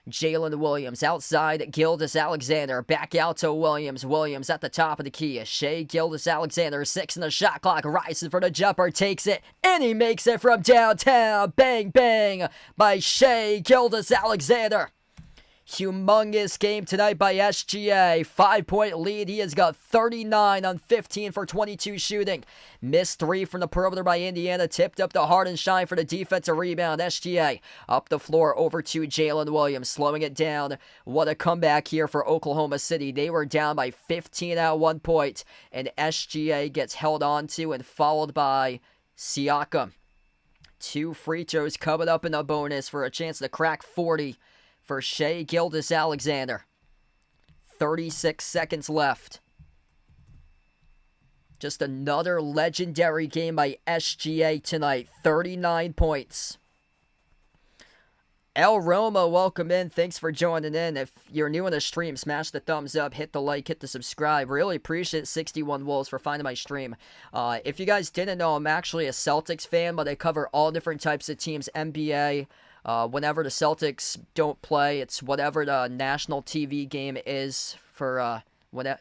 Jalen Williams. Outside, Gilgeous-Alexander. Back out to Williams. Williams at the top of the key. Shai Gilgeous-Alexander. 6 in the shot clock. Rises for the jumper. Takes it. And he makes it from downtown. Bang, bang by Shai Gilgeous-Alexander. Humongous game tonight by SGA. 5-point lead. He has got 39 on 15 for 22 shooting. Missed 3 from the perimeter by Indiana. Tipped up to Hartenstein for the defensive rebound. SGA up the floor over to Jalen Williams. Slowing it down. What a comeback here for Oklahoma City. They were down by 15 at one point. And SGA gets held on to and followed by Siakam. 2 free throws coming up in the bonus for a chance to crack 40. For Shai Gilgeous-Alexander. 36 seconds left. Just another legendary game by SGA tonight. 39 points. El Roma, welcome in. Thanks for joining in. If you're new in the stream, smash the thumbs up, hit the like, hit the subscribe. Really appreciate 61 Wolves for finding my stream. If you guys didn't know, I'm actually a Celtics fan, but I cover all different types of teams, NBA. Whenever the Celtics don't play, it's whatever the national TV game is for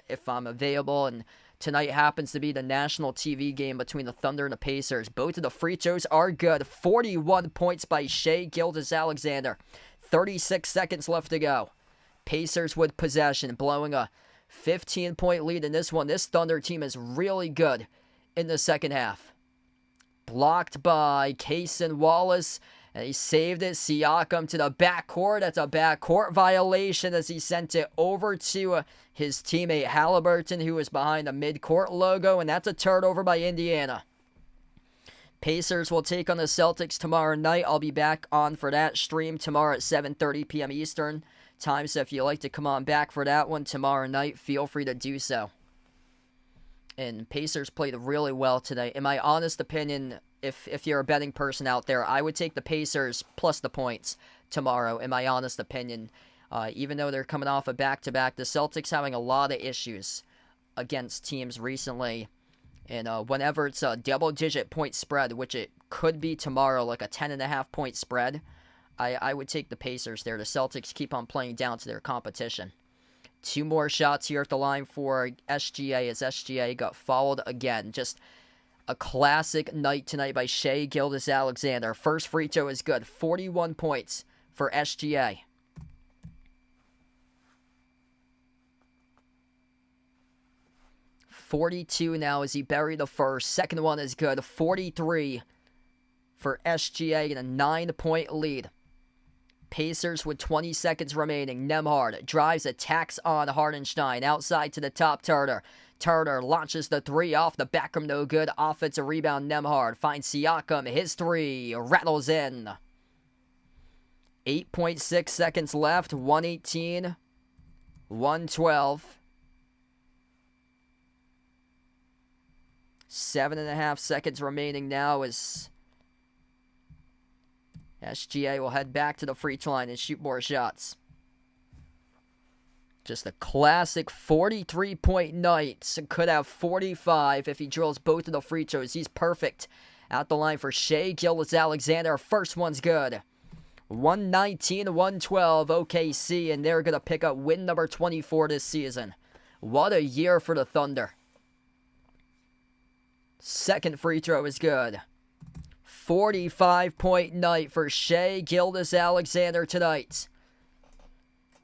if I'm available. And tonight happens to be the national TV game between the Thunder and the Pacers. Both of the free throws are good. 41 points by Shai Gilgeous-Alexander. 36 seconds left to go. Pacers with possession, blowing a 15-point lead in this one. This Thunder team is really good in the second half. Blocked by Cason Wallace. And he saved it. Siakam to the backcourt. That's a backcourt violation as he sent it over to his teammate Halliburton, who was behind the midcourt logo. And that's a turnover by Indiana. Pacers will take on the Celtics tomorrow night. I'll be back on for that stream tomorrow at 7:30 p.m. Eastern time. So if you'd like to come on back for that one tomorrow night, feel free to do so. And Pacers played really well today. In my honest opinion, if you're a betting person out there, I would take the Pacers plus the points tomorrow, in my honest opinion. Even though they're coming off a back-to-back, the Celtics having a lot of issues against teams recently. And whenever it's a double-digit point spread, which it could be tomorrow, like a 10.5-point spread, I would take the Pacers there. The Celtics keep on playing down to their competition. 2 more shots here at the line for SGA as SGA got fouled again. Just a classic night tonight by Shai Gilgeous-Alexander. First free throw is good. 41 points for SGA. .42 now as he buried the first. Second one is good. 43 for SGA and a 9-point lead. Pacers with 20 seconds remaining. Nembhard drives, attacks on Hartenstein. Outside to the top, Turner. Turner launches the 3 off the back rim, no good. Offensive rebound, Nembhard finds Siakam. His 3 rattles in. 8.6 seconds left. 118. 112. 7.5 seconds remaining now as SGA will head back to the free throw line and shoot more shots. Just a classic 43-point night. Could have 45 if he drills both of the free throws. He's perfect at the line for Shai Gilgeous-Alexander. First one's good. 119-112 OKC, and they're going to pick up win number 24 this season. What a year for the Thunder. Second free throw is good. 45-point night for Shai Gilgeous-Alexander tonight.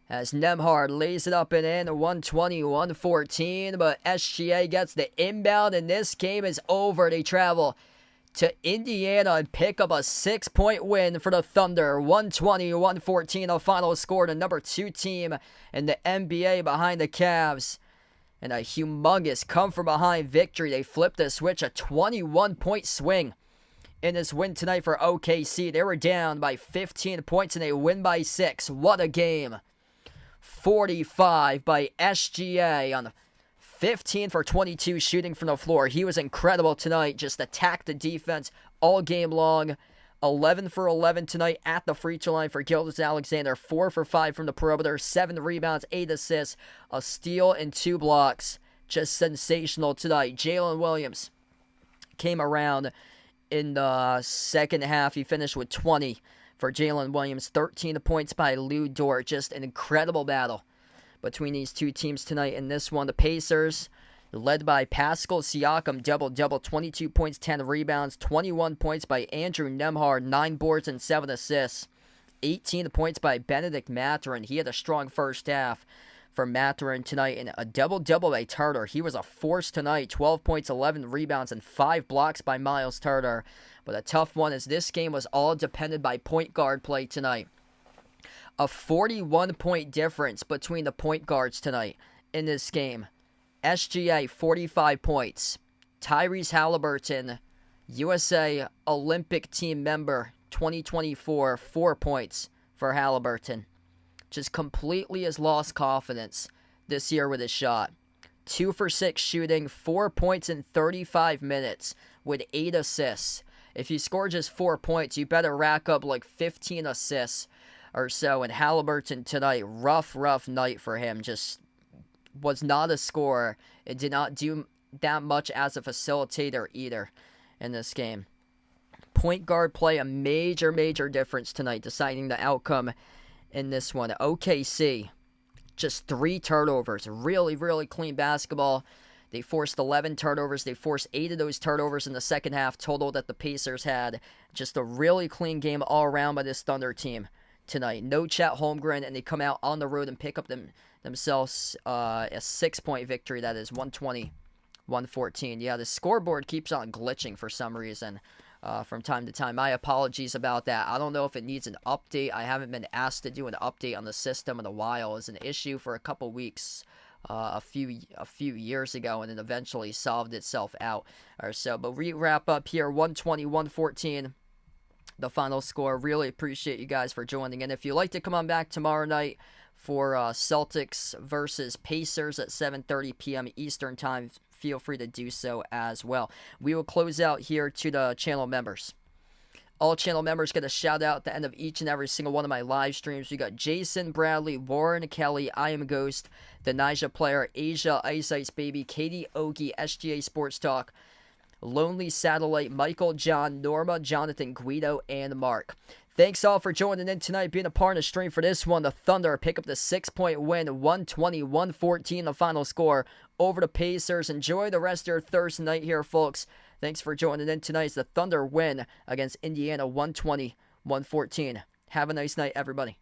As Nembhard lays it up and in, 120-114, but SGA gets the inbound, and this game is over. They travel to Indiana and pick up a 6-point win for the Thunder. 120-114, the final score. The number 2 team in the NBA behind the Cavs. and a humongous come-from-behind victory. They flipped the switch, a 21-point swing in this win tonight for OKC. They were down by 15 points, and they win by 6. What a game. 45 by SGA on 15 for 22 shooting from the floor. He was incredible tonight. Just attacked the defense all game long. 11 for 11 tonight at the free throw line for Gilgeous-Alexander. 4 for 5 from the perimeter. 7 rebounds, 8 assists, a steal, and 2 blocks. Just sensational tonight. Jalen Williams came around in the second half. He finished with 20 for Jalen Williams. 13 points by Lou Dort. Just an incredible battle between these two teams tonight. In this one, the Pacers, led by Pascal Siakam, double-double, 22 points, 10 rebounds, 21 points by Andrew Nembhard, 9 boards and 7 assists, 18 points by Benedict Mathurin. He had a strong first half for Mathurin tonight, and a double-double by Turner. He was a force tonight, 12 points, 11 rebounds, and 5 blocks by Miles Turner. But a tough one, as this game was all dependent by point guard play tonight. A 41-point difference between the point guards tonight in this game. SGA, 45 points. Tyrese Halliburton, USA Olympic team member, 2024, 4 points for Halliburton. Just completely has lost confidence this year with his shot. 2 for 6 shooting, 4 points in 35 minutes with 8 assists. If you score just 4 points, you better rack up like 15 assists or so. And Halliburton tonight, rough night for him. Just was not a scorer. It did not do that much as a facilitator either in this game. Point guard play, a major difference tonight, deciding the outcome in this one. OKC, just 3 turnovers. Really clean basketball. They forced 11 turnovers. They forced 8 of those turnovers in the second half total that the Pacers had. Just a really clean game all around by this Thunder team tonight. No Chet Holmgren, and they come out on the road and pick up themselves a 6-point victory. That is 120-114. Yeah, the scoreboard keeps on glitching for some reason from time to time. My apologies about that. I don't know if it needs an update. I haven't been asked to do an update on the system in a while. It was an issue for a couple weeks a few years ago, and it eventually solved itself out or so. But we wrap up here, 120-114. The final score. Really appreciate you guys for joining in. If you'd like to come on back tomorrow night for Celtics versus Pacers at 7:30 p.m. Eastern Time, feel free to do so as well. We will close out here to the channel members. All channel members get a shout out at the end of each and every single one of my live streams. We got Jason Bradley, Warren Kelly, I Am Ghost, the Nija Player, Asia, Ice Baby, Katie Ogie, SGA Sports Talk, Lonely Satellite, Michael, John, Norma, Jonathan, Guido, and Mark. Thanks all for joining in tonight, being a part of the stream for this one. The Thunder pick up the 6-point win, 120-114, the final score over the Pacers. Enjoy the rest of your Thursday night here, folks. Thanks for joining in tonight as the Thunder win against Indiana, 120-114. Have a nice night, everybody.